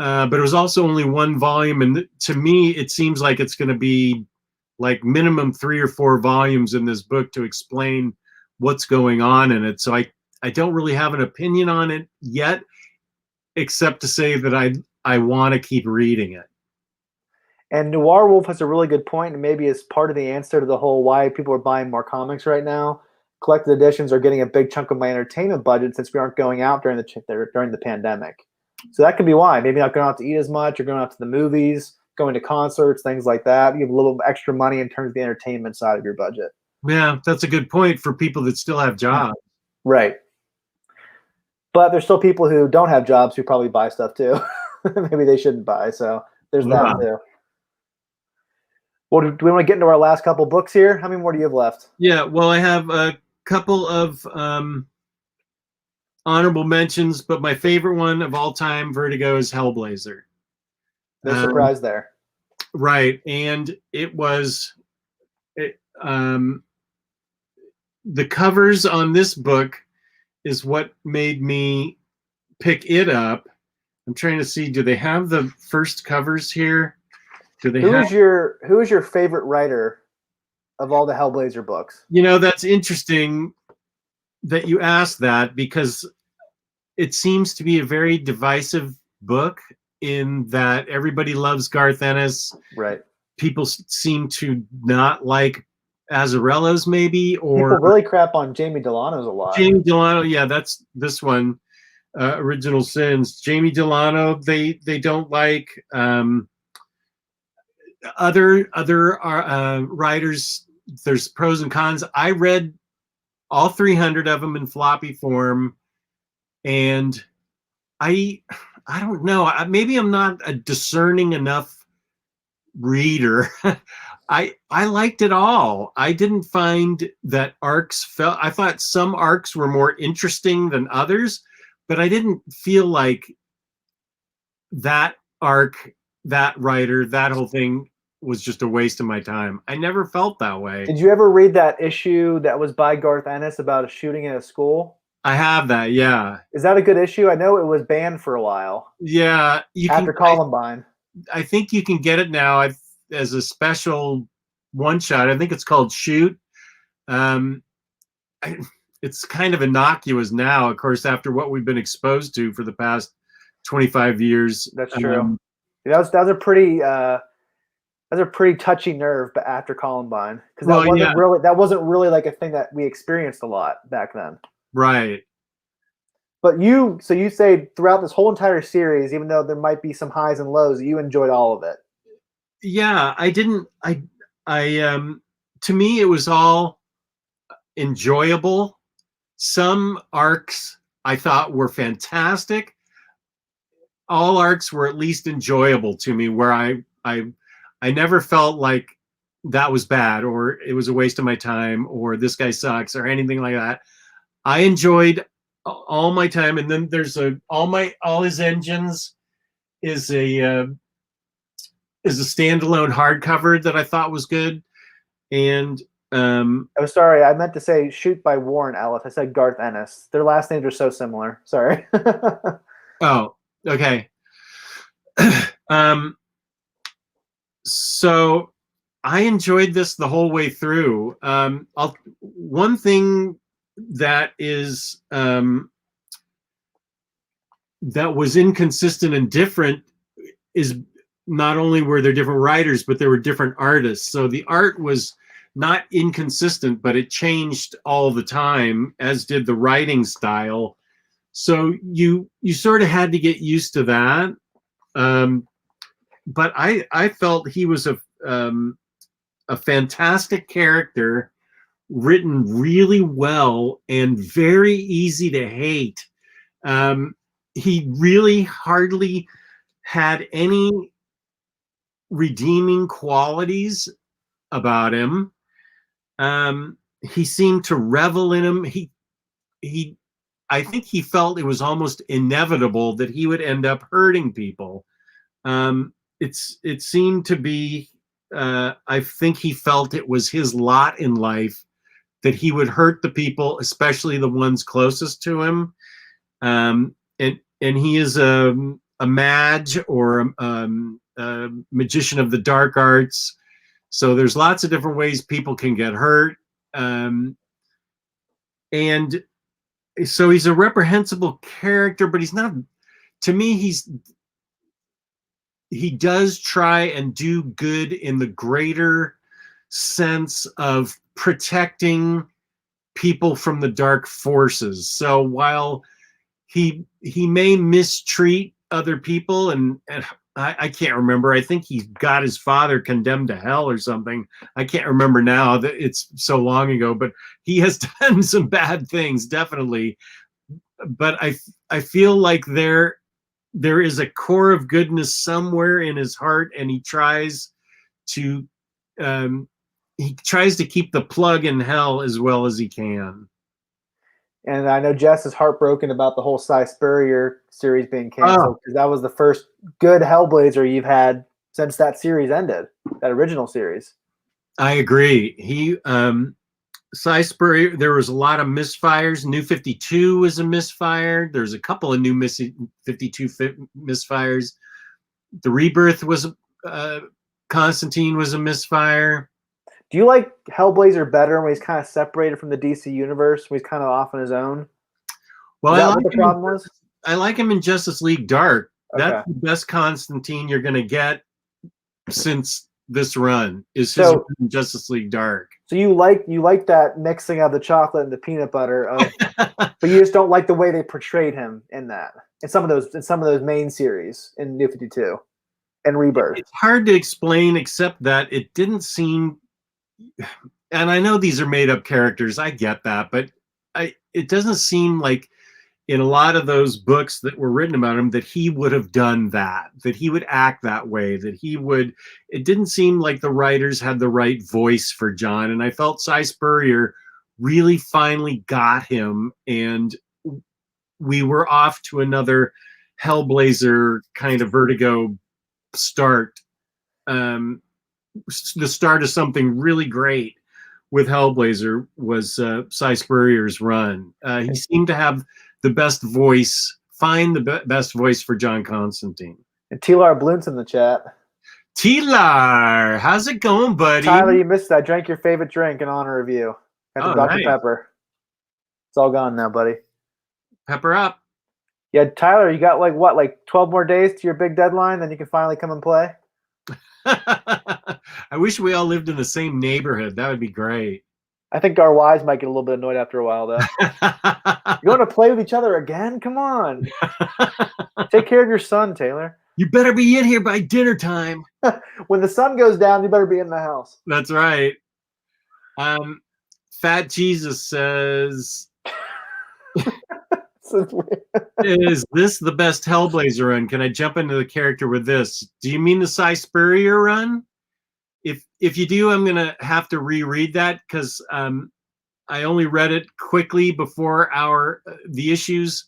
but it was also only one volume, and to me, it seems like it's going to be like minimum 3 or 4 volumes in this book to explain what's going on in it. So I don't really have an opinion on it yet, except to say that I want to keep reading it. And Noir Wolf has a really good point, and maybe as part of the answer to the whole why people are buying more comics right now, collected editions are getting a big chunk of my entertainment budget since we aren't going out during the pandemic. So that could be why. Maybe not going out to eat as much, or going out to the movies, going to concerts, things like that. You have a little extra money in terms of the entertainment side of your budget. Yeah, that's a good point for people that still have jobs. Right. But there's still people who don't have jobs who probably buy stuff too. Maybe they shouldn't buy. So there's that too. Well, do we want to get into our last couple books here? How many more do you have left? Yeah, well, I have a couple of honorable mentions, but my favorite one of all time, Vertigo, is Hellblazer. No surprise there. Right, and it was the covers on this book is what made me pick it up. I'm trying to see, do they have the first covers here? Do they who is your favorite writer of all the Hellblazer books? You know, that's interesting that you asked that, because it seems to be a very divisive book in that everybody loves Garth Ennis. Right. People seem to not like Azzarello's, maybe, or people really crap on Jamie Delano's a lot. Jamie Delano, yeah, that's this one, Original Sins. Jamie Delano, they don't like. Other writers, there's pros and cons. I read all 300 of them in floppy form, and I don't know. Maybe I'm not a discerning enough reader. I liked it all. I didn't find that arcs I thought some arcs were more interesting than others, but I didn't feel like that arc, that writer, that whole thing was just a waste of my time. I never felt that way. Did you ever read that issue that was by Garth Ennis about a shooting in a school? I have that, yeah. Is that a good issue? I know it was banned for a while. Yeah. After Columbine. I think you can get it now as a special one-shot. I think it's called Shoot. It's kind of innocuous now, of course, after what we've been exposed to for the past 25 years. That's true. That was a pretty touchy nerve, but after Columbine, because that wasn't really like a thing that we experienced a lot back then. Right. But you say throughout this whole entire series, even though there might be some highs and lows, you enjoyed all of it. Yeah, I didn't. To me, it was all enjoyable. Some arcs I thought were fantastic. All arcs were at least enjoyable to me, where I never felt like that was bad, or it was a waste of my time, or this guy sucks, or anything like that. I enjoyed all my time. And then there's all his engines is a standalone hardcover that I thought was good. And I'm sorry, I meant to say Shoot by Warren Ellis. I said Garth Ennis. Their last names are so similar. Sorry. Oh, okay. So I enjoyed this the whole way through. One thing that is that was inconsistent and different is not only were there different writers, but there were different artists. So the art was not inconsistent, but it changed all the time, as did the writing style. So you sort of had to get used to that. But I felt he was a fantastic character, written really well and very easy to hate. He really hardly had any redeeming qualities about him. He seemed to revel in him. I think he felt it was almost inevitable that he would end up hurting people. It seemed to be, I think he felt it was his lot in life that he would hurt the people, especially the ones closest to him. And he is a a mage or a magician of the dark arts. So there's lots of different ways people can get hurt. And so he's a reprehensible character, but he's not, to me, he does try and do good in the greater sense of protecting people from the dark forces. So while he may mistreat other people, and I can't remember. I think he got his father condemned to hell or something. I can't remember now, that it's so long ago, but he has done some bad things, definitely. But I feel like there is a core of goodness somewhere in his heart, and he tries to keep the plug in hell as well as he can. And I know Jess is heartbroken about the whole Spurrier series being canceled, because that was the first good Hellblazer you've had since that series ended, that original series. I agree. Spurrier, there was a lot of misfires. New 52 was a misfire. There's a couple of new 52 misfires. The Rebirth was Constantine was a misfire. Do you like Hellblazer better when he's kind of separated from the DC universe, when he's kind of off on his own? Well, I like him in Justice League Dark. Okay. That's the best Constantine you're going to get since this run is in Justice League Dark. So you like that mixing of the chocolate and the peanut butter, but you just don't like the way they portrayed him in that. In some of those main series in New 52 and Rebirth. It's hard to explain, except that it didn't seem. And I know these are made up characters. I get that, but it doesn't seem like in a lot of those books that were written about him that he would have done that he would act that way, it didn't seem like the writers had the right voice for John. And I felt Spurrier really finally got him, and we were off to another Hellblazer kind of Vertigo start. The start of something really great with Hellblazer was Spurrier's run. He seemed to have the best voice, best voice for John Constantine. And Tilar Blunt's in the chat. Tilar, how's it going, buddy? Tyler, you missed it. I drank your favorite drink in honor of you. Got the Dr. Nice. Pepper. It's all gone now, buddy. Pepper up. Yeah, Tyler, you got like 12 more days to your big deadline, then you can finally come and play? I wish we all lived in the same neighborhood. That would be great. I think our wives might get a little bit annoyed after a while, though. You want to play with each other again? Come on. Take care of your son, Taylor. You better be in here by dinner time. When the sun goes down, you better be in the house. That's right. Fat Jesus says, is this the best Hellblazer run? Can I jump into the character with this? Do you mean the Spurrier run? If you do, I'm gonna have to reread that, because I only read it quickly before the issues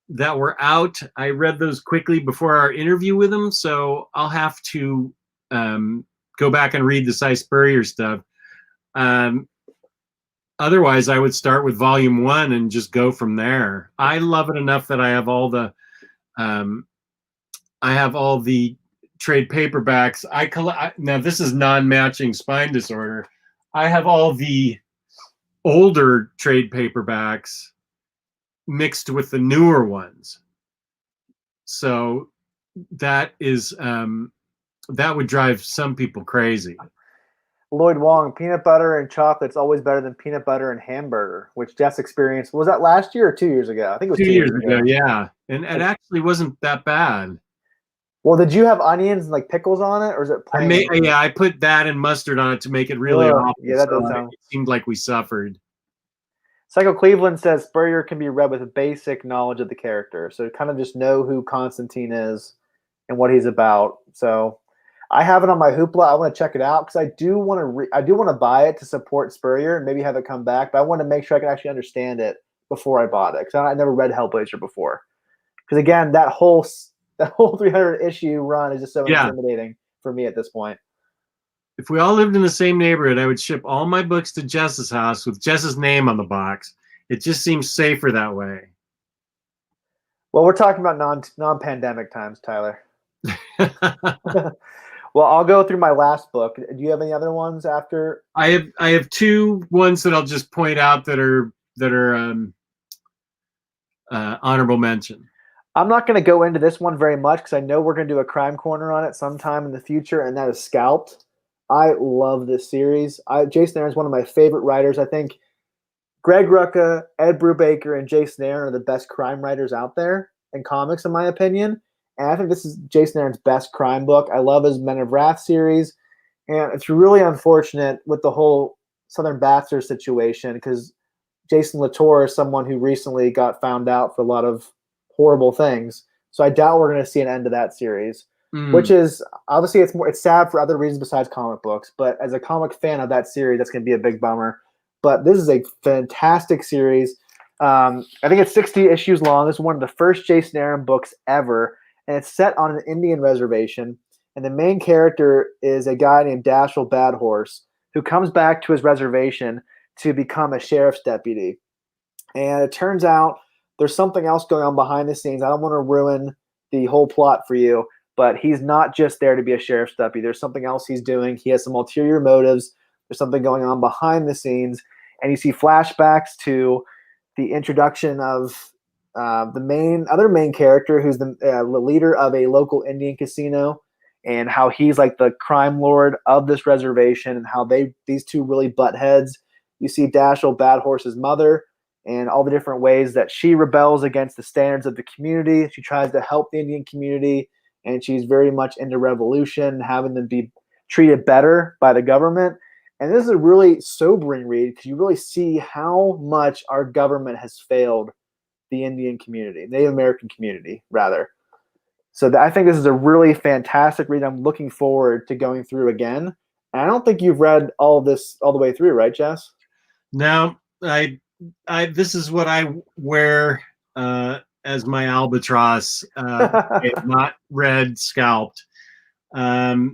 that were out. I read those quickly before our interview with him, so I'll have to go back and read the Spurrier stuff. Otherwise, I would start with Volume 1 and just go from there. I love it enough that I have all the trade paperbacks. Now this is non-matching spine disorder. I have all the older trade paperbacks mixed with the newer ones. So that is that would drive some people crazy. Lloyd Wong, peanut butter and chocolate's always better than peanut butter and hamburger, which Jeff's experienced. Was that last year or 2 years ago? I think it was 2 years ago. Yeah, and it actually wasn't that bad. Well, did you have onions and like pickles on it, or is it plain? I put that and mustard on it to make it really awful. Yeah, that does sound. It seemed like we suffered. Psycho Cleveland says Spurrier can be read with a basic knowledge of the character, so kind of just know who Constantine is and what he's about. So I have it on my Hoopla. I want to check it out because I do want to buy it to support Spurrier and maybe have it come back. But I want to make sure I can actually understand it before I bought it, because I never read Hellblazer before. Because again, that whole 300 issue run is just so intimidating for me at this point. If we all lived in the same neighborhood, I would ship all my books to Jess's house with Jess's name on the box. It just seems safer that way. Well, we're talking about non-pandemic times, Tyler. Well, I'll go through my last book. Do you have any other ones after? I have two ones that I'll just point out that are honorable mention. I'm not going to go into this one very much because I know we're going to do a crime corner on it sometime in the future, and that is Scalped. I love this series. Jason Aaron's one of my favorite writers. I think Greg Rucka, Ed Brubaker, and Jason Aaron are the best crime writers out there in comics, in my opinion. And I think this is Jason Aaron's best crime book. I love his Men of Wrath series. And it's really unfortunate with the whole Southern Bachelor situation because Jason Latour is someone who recently got found out for a lot of horrible things. So I doubt we're going to see an end to that series, which is obviously it's sad for other reasons besides comic books. But as a comic fan of that series, that's going to be a big bummer. But this is a fantastic series. I think it's 60 issues long. It's one of the first Jason Aaron books ever. And it's set on an Indian reservation. And the main character is a guy named Dashiell Badhorse who comes back to his reservation to become a sheriff's deputy. And it turns out there's something else going on behind the scenes. I don't want to ruin the whole plot for you, but he's not just there to be a sheriff's deputy. There's something else he's doing. He has some ulterior motives. There's something going on behind the scenes. And you see flashbacks to the introduction of the other main character, who's the leader of a local Indian casino, and how he's like the crime lord of this reservation, and how these two really butt heads. You see Dashiell Badhorse's mother and all the different ways that she rebels against the standards of the community. She tries to help the Indian community, and she's very much into revolution, having them be treated better by the government. And this is a really sobering read because you really see how much our government has failed the Indian community, Native American community, rather. So I think this is a really fantastic read. I'm looking forward to going through again. And I don't think you've read all of this all the way through, right, Jess? No, this is what I wear as my albatross. I have not read Scalped. I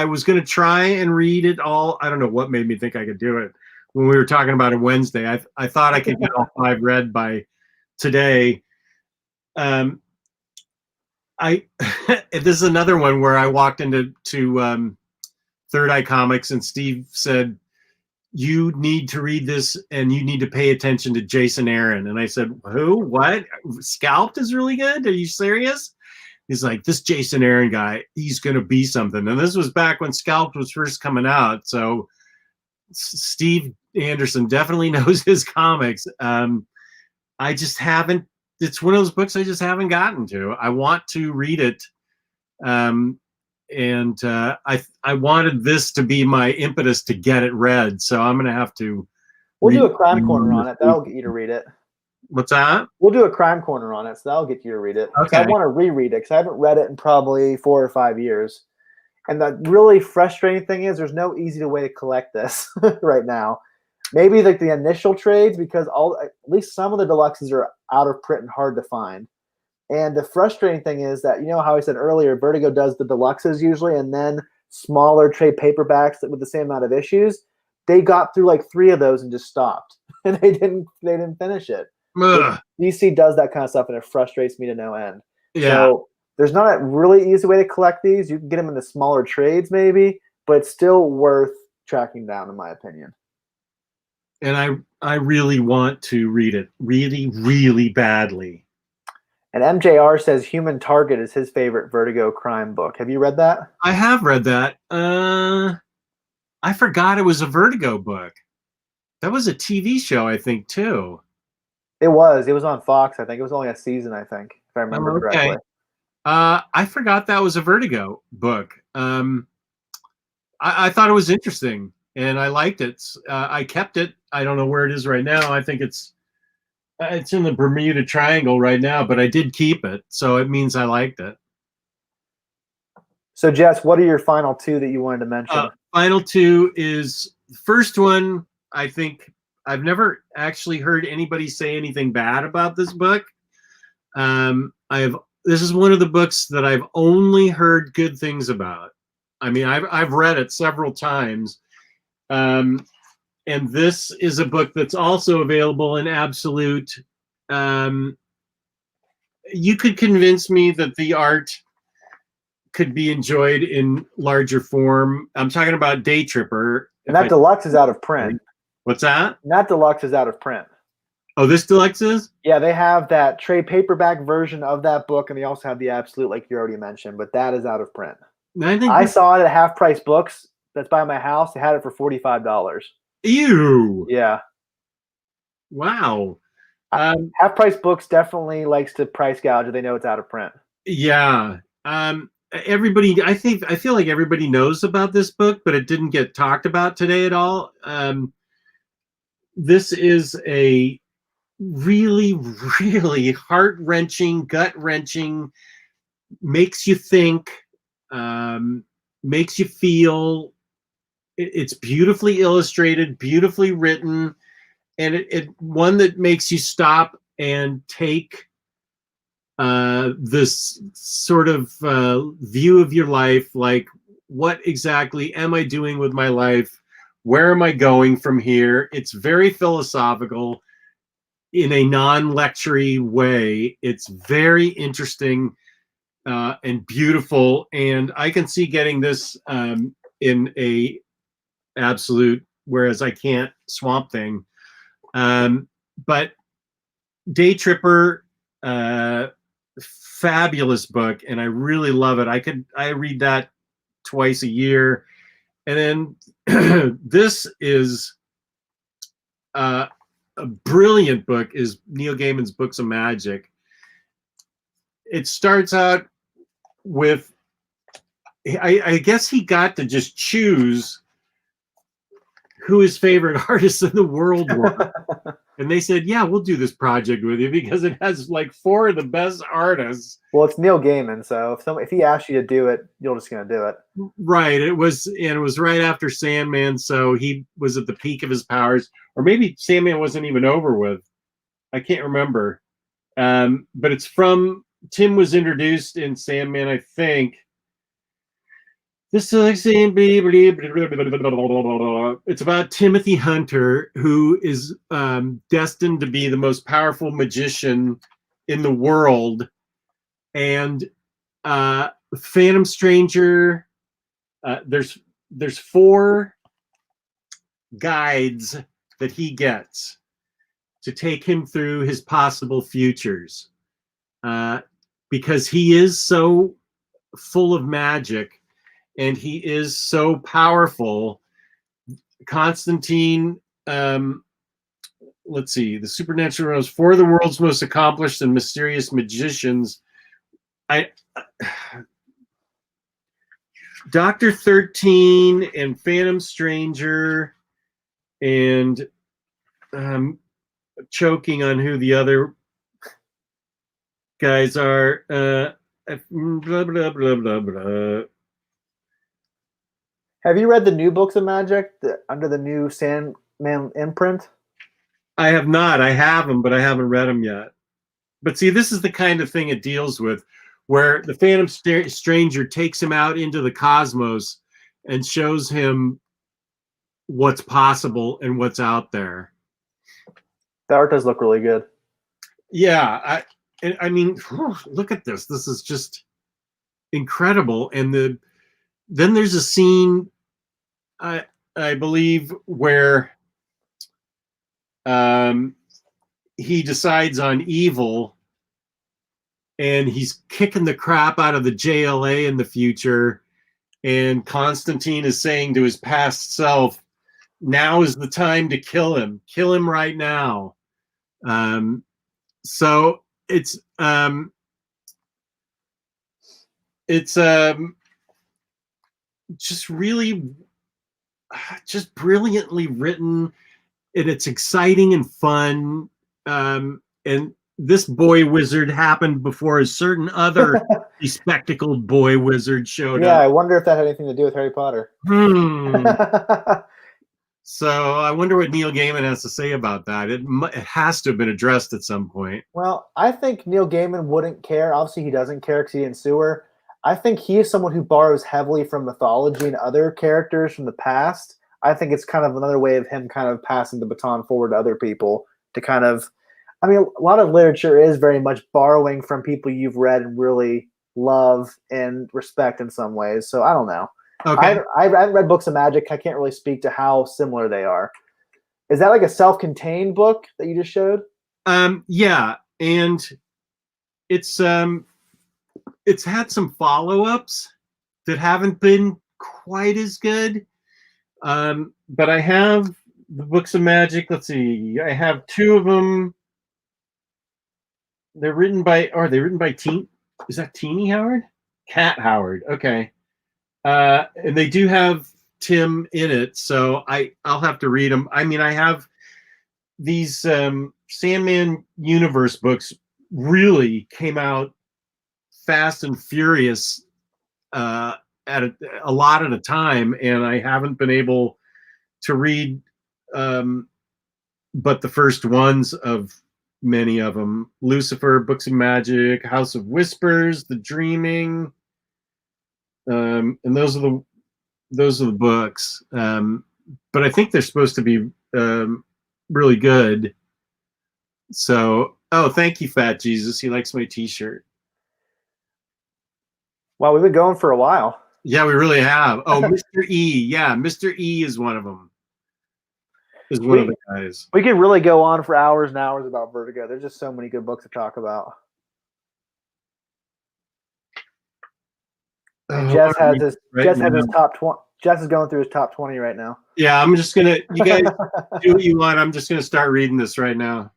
was going to try and read it all. I don't know what made me think I could do it. When we were talking about it Wednesday, I thought I could get all 5 read by today. This is another one where I walked into Third Eye Comics and Steve said, "You need to read this and you need to pay attention to Jason Aaron." And I said, "Who? What? Scalped is really good? Are you serious?" He's like, "This Jason Aaron guy, he's going to be something." And this was back when Scalped was first coming out. So Steve Anderson definitely knows his comics. I just haven't, it's one of those books I just haven't gotten to. I want to read it. I wanted this to be my impetus to get it read. So I'm going to have to. We'll do a crime corner on it. That'll get you to read it. What's that? We'll do a crime corner on it, so that'll get you to read it. Okay. I want to reread it because I haven't read it in probably 4 or 5 years. And the really frustrating thing is there's no easy way to collect this right now. Maybe like the initial trades, because at least some of the deluxes are out of print and hard to find. And the frustrating thing is that, you know how I said earlier, Vertigo does the deluxes usually, and then smaller trade paperbacks with the same amount of issues. They got through like 3 of those and just stopped, and they didn't finish it. DC does that kind of stuff, and it frustrates me to no end. Yeah. So there's not a really easy way to collect these. You can get them in the smaller trades maybe, but it's still worth tracking down, in my opinion. And I really want to read it really, really badly. And MJR says Human Target is his favorite Vertigo crime book. Have you read that? I have read that. I forgot it was a Vertigo book. That was a TV show, I think, too. It was on Fox, I think. It was only a season, I think, if I remember correctly. I forgot that was a Vertigo book. I thought it was interesting, and I liked it. I kept it. I don't know where it is right now. I think it's in the Bermuda Triangle right now, but I did keep it, so it means I liked it. So, Jess, what are your final 2 that you wanted to mention? Final 2 is the first one. I think I've never actually heard anybody say anything bad about this book. This is one of the books that I've only heard good things about. I mean, I've read it several times. And this is a book that's also available in Absolute you could convince me that the art could be enjoyed in larger form. I'm talking about Daytripper. And that deluxe is out of print. What's that? And that deluxe is out of print. Oh, this deluxe is? Yeah, they have that trade paperback version of that book, and they also have the absolute, like you already mentioned, but that is out of print. I saw it at Half Price Books. That's by my house. They had it for $45. Ew. Yeah. Wow. Half Price Books definitely likes to price gouge if they know it's out of print. Yeah. Everybody, I feel like everybody knows about this book, but it didn't get talked about today at all. This is a really, really heart-wrenching, gut-wrenching, makes you think, makes you feel. It's beautifully illustrated, beautifully written, and it one that makes you stop and take this sort of view of your life, like, what exactly am I doing with my life? Where am I going from here? It's very philosophical in a non-lectury way. It's very interesting and beautiful, and I can see getting this in a absolute, whereas I can't, Swamp Thing. But Daytripper, fabulous book, and I really love it. I read that twice a year. And then this is a brilliant book, is Neil Gaiman's Books of Magic. It starts out with, I guess he got to just choose who his favorite artists in the world were. And they said, yeah, we'll do this project with you because it has like 4 of the best artists. Well, it's Neil Gaiman, so if he asks you to do it, you're just going to do it. Right. It was right after Sandman, so he was at the peak of his powers. Or maybe Sandman wasn't even over with. I can't remember. But it's from, Tim was introduced in Sandman, I think. It's about Timothy Hunter, who is destined to be the most powerful magician in the world. And Phantom Stranger, there's 4 guides that he gets to take him through his possible futures. Because he is so full of magic, and he is so powerful. Constantine, let's see, the supernatural knows 4 of the world's most accomplished and mysterious magicians. Dr. 13 and Phantom Stranger, and choking on who the other guys are. Blah, blah, blah, blah, blah. Have you read the new Books of Magic under the new Sandman imprint? I have not. I have them, but I haven't read them yet. But see, this is the kind of thing it deals with, where the Phantom Stranger takes him out into the cosmos and shows him what's possible and what's out there. The art does look really good. Yeah, I mean, look at this. This is just incredible. And then there's a scene, I believe, where he decides on evil, and he's kicking the crap out of the JLA in the future, and Constantine is saying to his past self, now is the time to kill him right now. So it's just really, just brilliantly written, and it's exciting and fun. And this boy wizard happened before a certain other bespectacled boy wizard showed up. Yeah, I wonder if that had anything to do with Harry Potter. So I wonder what Neil Gaiman has to say about that. It has to have been addressed at some point. Well, I think Neil Gaiman wouldn't care. Obviously, he doesn't care because he didn't sue her. I think he is someone who borrows heavily from mythology and other characters from the past. I think it's kind of another way of him kind of passing the baton forward to other people to kind of, I mean, a lot of literature is very much borrowing from people you've read and really love and respect in some ways. So I don't know. Okay. I haven't read books of magic. I can't really speak to how similar they are. Is that like a self-contained book that you just showed? Yeah, and it's had some follow-ups that haven't been quite as good. But I have the books of magic. Let's see. I have two of them. They're written by, are they written by is that Teeny Howard? Cat Howard. Okay. And they do have Tim in it, so I'll have to read them. I mean, I have these Sandman universe books really came out fast and furious at a lot at a time, and I haven't been able to read but the first ones of many of them. Lucifer, Books of Magic, House of Whispers, The Dreaming, and those are the books. But I think they're supposed to be really good. So, oh, thank you, Fat Jesus. He likes my T-shirt. Wow, we've been going for a while. Yeah, we really have. Oh, Mr. E. Yeah, Mr. E is one of them. Is one of the guys. We could really go on for hours and hours about Vertigo. There's just so many good books to talk about. Jess has his top 20. Jess is going through his top 20 right now. Yeah, I'm just gonna. You guys do what you want. I'm just gonna start reading this right now.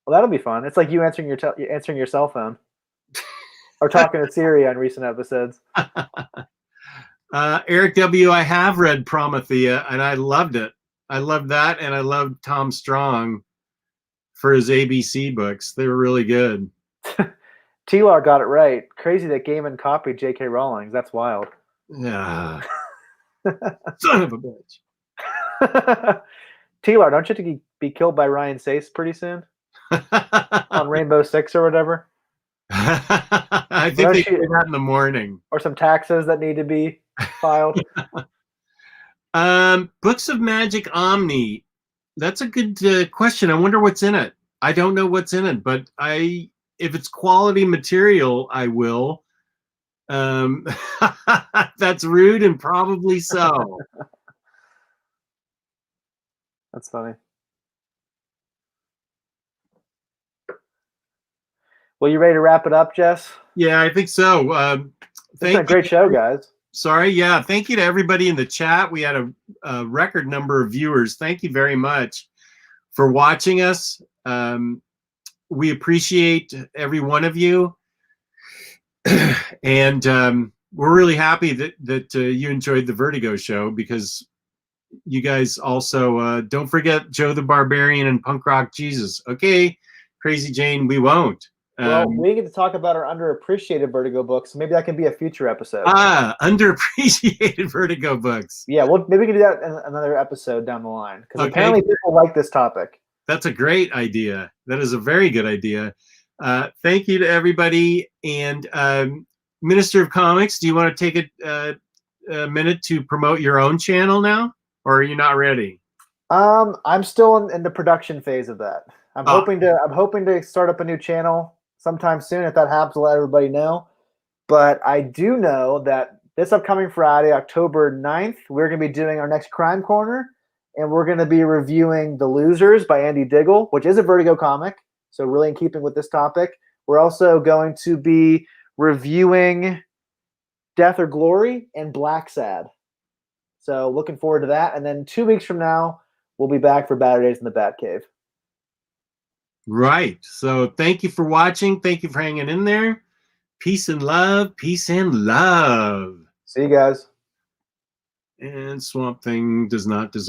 Well, that'll be fun. It's like you answering your cell phone, or talking to Siri on recent episodes. Eric W. I have read Promethea and I loved it. I loved that, and I loved Tom Strong for his ABC books. They were really good. T-Law got it right. Crazy that Gaiman copied J.K. Rowling. That's wild. Yeah. Son of a bitch. T-Law, don't you have to be killed by Ryan Sace pretty soon? On Rainbow Six or whatever? I think they do that in the morning. Or some taxes that need to be filed. Books of Magic Omni. That's a good question. I wonder what's in it. I don't know what's in it, but if it's quality material, I will. That's rude and probably so. That's funny. Well, you ready to wrap it up, Jess? Yeah, I think so. It's been a great show, guys. Sorry. Yeah. Thank you to everybody in the chat. We had a record number of viewers. Thank you very much for watching us. We appreciate every one of you. And we're really happy that you enjoyed the Vertigo show, because you guys also don't forget Joe the Barbarian and Punk Rock Jesus. Okay, Crazy Jane, we won't. Well, we get to talk about our underappreciated Vertigo books. Maybe that can be a future episode. Underappreciated Vertigo books. Yeah, well, maybe we can do that in another episode down the line, because apparently people like this topic. That's a great idea. That is a very good idea. Thank you to everybody. And Minister of Comics, do you want to take a minute to promote your own channel now, or are you not ready? I'm still in the production phase of that. I'm hoping to start up a new channel sometime soon. If that happens, I'll let everybody know. But I do know that this upcoming Friday, October 9th, we're going to be doing our next Crime Corner, and we're going to be reviewing The Losers by Andy Diggle, which is a Vertigo comic, so really in keeping with this topic. We're also going to be reviewing Death or Glory and Black Sad. So looking forward to that. And then 2 weeks from now, we'll be back for Baturdays in the Batcave. Right. So thank you for watching. Thank you for hanging in there. Peace and love. Peace and love. See you guys. And Swamp Thing does not deserve